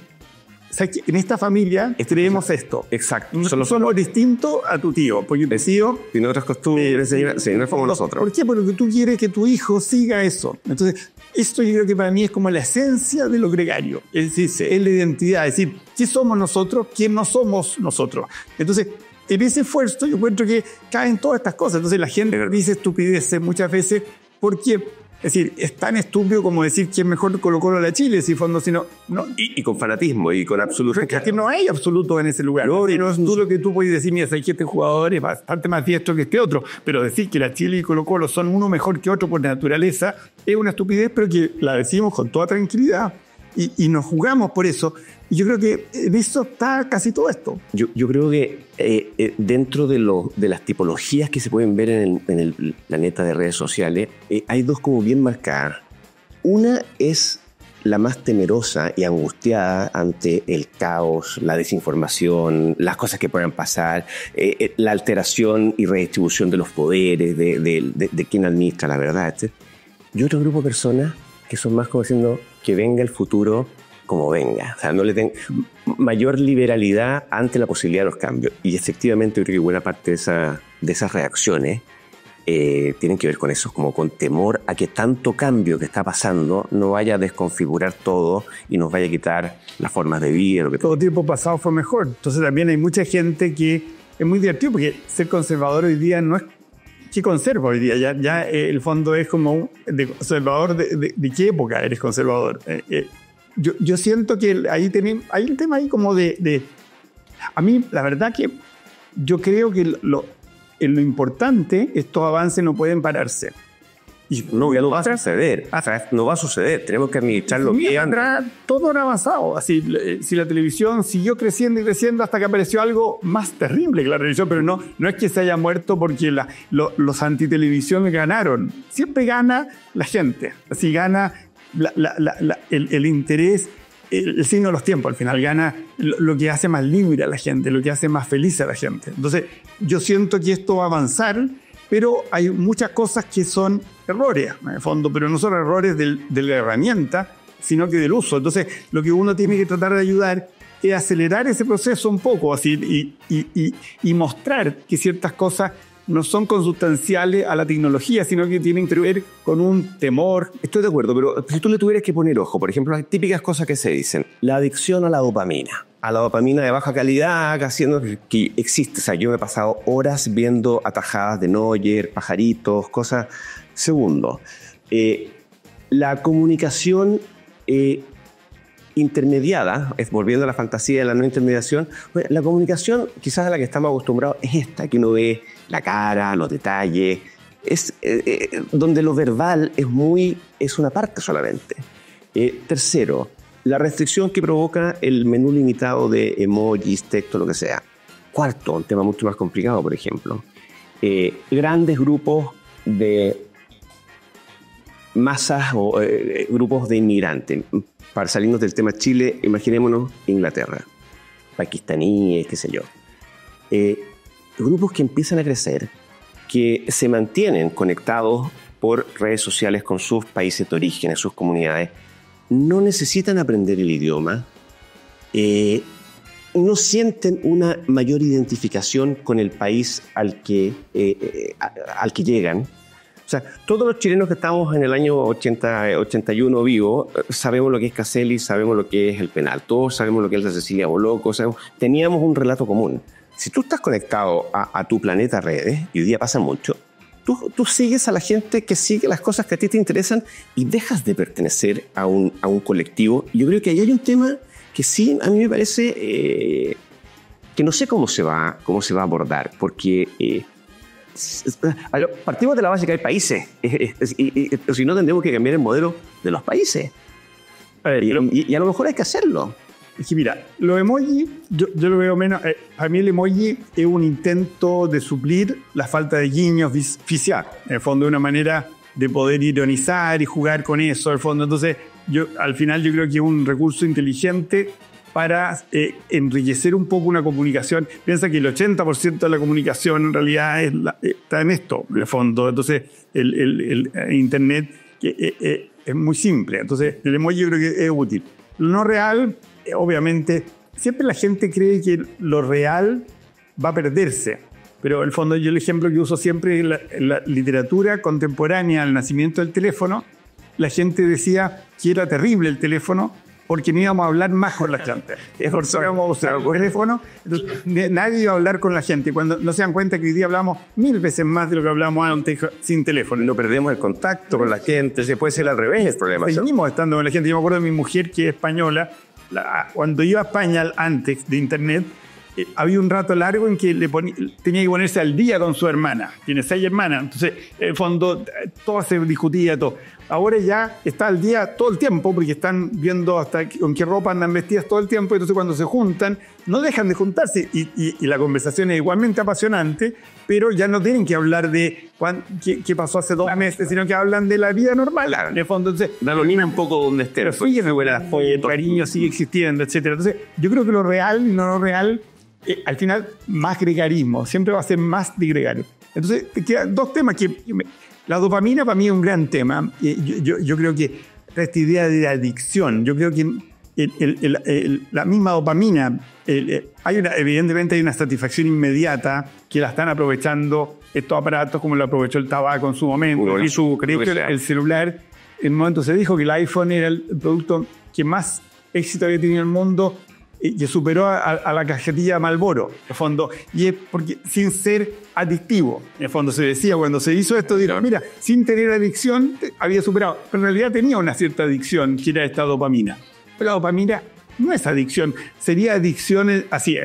¿sabes? En esta familia creemos esto. Exacto. Somos distintos a tu tío, porque tu tío tiene otras costumbres, sí, no es como nosotros. ¿Por qué? Porque tú quieres que tu hijo siga eso. Entonces, esto yo creo que para mí es como la esencia de lo gregario. Es decir, es la identidad. Es decir, ¿qué somos nosotros? ¿Qué no somos nosotros? Entonces, en ese esfuerzo yo encuentro que caen todas estas cosas. Entonces, la gente dice estupideces muchas veces porque... Es decir, es tan estúpido como decir que es mejor Colo-Colo a la Chile, si fondo, sino no. Y con fanatismo y con absoluto. Es que no hay absoluto en ese lugar. No es tú lo que tú puedes decir, mira, sabes que este jugador es bastante más diestro que este otro, pero decir que la Chile y Colo-Colo son uno mejor que otro por naturaleza es una estupidez, pero que la decimos con toda tranquilidad y nos jugamos por eso. Y yo creo que en eso está casi todo esto. Yo creo que dentro de las tipologías que se pueden ver en el planeta de redes sociales, hay dos como bien marcadas. Una es la más temerosa y angustiada ante el caos, la desinformación, las cosas que puedan pasar, la alteración y redistribución de los poderes, de quien administra la verdad, etc. Y otro grupo de personas que son más como diciendo que venga el futuro como venga. O sea, no le den mayor liberalidad ante la posibilidad de los cambios. Y efectivamente yo creo que buena parte de esas reacciones tienen que ver con eso, como con temor a que tanto cambio que está pasando no vaya a desconfigurar todo y nos vaya a quitar las formas de vida. Lo que todo tiempo pasado fue mejor. Entonces también hay mucha gente que es muy divertido porque ser conservador hoy día no es que conserva hoy día. Ya el fondo es como conservador de qué época eres conservador. Yo siento que hay un tema ahí como a mí, la verdad que yo creo que en lo importante, estos avances no pueden pararse. Y no va a suceder. No va a suceder. Tenemos que administrarlo bien. Todo era avanzado. Así, si la televisión siguió creciendo y creciendo hasta que apareció algo más terrible que la televisión, pero no es que se haya muerto porque los antitelevisiones ganaron. Siempre gana la gente. Así gana el interés, el signo de los tiempos. Al final gana lo que hace más libre a la gente, lo que hace más feliz a la gente. Entonces, yo siento que esto va a avanzar, pero hay muchas cosas que son errores, en el fondo, pero no son errores de la herramienta, sino que del uso. Entonces, lo que uno tiene que tratar de ayudar es acelerar ese proceso un poco así, y mostrar que ciertas cosas no son consustanciales a la tecnología, sino que tienen que ver con un temor. Estoy de acuerdo, pero si tú le tuvieras que poner ojo, por ejemplo, las típicas cosas que se dicen, la adicción a la dopamina de baja calidad, haciendo que existe. O sea, yo me he pasado horas viendo atajadas de Neuer, pajaritos, cosas. Segundo, la comunicación intermediada, volviendo a la fantasía de la no intermediación, la comunicación quizás a la que estamos acostumbrados es esta, que uno ve la cara, los detalles, es donde lo verbal es una parte solamente. Tercero, la restricción que provoca el menú limitado de emojis, texto, lo que sea. Cuarto, un tema mucho más complicado, por ejemplo, grandes grupos de masas o grupos de inmigrantes. Para salirnos del tema Chile, imaginémonos Inglaterra, pakistaníes, qué sé yo. Grupos que empiezan a crecer, que se mantienen conectados por redes sociales con sus países de origen, sus comunidades, no necesitan aprender el idioma, no sienten una mayor identificación con el país al que llegan. O sea, todos los chilenos que estamos en el año 81 vivos, sabemos lo que es Caselli, sabemos lo que es el penal, todos sabemos lo que es la Cecilia Boloco, teníamos un relato común. Si tú estás conectado a tu planeta redes, y hoy día pasa mucho, tú sigues a la gente que sigue las cosas que a ti te interesan y dejas de pertenecer a un colectivo. Yo creo que ahí hay un tema que sí, a mí me parece que no sé cómo se va a abordar, porque partimos de la base que hay países, y si no tendremos que cambiar el modelo de los países. A ver, y a lo mejor hay que hacerlo. Es que mira, los emojis, yo lo veo menos. A mí el emoji es un intento de suplir la falta de guiños facial. En el fondo, de una manera de poder ironizar y jugar con eso. En el fondo, entonces, al final yo creo que es un recurso inteligente para enriquecer un poco una comunicación. Piensa que el 80% de la comunicación en realidad está en esto, en el fondo. Entonces, el Internet es muy simple. Entonces, el emoji yo creo que es útil. Lo no real, obviamente, siempre la gente cree que lo real va a perderse. Pero en el fondo, yo el ejemplo que uso siempre en la literatura contemporánea al nacimiento del teléfono, la gente decía que era terrible el teléfono, porque no íbamos a hablar más con la gente. Por eso íbamos a usar el teléfono. Entonces, nadie iba a hablar con la gente. Cuando no se dan cuenta que hoy día hablamos 1000 veces más de lo que hablábamos antes sin teléfono. No perdemos el contacto con la gente. Se puede ser al revés el problema. Seguimos estando con la gente. Yo me acuerdo de mi mujer, que es española. Cuando iba a España antes de Internet, había un rato largo en que tenía que ponerse al día con su hermana. Tiene 6 hermanas. Entonces, en el fondo, todo se discutía, todo. Ahora ya está al día todo el tiempo, porque están viendo hasta con qué ropa andan vestidas todo el tiempo. Entonces, cuando se juntan, no dejan de juntarse. Y la conversación es igualmente apasionante, pero ya no tienen que hablar de qué pasó hace 2 meses, sino que hablan de la vida normal. Claro. En el fondo, entonces, da lo mismo un poco donde esté. Pero sígueme, buena, el cariño sigue existiendo, etc. Entonces, yo creo que lo real y no lo real, al final, más gregarismo. Siempre va a ser más de gregario. Entonces, quedan 2 temas que... La dopamina para mí es un gran tema. Yo creo que esta idea de adicción, yo creo que la misma dopamina, evidentemente hay una satisfacción inmediata que la están aprovechando estos aparatos, como lo aprovechó el tabaco en su momento. Creo que el celular, en un momento se dijo que el iPhone era el producto que más éxito había tenido en el mundo, y superó a la cajetilla Marlboro, en el fondo, y es porque sin ser adictivo. En el fondo se decía, cuando se hizo esto, dirán, mira, sin tener adicción había superado, pero en realidad tenía una cierta adicción, que era esta dopamina. Pero la dopamina no es adicción, sería adicción, así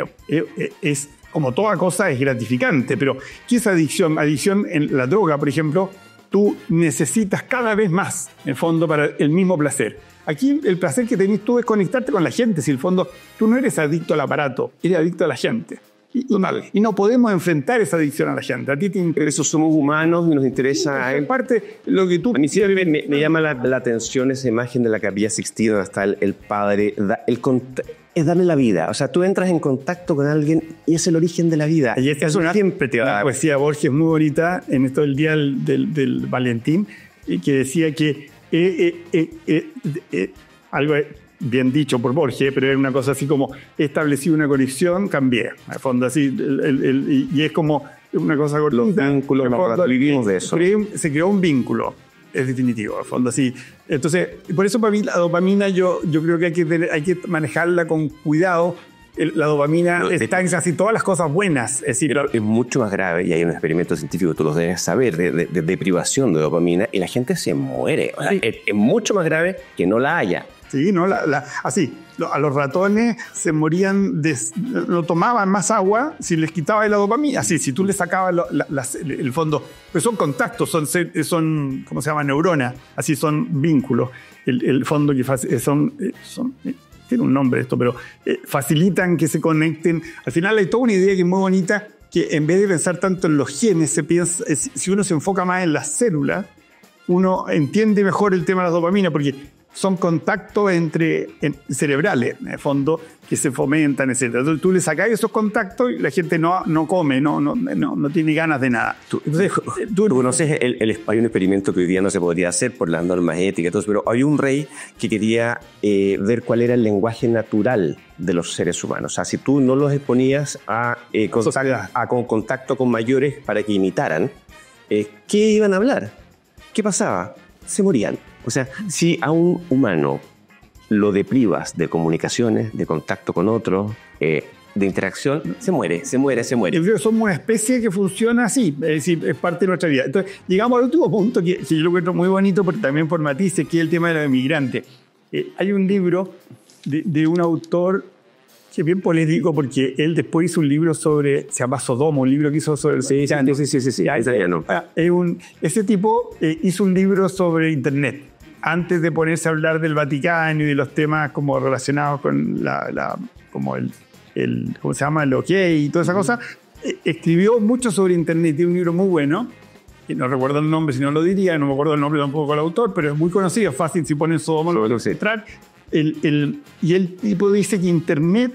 es como toda cosa, es gratificante, pero ¿qué es adicción? Adicción en la droga, por ejemplo, tú necesitas cada vez más, en el fondo, para el mismo placer. Aquí el placer que tenés tú es conectarte con la gente. Si en el fondo tú no eres adicto al aparato, eres adicto a la gente. Y no podemos enfrentar esa adicción a la gente. A ti te interesa. Eso somos humanos y nos interesa. En parte, lo que tú... A mí siempre me llama la atención esa imagen de la Capilla Sixtina, donde está el padre. Es darle la vida. O sea, tú entras en contacto con alguien y es el origen de la vida. Y eso siempre te va a dar. La poesía de Borges muy bonita, en esto del día del Valentín, que decía que algo bien dicho por Borges, pero era una cosa así como: he establecido una conexión, cambié. Al fondo, así, y es como una cosa cortita. Los vínculos, nosotros vivimos de eso. Se creó un vínculo, es definitivo, al fondo, así. Entonces, por eso para mí la dopamina yo creo que hay que manejarla con cuidado. La dopamina está en casi todas las cosas buenas. Es decir, es mucho más grave, y hay un experimento científico, tú lo debes saber, de privación de dopamina, y la gente se muere. O sea, es mucho más grave que no la haya. Sí, ¿no? A los ratones se morían, no tomaban más agua si les quitabas la dopamina. Así, si tú les sacabas el fondo, pues son contactos, son ¿cómo se llama? Neuronas, así son vínculos. El fondo que tiene un nombre esto, pero facilitan que se conecten. Al final hay toda una idea que es muy bonita, que en vez de pensar tanto en los genes, si uno se enfoca más en las células, uno entiende mejor el tema de la dopamina, porque son contactos cerebrales, en el fondo, que se fomentan, etc. Entonces tú le sacas esos contactos y la gente no come, no tiene ganas de nada. Entonces, tú conoces, hay un experimento que hoy día no se podría hacer por las normas éticas, entonces, pero hay un rey que quería ver cuál era el lenguaje natural de los seres humanos. O sea, si tú no los exponías a contacto con mayores para que imitaran, ¿qué iban a hablar? ¿Qué pasaba? Se morían. O sea, si a un humano lo deprivas de comunicaciones, de contacto con otros, de interacción, se muere. Yo creo que somos una especie que funciona así, es decir, es parte de nuestra vida. Entonces, llegamos al último punto que yo lo encuentro muy bonito, pero también por matices, que es el tema de los inmigrantes. Hay un libro de un autor que es bien polémico, porque él después hizo un libro se llama Sodoma, un libro que hizo sobre... Sí. Ese tipo hizo un libro sobre Internet, antes de ponerse a hablar del Vaticano y de los temas como relacionados con ¿cómo se llama? El OK y toda esa cosa. Escribió mucho sobre Internet, tiene un libro muy bueno, y no recuerdo el nombre, si no lo diría, no me acuerdo el nombre tampoco del autor, pero es muy conocido, es fácil, si ponen Sodoma lo van a encontrar. Y el tipo dice que Internet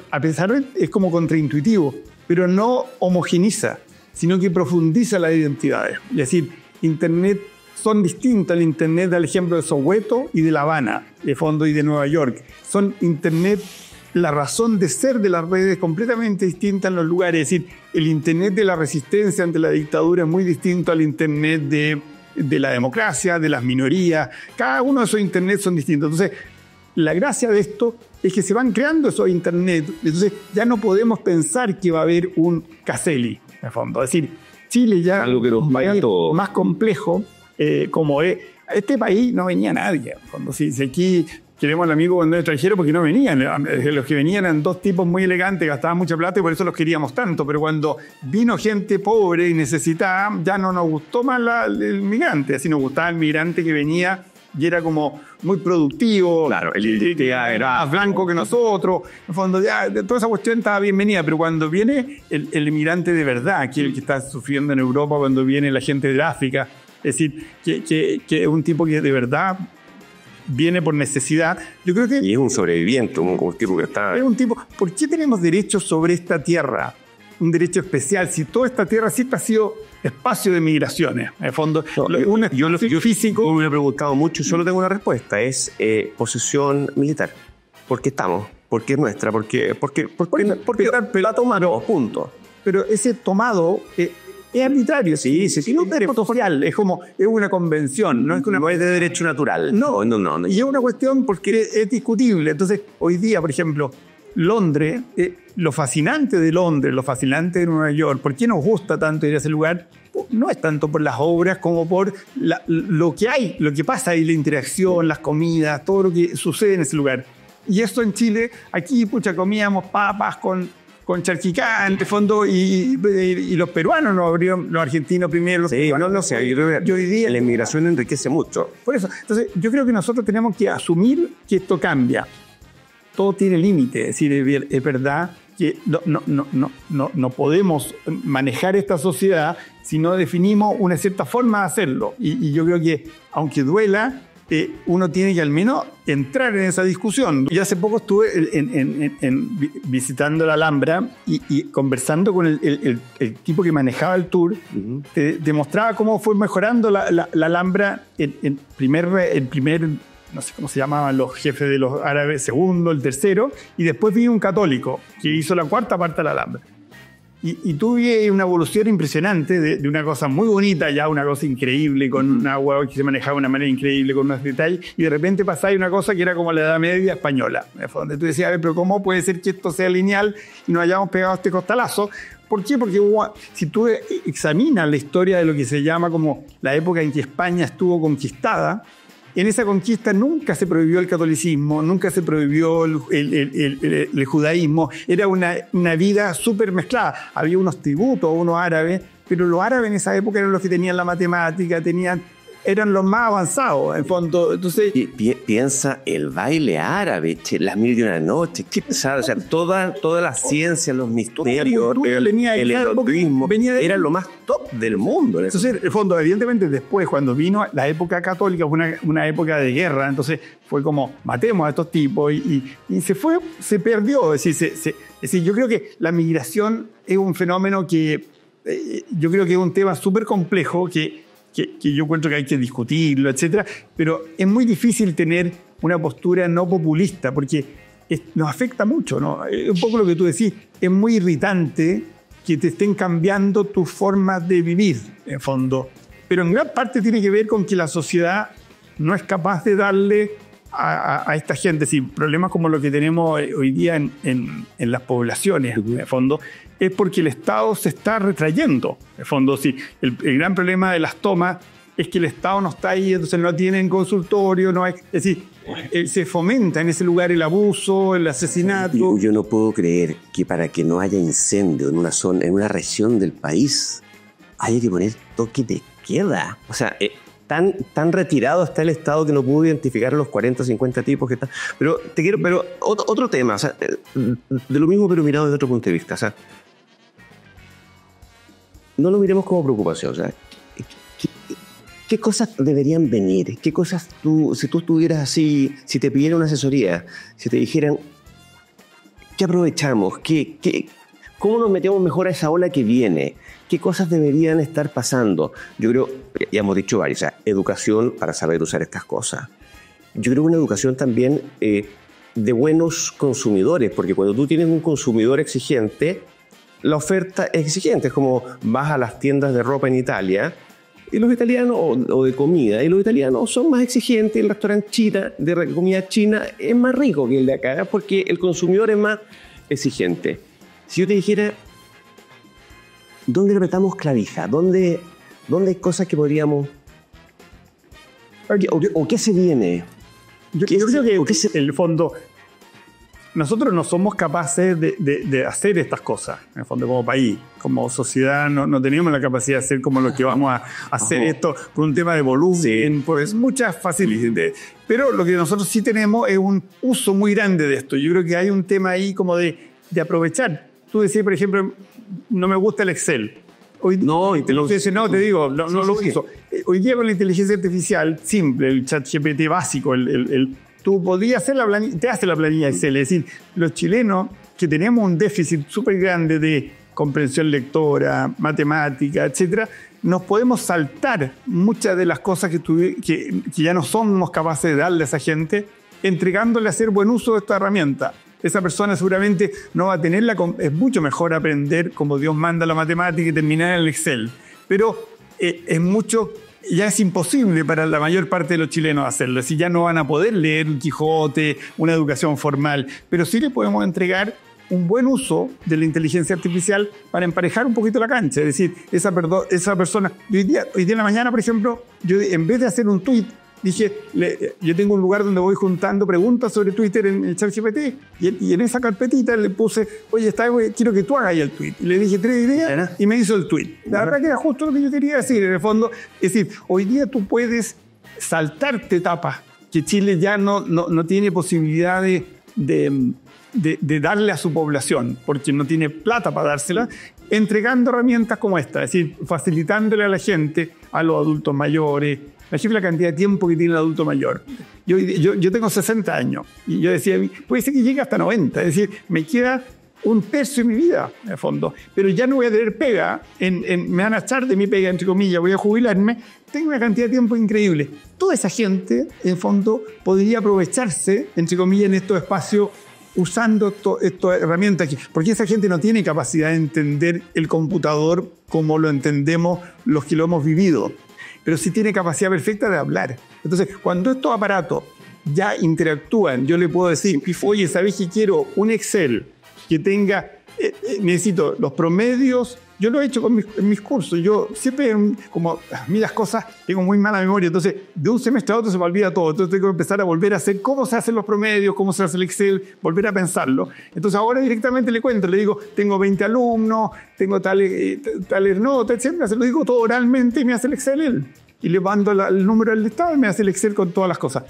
a pesar de es como contraintuitivo, pero no homogeniza, sino que profundiza las identidades. Es decir, Internet son distintas. El Internet da el ejemplo de Soweto y de La Habana, de fondo, y de Nueva York. Son Internet, la razón de ser de las redes completamente distinta en los lugares. Es decir, el Internet de la resistencia ante la dictadura es muy distinto al Internet de la democracia, de las minorías. Cada uno de esos Internet son distintos. Entonces, la gracia de esto es que se van creando esos Internet. Entonces, ya no podemos pensar que va a haber un Caselli, en el fondo. Es decir, Chile ya algo que nos vaya todo más complejo, como es. A este país no venía nadie, en el fondo. Si aquí queremos al amigo cuando es extranjero, porque no venían. Los que venían eran dos tipos muy elegantes, gastaban mucha plata y por eso los queríamos tanto. Pero cuando vino gente pobre y necesitada, ya no nos gustó más el migrante. Así nos gustaba el migrante que venía y era como muy productivo. Claro, el era más blanco que nosotros. En el fondo, ya toda esa cuestión estaba bienvenida. Pero cuando viene el inmigrante de verdad, que es el que está sufriendo en Europa, cuando viene la gente de África, es decir, que es un tipo que de verdad viene por necesidad. Yo creo que... Y es un sobreviviente, un tipo que está... Es un tipo... ¿Por qué tenemos derechos sobre esta tierra? Un derecho especial, si toda esta tierra siempre ha sido espacio de migraciones. En el fondo, yo físico me he preguntado mucho y solo tengo una respuesta. Es posesión militar. ¿Por qué estamos? ¿Por qué es nuestra? Porque la tomaron, punto. Pero ese tomado... es arbitrario, sí, no es derecho social, es una convención, no es de derecho natural. No. Y es una cuestión porque es discutible. Entonces, hoy día, por ejemplo, Londres, lo fascinante de Londres, lo fascinante de Nueva York, ¿por qué nos gusta tanto ir a ese lugar? No es tanto por las obras como por lo que hay, lo que pasa ahí, la interacción, las comidas, todo lo que sucede en ese lugar. Y esto en Chile, aquí, comíamos papas con charquicán, de fondo, y los peruanos nos abrieron, los argentinos primero. Sí, no sé, yo hoy día la inmigración enriquece mucho. Por eso, entonces, yo creo que nosotros tenemos que asumir que esto cambia. Todo tiene límite, es decir, es verdad que no podemos manejar esta sociedad si no definimos una cierta forma de hacerlo. Y yo creo que, aunque duela, uno tiene que al menos entrar en esa discusión. Yo hace poco estuve visitando la Alhambra y conversando con el tipo que manejaba el tour. Uh-huh. Te mostraba cómo fue mejorando la Alhambra el primer, no sé cómo se llamaban los jefes de los árabes, segundo, el tercero, y después vino un católico que hizo la cuarta parte de la Alhambra. Y tuve una evolución impresionante de una cosa muy bonita, ya una cosa increíble, con una hueá que se manejaba de una manera increíble, con unos detalles, y de repente pasaba una cosa que era como la Edad Media española, donde tú decías, a ver, pero ¿cómo puede ser que esto sea lineal y nos hayamos pegado este costalazo? ¿Por qué? Porque si tú examinas la historia de lo que se llama como la época en que España estuvo conquistada, en esa conquista nunca se prohibió el catolicismo, nunca se prohibió el judaísmo. Era una vida súper mezclada. Había unos tributos, unos árabes, pero los árabes en esa época eran los que tenían la matemática, eran los más avanzados, en fondo. Entonces, piensa el baile árabe, las mil y una noches, qué pesado, o sea, toda la ciencia, los misterios, el erotismo, era lo más top del mundo. Entonces, en el fondo, evidentemente, después, cuando vino la época católica, fue una época de guerra, entonces fue como, matemos a estos tipos, y se perdió. Es decir, yo creo que la migración es un fenómeno que, yo creo que es un tema súper complejo, que yo encuentro que hay que discutirlo, etcétera, pero es muy difícil tener una postura no populista porque nos afecta mucho, ¿no? Un poco lo que tú decís, es muy irritante que te estén cambiando tus formas de vivir, en fondo, pero en gran parte tiene que ver con que la sociedad no es capaz de darle a esta gente, sí, problemas como lo que tenemos hoy día en las poblaciones, en fondo, es porque el Estado se está retrayendo. En fondo, sí, el gran problema de las tomas es que el Estado no está ahí, entonces no tienen consultorio, no hay, es decir, se fomenta en ese lugar el abuso, el asesinato. Yo no puedo creer que para que no haya incendio en una zona, en una región del país, haya que poner toque de queda. O sea, tan retirado está el Estado que no pudo identificar a los 40, 50 tipos que están. Pero otro tema, o sea, de lo mismo pero mirado desde otro punto de vista. O sea, no lo miremos como preocupación. O sea, ¿qué cosas deberían venir? ¿Qué cosas si tú estuvieras así, si te pidieran una asesoría, si te dijeran, ¿qué aprovechamos? ¿Cómo nos metemos mejor a esa ola que viene? ¿Qué cosas deberían estar pasando? Yo creo, ya hemos dicho varios, o sea, educación para saber usar estas cosas. Yo creo que una educación también de buenos consumidores, porque cuando tú tienes un consumidor exigente, la oferta es exigente. Es como vas a las tiendas de ropa en Italia y los italianos, o de comida, y los italianos son más exigentes. El restaurante de comida china es más rico que el de acá porque el consumidor es más exigente. Si yo te dijera, ¿dónde le apretamos clavija? ¿Dónde hay cosas que podríamos... ¿O qué se viene? Yo creo que en el fondo nosotros no somos capaces de hacer estas cosas, en el fondo, como país, como sociedad, no tenemos la capacidad de hacer como lo que vamos a hacer esto por un tema de volumen, pues muchas facilidades. Pero lo que nosotros sí tenemos es un uso muy grande de esto. Yo creo que hay un tema ahí como de aprovechar. Tú decías, por ejemplo, no me gusta el Excel. Hoy, no, y te lo uso. Hoy día con la inteligencia artificial simple, el ChatGPT básico, tú podías hacer te hace la planilla Excel. Es decir, los chilenos que tenemos un déficit súper grande de comprensión lectora, matemática, etcétera, nos podemos saltar muchas de las cosas que ya no somos capaces de darle a esa gente, entregándole a hacer buen uso de esta herramienta. Esa persona seguramente no va a tenerla. Es mucho mejor aprender como Dios manda la matemática y terminar en el Excel. Pero ya es imposible para la mayor parte de los chilenos hacerlo. Si ya no van a poder leer un Quijote, una educación formal. Pero sí le podemos entregar un buen uso de la inteligencia artificial para emparejar un poquito la cancha. Es decir, esa persona... Hoy día en la mañana, por ejemplo, yo en vez de hacer un tweet, dije, yo tengo un lugar donde voy juntando preguntas sobre Twitter en el ChatGPT y en esa carpetita le puse, oye, quiero que tú hagas el tweet. Y le dije 3 ideas y me hizo el tweet. La verdad que era justo lo que yo quería decir, en el fondo. Es decir, hoy día tú puedes saltarte etapas que Chile ya no tiene posibilidad de darle a su población, porque no tiene plata para dársela, entregando herramientas como esta, es decir, facilitándole a la gente, a los adultos mayores. La cantidad de tiempo que tiene el adulto mayor. Yo tengo 60 años y yo decía, puede ser que llegue hasta 90, es decir, me queda un tercio de mi vida, en el fondo, pero ya no voy a tener pega, me van a echar de mi pega, entre comillas, voy a jubilarme, tengo una cantidad de tiempo increíble. Toda esa gente, en el fondo, podría aprovecharse, entre comillas, en estos espacios usando estas herramientas. Porque esa gente no tiene capacidad de entender el computador como lo entendemos los que lo hemos vivido, pero sí tiene capacidad perfecta de hablar. Entonces, cuando estos aparatos ya interactúan, yo le puedo decir, oye, ¿sabés que quiero un Excel que tenga, necesito los promedios? Yo lo he hecho en mis cursos. Yo siempre, como a mí las cosas, tengo muy mala memoria. Entonces, de un semestre a otro se me olvida todo. Entonces, tengo que empezar a volver a hacer cómo se hacen los promedios, cómo se hace el Excel, volver a pensarlo. Entonces, ahora directamente le cuento. Le digo, tengo 20 alumnos, tengo tales notas, etc. Se lo digo todo oralmente y me hace el Excel él. Y le mando el número del estado y me hace el Excel con todas las cosas.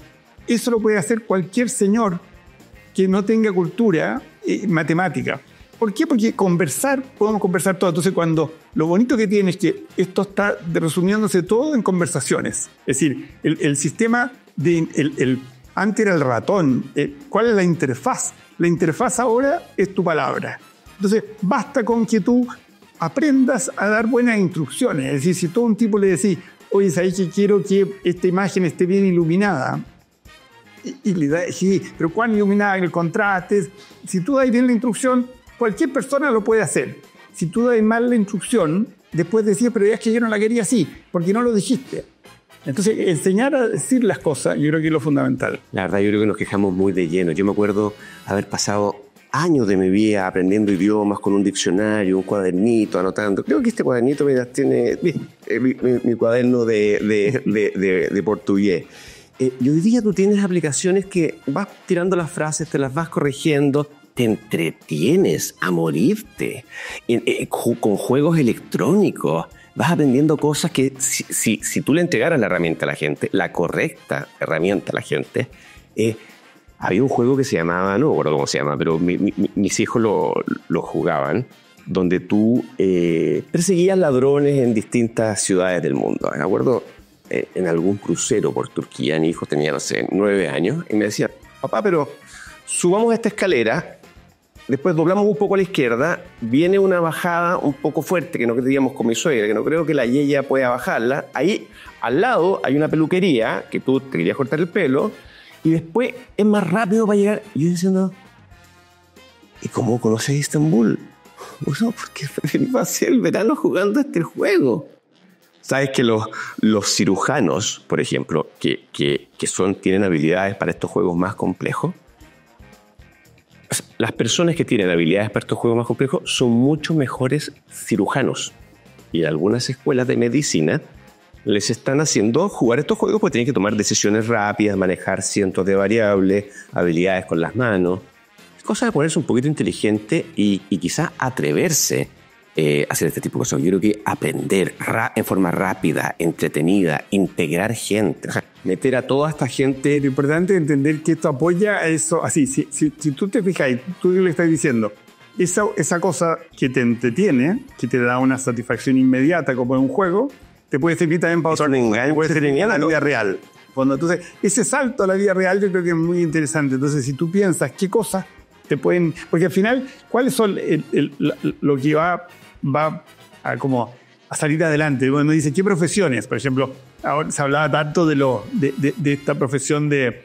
Eso lo puede hacer cualquier señor que no tenga cultura matemática. ¿Por qué? Porque podemos conversar todo. Entonces, lo bonito que tiene es que esto está resumiéndose todo en conversaciones. Es decir, el sistema antes era el ratón. ¿Cuál es la interfaz? La interfaz ahora es tu palabra. Entonces, basta con que tú aprendas a dar buenas instrucciones. Es decir, si tú a un tipo le decís, oye, ¿sabes que quiero que esta imagen esté bien iluminada? Y le da, sí, pero ¿cuán iluminada? El contraste. Si tú das bien la instrucción, cualquier persona lo puede hacer. Si tú das mal la instrucción, después decís, pero es que yo no la quería así, porque no lo dijiste. Entonces, enseñar a decir las cosas, yo creo que es lo fundamental. La verdad, yo creo que nos quejamos muy de lleno. Yo me acuerdo haber pasado años de mi vida aprendiendo idiomas con un diccionario, un cuadernito, anotando. Creo que este cuadernito tiene mi cuaderno de portugués. Y hoy día tú tienes aplicaciones que vas tirando las frases, te las vas corrigiendo, te entretienes a morirte con juegos electrónicos. Vas aprendiendo cosas que si tú le entregaras la herramienta a la gente, la correcta herramienta a la gente, había un juego que se llamaba, no me acuerdo cómo se llama, pero mis hijos lo jugaban, donde tú perseguías ladrones en distintas ciudades del mundo. Me acuerdo en algún crucero por Turquía, mi hijo tenía, no sé, 9 años, y me decía, papá, pero subamos esta escalera, después doblamos un poco a la izquierda, viene una bajada un poco fuerte, que no queríamos con mi suegra, que no creo que la Yeya pueda bajarla. Ahí, al lado, hay una peluquería, que tú te querías cortar el pelo, y después es más rápido para llegar. Y yo diciendo, ¿y cómo conoces Estambul? Bueno, porque pasé el verano jugando a este juego. ¿Sabes que los cirujanos, por ejemplo, que tienen habilidades para estos juegos más complejos? Las personas que tienen habilidades para estos juegos más complejos son mucho mejores cirujanos. Y en algunas escuelas de medicina les están haciendo jugar estos juegos porque tienen que tomar decisiones rápidas, manejar cientos de variables, habilidades con las manos. Es cosa de ponerse un poquito inteligente y quizás atreverse a hacer este tipo de cosas. Yo creo que aprender en forma rápida, entretenida, integrar gente, o sea, meter a toda esta gente. Lo importante es entender que esto apoya a eso. Así, si tú te fijas, tú le estás diciendo, esa cosa que te entretiene, que te da una satisfacción inmediata como en un juego, te puede servir también para puede servir en la vida real. Entonces, ese salto a la vida real yo creo que es muy interesante. Entonces, si tú piensas qué cosas te pueden... Porque al final, ¿cuáles son lo que va a salir adelante? Bueno, dice, ¿qué profesiones? Por ejemplo, ahora se hablaba tanto de esta profesión de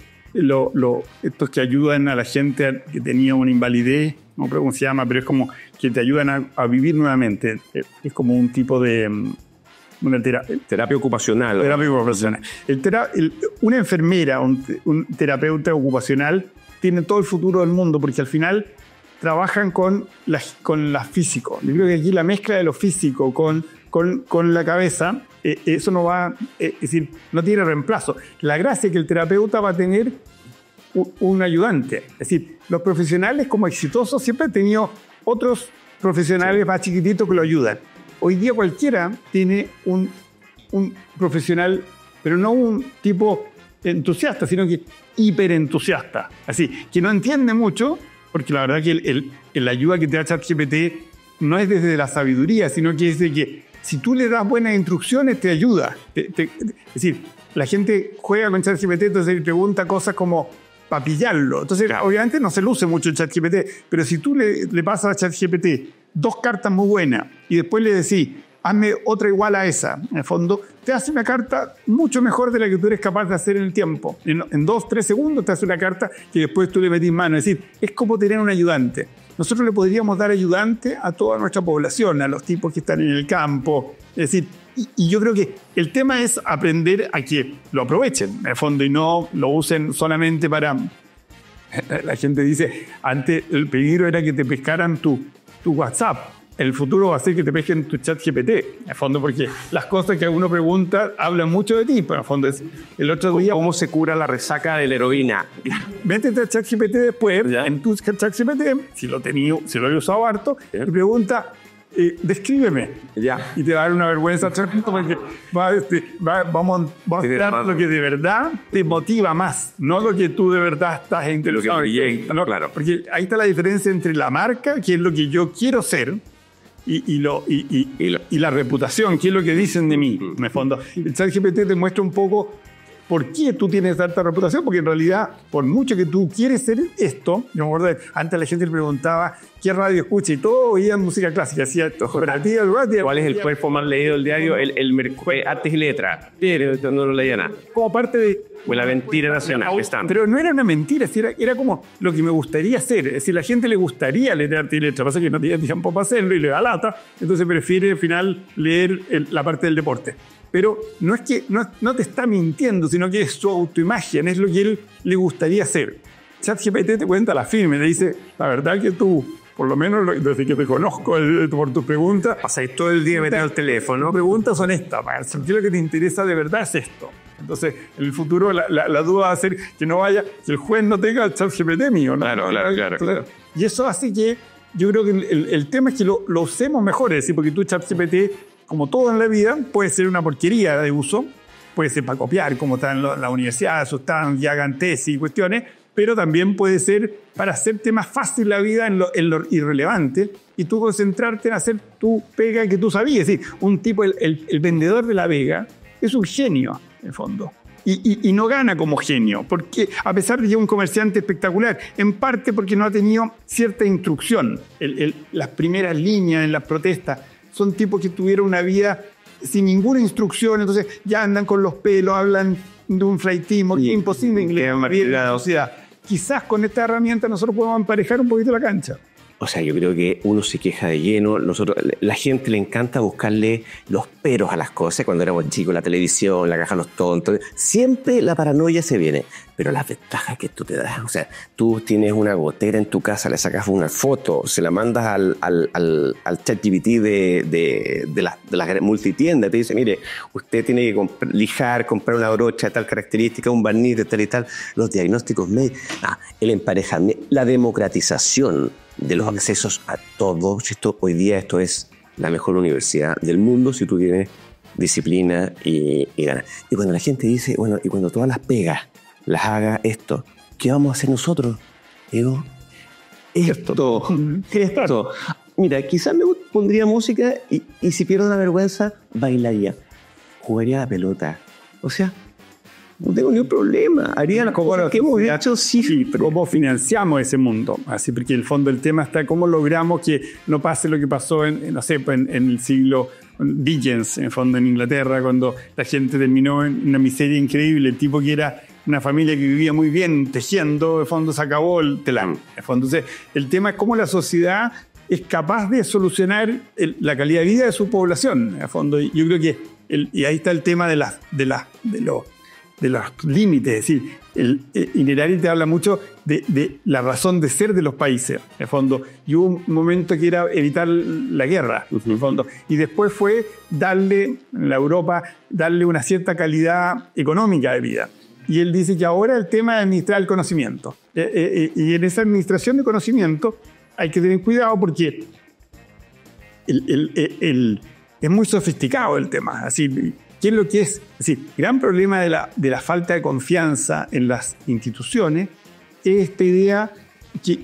estos que ayudan a la gente que tenía una invalidez, no creo cómo se llama, pero es como que te ayudan a vivir nuevamente. Es como un tipo de... una terapia ocupacional. Terapia ocupacional. Una enfermera, un terapeuta ocupacional, tiene todo el futuro del mundo porque al final trabajan con la físico. Yo creo que aquí la mezcla de lo físico con la cabeza, eso no va, es decir, no tiene reemplazo. La gracia es que el terapeuta va a tener un ayudante. Es decir, los profesionales como exitosos siempre han tenido otros profesionales más chiquititos que lo ayudan. Hoy día cualquiera tiene un profesional, pero no un tipo entusiasta, sino que hiperentusiasta. Así, que no entiende mucho, porque la verdad que la ayuda que te da ChatGPT no es desde la sabiduría, sino que es de que si tú le das buenas instrucciones, te ayuda. Es decir, la gente juega con ChatGPT, entonces le pregunta cosas como para pillarlo. Entonces, obviamente no se luce mucho el ChatGPT, pero si tú le pasas a ChatGPT 2 cartas muy buenas y después le decís, hazme otra igual a esa. En el fondo, te hace una carta mucho mejor de la que tú eres capaz de hacer en el tiempo. En 2, 3 segundos te hace una carta que después tú le metís mano. Es decir, es como tener un ayudante. Nosotros le podríamos dar ayudante a toda nuestra población, a los tipos que están en el campo. Es decir, y yo creo que el tema es aprender a que lo aprovechen, en el fondo, y no lo usen solamente para... La gente dice, antes el peligro era que te pescaran tu WhatsApp. El futuro va a ser que te pesquen tu chat GPT, en el fondo, porque las cosas que uno pregunta hablan mucho de ti, pero en el fondo es el otro día... ¿Cómo se cura la resaca de la heroína? Métete al chat GPT después, en tu chat GPT, si lo he usado harto, y pregunta, descríbeme. Ya. Y te va a dar una vergüenza, porque vamos a mostrar lo que de verdad te motiva más, no lo que tú de verdad estás interesado. No, claro. Porque ahí está la diferencia entre la marca, que es lo que yo quiero ser, y la reputación, que es lo que dicen de mí, en el fondo. El ChatGPT te muestra un poco por qué tú tienes tanta reputación, porque en realidad, por mucho que tú quieres ser esto, yo me acuerdo, antes la gente le preguntaba qué radio escucha y todo oía música clásica, decía, ¿cuál es el cuerpo más leído del diario? Artes y Letras. Pero no lo leía nada. Como parte de... O la mentira nacional. Pero no era una mentira, era como lo que me gustaría hacer. Es decir, a la gente le gustaría leer Arte y Letras, pasa que no tiene tiempo para hacerlo y le da lata, entonces prefiere al final leer la parte del deporte. Pero no es que no te está mintiendo, sino que es su autoimagen, es lo que él le gustaría hacer. ChatGPT te cuenta la firme, te dice, la verdad que tú, por lo menos desde que te conozco por tus preguntas, pasáis todo el día metido al teléfono. Tus preguntas son estas, porque lo que te interesa de verdad es esto. Entonces, en el futuro la duda va a ser que no vaya, que el juez no tenga el ChatGPT mío, ¿no? Claro. Y eso hace que, yo creo que el tema es que lo usemos mejor, es decir, porque tú ChatGPT, como todo en la vida, puede ser una porquería de uso, puede ser para copiar, como están en la universidad, están y hagan tesis y cuestiones, pero también puede ser para hacerte más fácil la vida en lo irrelevante y tú concentrarte en hacer tu pega que tú sabías. Es decir, un tipo, el vendedor de La Vega, es un genio, en el fondo. Y no gana como genio, porque a pesar de que es un comerciante espectacular, en parte porque no ha tenido cierta instrucción. Las primeras líneas en las protestas son tipos que tuvieron una vida sin ninguna instrucción, entonces ya andan con los pelos, hablan de un flaitismo, que es imposible inglés en la sociedad. Quizás con esta herramienta nosotros podemos emparejar un poquito la cancha. O sea, yo creo que uno se queja de lleno. La gente le encanta buscarle los peros a las cosas. Cuando éramos chicos, la televisión, la caja de los tontos, siempre la paranoia se viene. Pero las ventajas que tú te das, o sea, tú tienes una gotera en tu casa, le sacas una foto, se la mandas al ChatGPT de la multitienda, te dice, mire, usted tiene que lijar, comprar una brocha de tal característica, un barniz de tal y tal, los diagnósticos médicos, el emparejamiento, la democratización de los accesos a todo. Hoy día esto es la mejor universidad del mundo si tú tienes disciplina y ganas. Y cuando la gente dice, bueno, y cuando todas las pegas las haga esto, ¿qué vamos a hacer nosotros? Digo, esto. Mira, quizás me pondría música y si pierdo la vergüenza, bailaría. Jugaría a la pelota. O sea, no tengo ningún problema. Haría las cosas que hemos hecho. Sí, pero ¿cómo financiamos ese mundo? Así, porque el fondo del tema está cómo logramos que no pase lo que pasó en el siglo Dickens, en el fondo en Inglaterra, cuando la gente terminó en una miseria increíble. El tipo que era una familia que vivía muy bien tejiendo, de fondo se acabó el telán. Entonces, el tema es cómo la sociedad es capaz de solucionar la calidad de vida de su población. En el fondo, yo creo que y ahí está el tema de los límites. Es decir, Innerari te habla mucho de la razón de ser de los países, en el fondo. Y hubo un momento que era evitar la guerra, en el fondo. Y después fue en la Europa, darle una cierta calidad económica de vida. Y él dice que ahora el tema es administrar el conocimiento. Y en esa administración de conocimiento hay que tener cuidado porque es muy sofisticado el tema. Así, ¿qué es lo que es? Es decir, el gran problema de la falta de confianza en las instituciones es esta idea que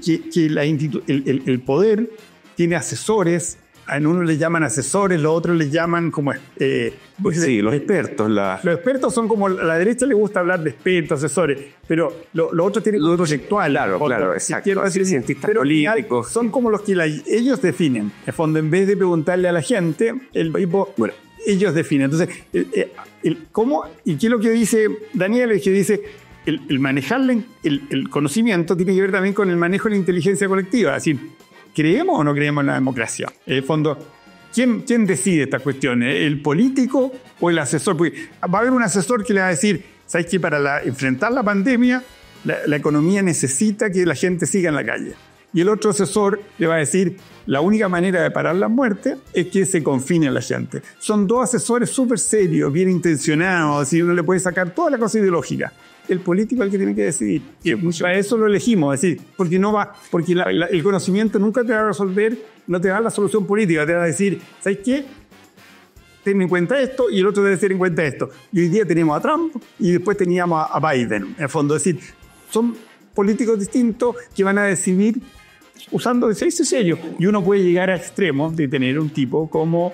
el poder tiene asesores en uno les llaman asesores, los otros les llaman como... sí, los expertos. Los expertos son como... A la derecha le gusta hablar de expertos, asesores, pero lo otro tiene... Lo otro intelectual. Claro, exacto. Quiero decir, cientistas políticos. Son como los que ellos definen. En el fondo, en vez de preguntarle a la gente, ellos definen. Entonces, ¿cómo? ¿Y qué es lo que dice Daniel? Es que dice... El manejar el conocimiento tiene que ver también con el manejo de la inteligencia colectiva. Es decir, ¿creemos o no creemos en la democracia? En el fondo, ¿quién decide estas cuestiones? ¿El político o el asesor? Porque va a haber un asesor que le va a decir, ¿sabes qué? Para enfrentar la pandemia, la economía necesita que la gente siga en la calle. Y el otro asesor le va a decir, la única manera de parar la muerte es que se confine a la gente. Son dos asesores súper serios, bien intencionados, así uno le puede sacar toda la cosa ideológica. El político es el que tiene que decidir. Y para eso lo elegimos, es decir, porque el conocimiento nunca te va a resolver, no te va a dar la solución política, te va a decir, ¿sabes qué? Ten en cuenta esto y el otro debe tener en cuenta esto. Y hoy día tenemos a Trump y después teníamos a Biden, en el fondo. Es decir, son políticos distintos que van a decidir usando ese sello. Y uno puede llegar a extremos de tener un tipo como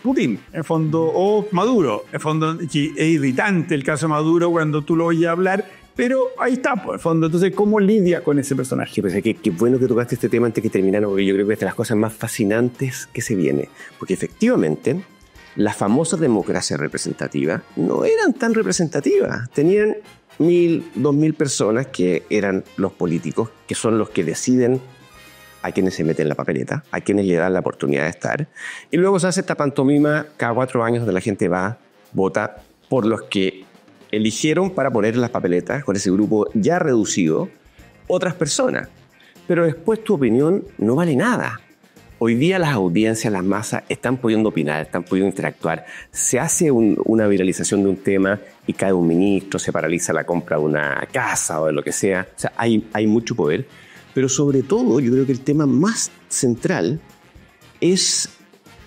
Putin, en fondo, o Maduro, en fondo, que es irritante el caso de Maduro cuando tú lo oyes hablar, pero ahí está, en el fondo. Entonces, ¿cómo lidia con ese personaje? Pues, qué bueno que tocaste este tema antes que terminara, porque yo creo que es de las cosas más fascinantes que se viene, porque efectivamente la famosa democracia representativa no eran tan representativas, tenían 1.000, 2.000 personas que eran los políticos, que son los que deciden a quienes se meten en la papeleta, a quienes le dan la oportunidad de estar. Y luego se hace esta pantomima cada 4 años donde la gente va, vota por los que eligieron para poner en las papeletas, con ese grupo ya reducido, otras personas. Pero después tu opinión no vale nada. Hoy día las audiencias, las masas, están pudiendo opinar, están pudiendo interactuar. Se hace una viralización de un tema y cae un ministro, se paraliza la compra de una casa o de lo que sea. O sea, hay mucho poder. Pero sobre todo, yo creo que el tema más central es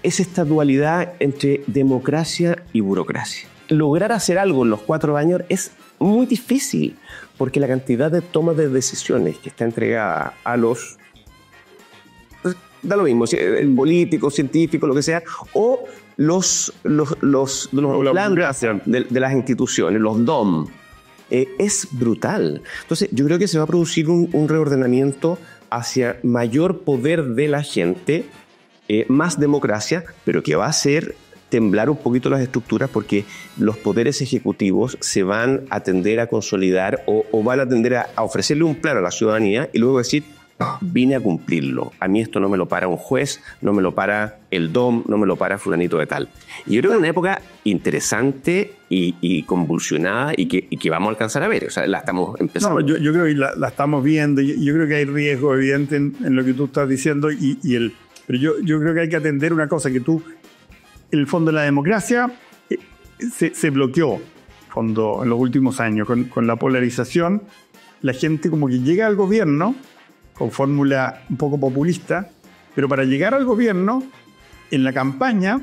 esta dualidad entre democracia y burocracia. Lograr hacer algo en los 4 años es muy difícil, porque la cantidad de toma de decisiones que está entregada a los... Pues, da lo mismo, el político, científico, lo que sea, o los planes de las instituciones, los DOM. Es brutal. Entonces, yo creo que se va a producir un reordenamiento hacia mayor poder de la gente, más democracia, pero que va a hacer temblar un poquito las estructuras, porque los poderes ejecutivos se van a tender a consolidar o van a tender a ofrecerle un plan a la ciudadanía y luego decir, vine a cumplirlo. A mí esto no me lo para un juez, no me lo para el DOM, no me lo para fulanito de tal. Y yo creo que es una época interesante y convulsionada y que vamos a alcanzar a ver. O sea, la estamos empezando. No, yo creo que la estamos viendo. Yo creo que hay riesgo evidente en lo que tú estás diciendo. Pero yo creo que hay que atender una cosa, que el fondo de la democracia se bloqueó fondo en los últimos años con la polarización. La gente como que llega al gobierno con fórmula un poco populista, pero para llegar al gobierno, en la campaña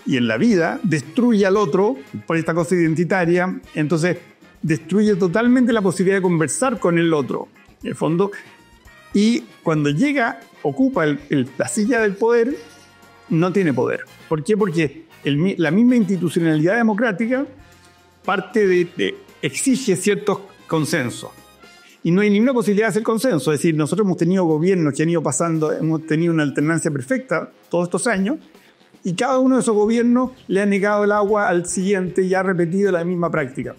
y en la vida, destruye al otro por esta cosa identitaria, entonces destruye totalmente la posibilidad de conversar con el otro, en el fondo, y cuando llega, ocupa la silla del poder, no tiene poder. ¿Por qué? Porque la misma institucionalidad democrática exige ciertos consensos. Y no hay ninguna posibilidad de hacer consenso. Es decir, nosotros hemos tenido gobiernos que han ido pasando, hemos tenido una alternancia perfecta todos estos años, y cada uno de esos gobiernos le ha negado el agua al siguiente y ha repetido la misma práctica.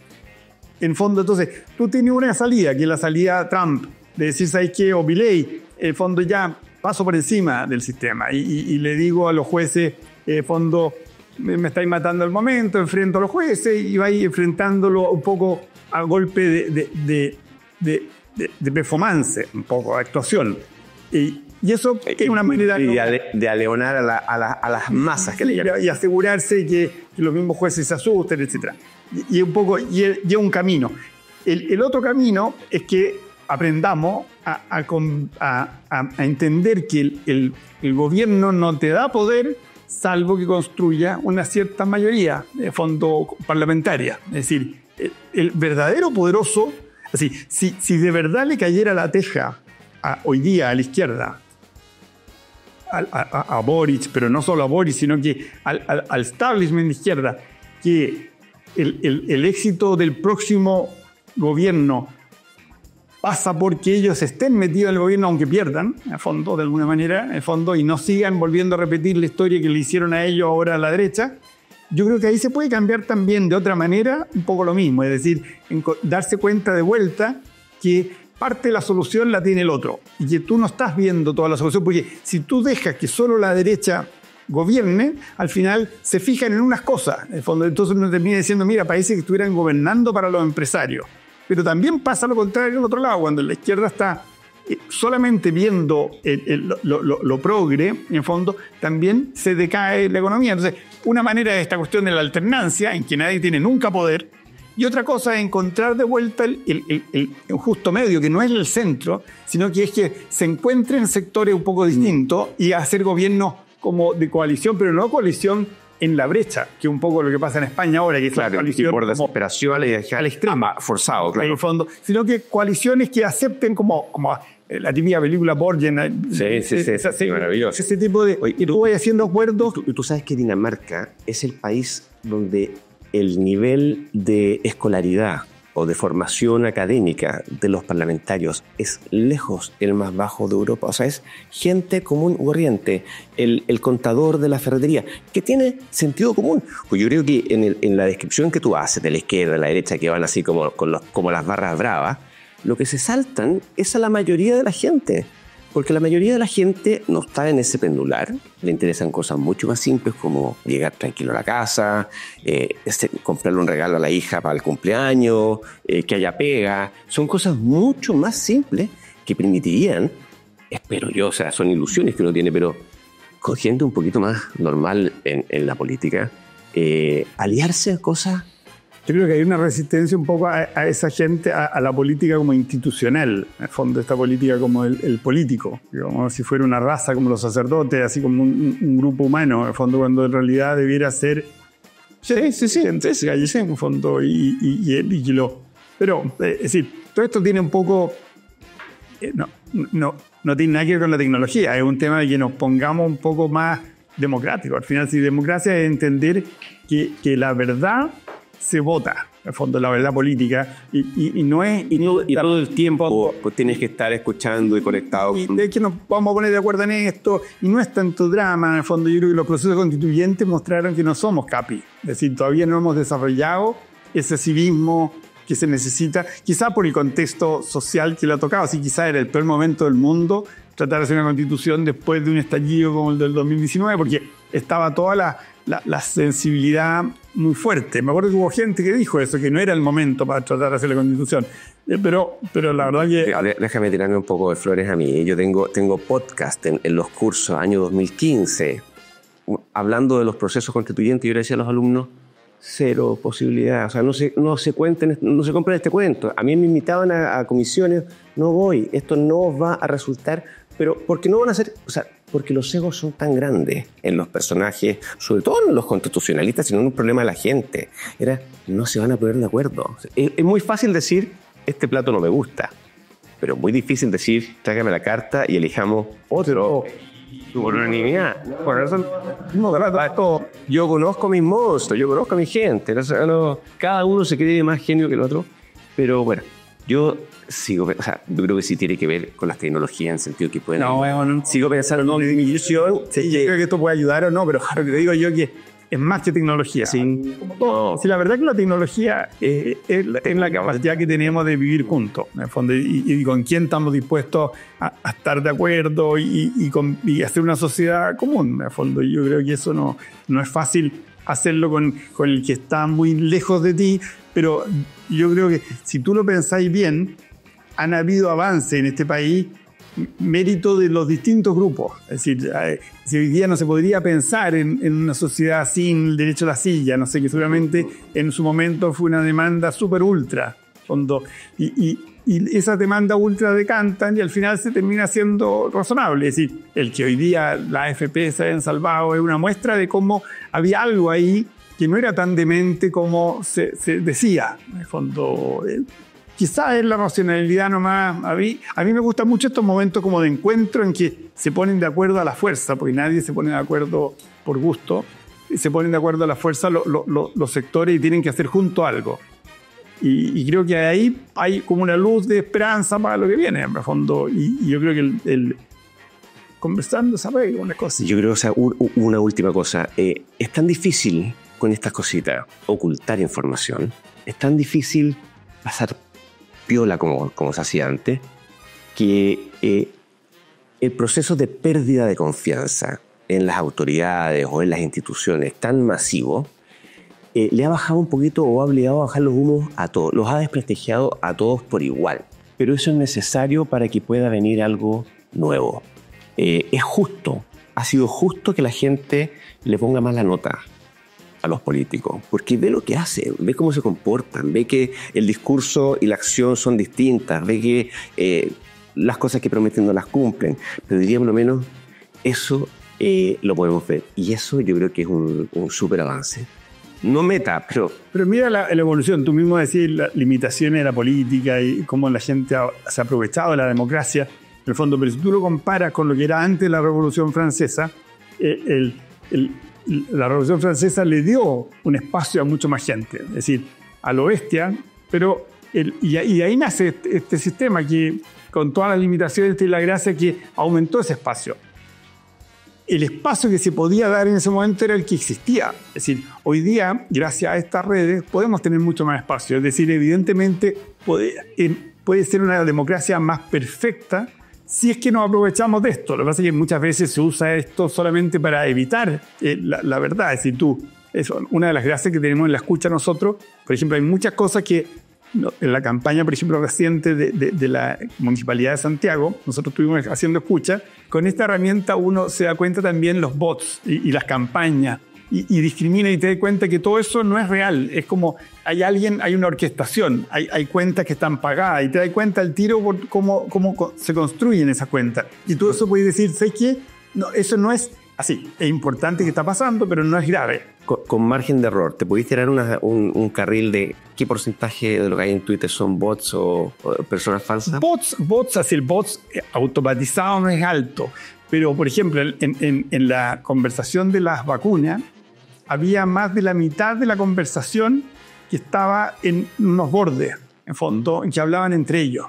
En fondo, entonces, tú tienes una salida, que es la salida Trump, de decir, ¿sabes qué? O Milei, en fondo ya paso por encima del sistema y le digo a los jueces, en fondo, me estáis matando al momento, enfrento a los jueces y vais enfrentándolo un poco a golpe de performance, un poco de actuación. Y eso es una manera de aleonar a las masas que le llaman. Y asegurarse que los mismos jueces se asusten, etc. Y un poco lleva un camino. El otro camino es que aprendamos a entender que el gobierno no te da poder salvo que construya una cierta mayoría de fondo parlamentaria. Es decir, el verdadero poderoso, así, si de verdad le cayera la teja hoy día a la izquierda, a Boric, pero no solo a Boric, sino que al establishment de izquierda, que el éxito del próximo gobierno pasa porque ellos estén metidos en el gobierno, aunque pierdan, en el fondo, de alguna manera, en el fondo, y no sigan volviendo a repetir la historia que le hicieron a ellos ahora a la derecha. Yo creo que ahí se puede cambiar también de otra manera un poco lo mismo, es decir, darse cuenta de vuelta que parte de la solución la tiene el otro y que tú no estás viendo toda la solución, porque si tú dejas que solo la derecha gobierne, al final se fijan en unas cosas, en el fondo, entonces uno termina diciendo, mira, parece que estuvieran gobernando para los empresarios. Pero también pasa lo contrario al otro lado, cuando la izquierda está solamente viendo lo progre, en el fondo, también se decae la economía. Entonces, una manera es esta cuestión de la alternancia, en que nadie tiene nunca poder, y otra cosa es encontrar de vuelta el justo medio, que no es el centro, sino que es que se encuentren sectores un poco distintos y hacer gobiernos como de coalición, pero no coalición en la brecha, que es un poco lo que pasa en España ahora, que es claro, la coalición por desesperación y dejar al extremo, forzado, claro. En el fondo, sino que coaliciones que acepten como la típica película Borgen. Sí, maravilloso. Ese tipo de... Oye, y tú vas haciendo acuerdos. Tú sabes que Dinamarca es el país donde el nivel de escolaridad o de formación académica de los parlamentarios es lejos el más bajo de Europa. O sea, es gente común y corriente, el contador de la ferretería, que tiene sentido común. Pues yo creo que en la descripción que tú haces de la izquierda, de la derecha, que van así como las barras bravas, lo que se saltan es a la mayoría de la gente. Porque la mayoría de la gente no está en ese pendular, le interesan cosas mucho más simples como llegar tranquilo a la casa, comprarle un regalo a la hija para el cumpleaños, que haya pega. Son cosas mucho más simples que permitirían, espero yo, o sea, son ilusiones que uno tiene, pero con gente un poquito más normal en la política, aliarse a cosas. Yo creo que hay una resistencia un poco a esa gente, a la política como institucional, en el fondo, esta política como el político, como si fuera una raza, como los sacerdotes, así como un grupo humano, en el fondo, cuando en realidad debiera ser... Sí, en el fondo, pero, es decir, todo esto tiene un poco... No tiene nada que ver con la tecnología, es un tema de que nos pongamos un poco más democráticos. Al final, si democracia es entender que la verdad se vota, en el fondo, la verdad política, y no es... Y todo el tiempo pues tienes que estar escuchando y conectado. Y de que nos vamos a poner de acuerdo en esto, y no es tanto drama, en el fondo. Yo creo que los procesos constituyentes mostraron que no somos capi, es decir, todavía no hemos desarrollado ese civismo que se necesita, quizá por el contexto social que le ha tocado, así quizá era el peor momento del mundo tratar de hacer una constitución después de un estallido como el del 2019, porque estaba toda la sensibilidad muy fuerte. Me acuerdo que hubo gente que dijo eso, que no era el momento para tratar de hacer la constitución. Pero la verdad que... Déjame tirarme un poco de flores a mí. Yo tengo podcast en los cursos, año 2015, hablando de los procesos constituyentes. Yo le decía a los alumnos, cero posibilidad. O sea, no se compren este cuento. A mí me invitaban a comisiones, no voy, esto no va a resultar, pero porque no van a ser... O sea, porque los egos son tan grandes en los personajes, sobre todo en los constitucionalistas, sino un problema de la gente. No se van a poner de acuerdo. Es muy fácil decir, este plato no me gusta, pero muy difícil decir, tráigame la carta y elijamos otro. Por unanimidad. Por eso yo conozco mis monstruos, yo conozco a mi gente. Cada uno se cree más genio que el otro, pero bueno, yo creo que sí tiene que ver con las tecnologías en el sentido que pueden... Sigo pensando en mi ilusión. Sí, yo creo que esto puede ayudar o no, pero te digo yo que es más que tecnología. Sí. Sí, la verdad es que la tecnología es la capacidad que tenemos de vivir juntos, en el fondo, y con quién estamos dispuestos a estar de acuerdo y hacer una sociedad común, en el fondo. Yo creo que eso no es fácil hacerlo con el que está muy lejos de ti, pero yo creo que si tú lo pensáis bien, han habido avances en este país mérito de los distintos grupos. Es decir, si hoy día no se podría pensar en una sociedad sin el derecho a la silla, no sé, que seguramente en su momento fue una demanda súper ultra, y esas demandas ultra decantan y al final se termina siendo razonable. Es decir, el que hoy día las AFP se hayan salvado es una muestra de cómo había algo ahí que no era tan demente como se decía. En el fondo, quizás es la racionalidad nomás. A mí me gustan mucho estos momentos como de encuentro en que se ponen de acuerdo a la fuerza, porque nadie se pone de acuerdo por gusto, se ponen de acuerdo a la fuerza los sectores y tienen que hacer juntos algo. Y creo que ahí hay como una luz de esperanza para lo que viene, en el fondo. Y yo creo que el conversando, ¿sabes? Una cosa. Yo creo, o sea, una última cosa. Es tan difícil con estas cositas ocultar información. Es tan difícil pasar piola como se hacía antes, que el proceso de pérdida de confianza en las autoridades o en las instituciones tan masivo le ha bajado un poquito o ha obligado a bajar los humos a todos. Los ha desprestigiado a todos por igual. Pero eso es necesario para que pueda venir algo nuevo. Es justo, ha sido justo que la gente le ponga más la nota a los políticos, porque ve lo que hacen, ve cómo se comportan, ve que el discurso y la acción son distintas, ve que las cosas que prometen no las cumplen, pero diría por lo menos eso lo podemos ver, y eso yo creo que es un súper avance. No meta, pero mira la evolución. Tú mismo decís las limitaciones de la política y cómo la gente se ha aprovechado de la democracia, en el fondo, pero si tú lo comparas con lo que era antes de la Revolución Francesa, la Revolución Francesa le dio un espacio a mucho más gente, es decir, a lo bestia, pero y ahí nace este sistema que, con todas las limitaciones, tiene la gracia que aumentó ese espacio. El espacio que se podía dar en ese momento era el que existía. Es decir, hoy día, gracias a estas redes, podemos tener mucho más espacio. Es decir, evidentemente puede ser una democracia más perfecta si es que nos aprovechamos de esto. Lo que pasa es que muchas veces se usa esto solamente para evitar la verdad. Es decir, una de las gracias que tenemos en la escucha nosotros, por ejemplo, hay muchas cosas que en la campaña, por ejemplo, reciente de la Municipalidad de Santiago, nosotros estuvimos haciendo escucha. Con esta herramienta uno se da cuenta también los bots y las campañas y discrimina y te da cuenta que todo eso no es real. Es como hay una orquestación, hay cuentas que están pagadas y te das cuenta al tiro por cómo se construyen esas cuentas. Y tú eso puedes decir, ¿sabes qué? No, eso no es así. Es importante que está pasando, pero no es grave. Con margen de error, ¿te podéis tirar un carril de qué porcentaje de lo que hay en Twitter son bots o personas falsas? Bots, así el bots automatizado no es alto. Pero, por ejemplo, en la conversación de las vacunas, había más de la mitad de la conversación que estaba en unos bordes, en fondo, que hablaban entre ellos.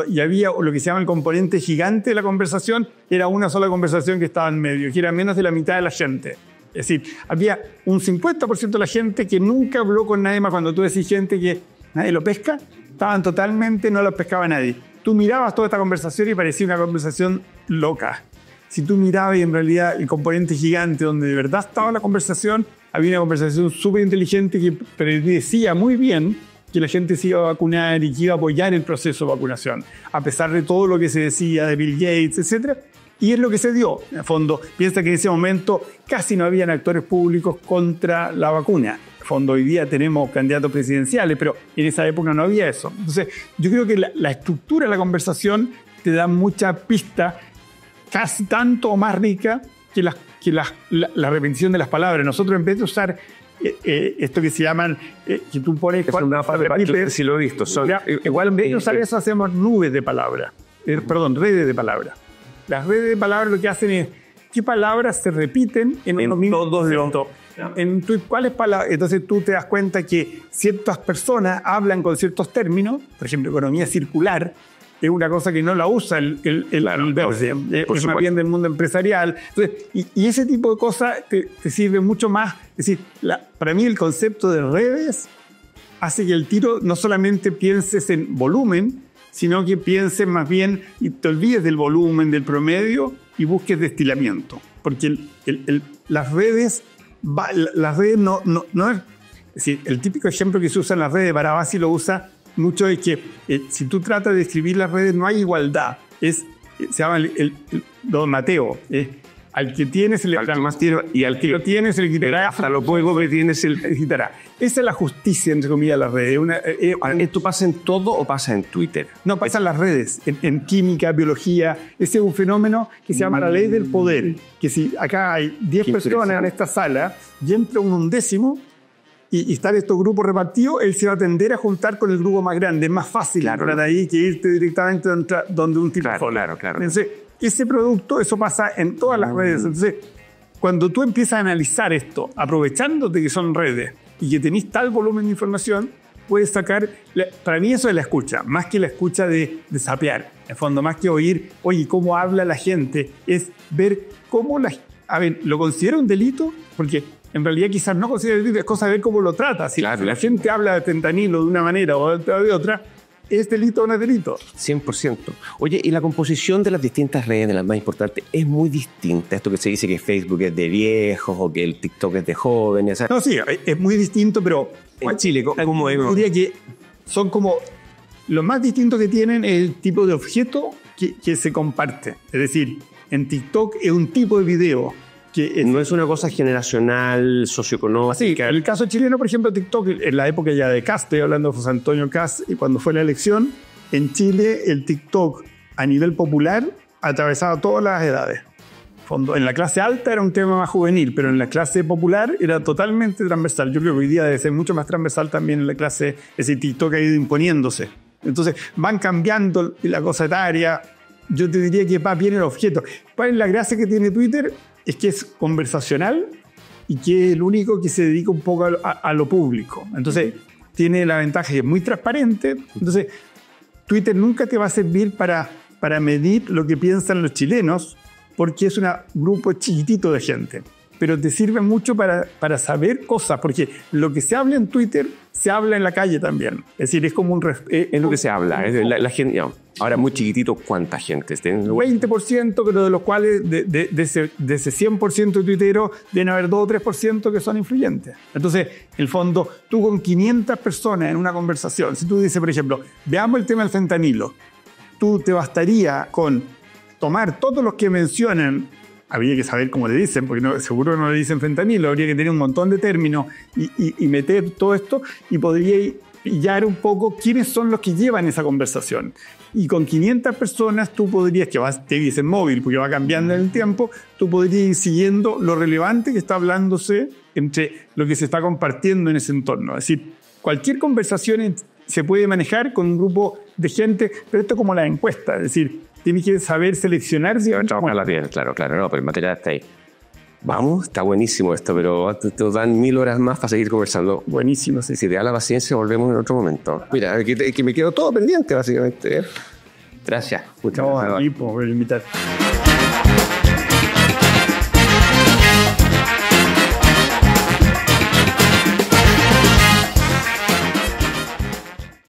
Y había lo que se llama el componente gigante de la conversación, era una sola conversación que estaba en medio, que era menos de la mitad de la gente. Es decir, había un 50% de la gente que nunca habló con nadie más. Cuando tú decís gente que nadie lo pesca, estaban totalmente, no lo pescaba nadie. Tú mirabas toda esta conversación y parecía una conversación loca. Si tú mirabas y en realidad el componente gigante donde de verdad estaba la conversación, había una conversación súper inteligente que predecía muy bien que la gente se iba a vacunar y que iba a apoyar el proceso de vacunación, a pesar de todo lo que se decía de Bill Gates, etc. Y es lo que se dio. En el fondo, piensa que en ese momento casi no habían actores públicos contra la vacuna. En el fondo, hoy día tenemos candidatos presidenciales, pero en esa época no había eso. Entonces, yo creo que la estructura de la conversación te da mucha pista, casi tanto o más rica que la repetición de las palabras. Nosotros, en vez de usar esto que se llaman, que tú pones... Si lo he visto. Igual en vez de usar eso, hacemos nubes de palabras. Redes de palabras. Las redes de palabras lo que hacen es qué palabras se repiten en los mismos dos eventos. En ¿cuáles palabras? Entonces tú te das cuenta que ciertas personas hablan con ciertos términos, por ejemplo, economía circular, es una cosa que no la usa es más bien del mundo empresarial. Entonces, y ese tipo de cosas te sirve mucho más. Es decir, para mí el concepto de redes hace que el tiro no solamente pienses en volumen, sino que pienses más bien y te olvides del volumen, del promedio y busques destilamiento. Porque las redes no es... Es decir, el típico ejemplo que se usa en las redes, Barabasi lo usa mucho, es que si tú tratas de describir las redes no hay igualdad. Se llama Don Mateo. Al que tiene se le más tiro y al que lo tiene se le quitará. Hasta lo poco que tiene se le quitará. Esa es la justicia, entre comillas, de las redes. ¿Esto pasa en todo o pasa en Twitter? No, pasa en las redes, en química, biología. Ese es un fenómeno que se llama la ley del poder. Que si acá hay 10 personas en esta sala y entra un undécimo, y están estos grupos repartidos, él se va a tender a juntar con el grupo más grande. Es más fácil entrar ahí que irte directamente donde un tipo solo. Claro. Entonces, ese producto, eso pasa en todas las redes. Entonces, cuando tú empiezas a analizar esto, aprovechándote que son redes y que tenés tal volumen de información, puedes sacar, para mí eso es la escucha, más que la escucha de sapear. En el fondo, más que oír, oye, cómo habla la gente, es ver cómo lo considera un delito, porque en realidad quizás no considera delito, es cosa de ver cómo lo trata. Si la gente habla de fentanilo de una manera o de otra, ¿es delito o no es delito? 100%. Oye, y la composición de las distintas redes, de las más importantes, es muy distinta. Esto que se dice que Facebook es de viejos o que el TikTok es de jóvenes. No, sí, es muy distinto, pero en Chile, ¿cómo es? Yo diría que son como... Lo más distinto que tienen es el tipo de objeto que se comparte. Es decir, en TikTok es un tipo de video que no es una cosa generacional, socioeconómica. Sí, en el caso chileno, por ejemplo, TikTok, en la época ya de Kast, estoy hablando de José Antonio Kast, y cuando fue la elección, en Chile el TikTok a nivel popular atravesaba todas las edades. En la clase alta era un tema más juvenil, pero en la clase popular era totalmente transversal. Yo creo que hoy día debe ser mucho más transversal también en la clase, ese TikTok ha ido imponiéndose. Entonces van cambiando la cosa etaria. Yo te diría que va bien el objeto. ¿Cuál es la gracia que tiene Twitter? Es que es conversacional y que es el único que se dedica un poco a lo público. Entonces, tiene la ventaja que es muy transparente. Entonces, Twitter nunca te va a servir para medir lo que piensan los chilenos, porque es un grupo chiquitito de gente. Pero te sirve mucho para saber cosas, porque lo que se habla en Twitter se habla en la calle también. Es decir, es como un... es lo que se habla. La gente, ahora muy chiquitito, ¿cuánta gente? 20%, pero de los cuales, de ese 100% de tuiteros, deben haber 2 o 3% que son influyentes. Entonces, en el fondo, tú con 500 personas en una conversación, si tú dices, por ejemplo, veamos el tema del fentanilo, tú te bastaría con tomar todos los que mencionan. Habría que saber cómo le dicen, porque seguro no le dicen fentanilo, habría que tener un montón de términos y meter todo esto y podría pillar un poco quiénes son los que llevan esa conversación. Y con 500 personas tú podrías, que te dicen móvil, porque va cambiando en el tiempo, tú podrías ir siguiendo lo relevante que está hablándose entre lo que se está compartiendo en ese entorno. Es decir, cualquier conversación se puede manejar con un grupo de gente, pero esto es como la encuesta, es decir, tienes que saber seleccionar. Claro, no, pero el material está ahí. Vamos, está buenísimo esto, pero te dan 1000 horas más para seguir conversando. Buenísimo, sí. Si te da la paciencia, volvemos en otro momento. Mira, que me quedo todo pendiente, básicamente. Gracias. Muchas gracias por invitar.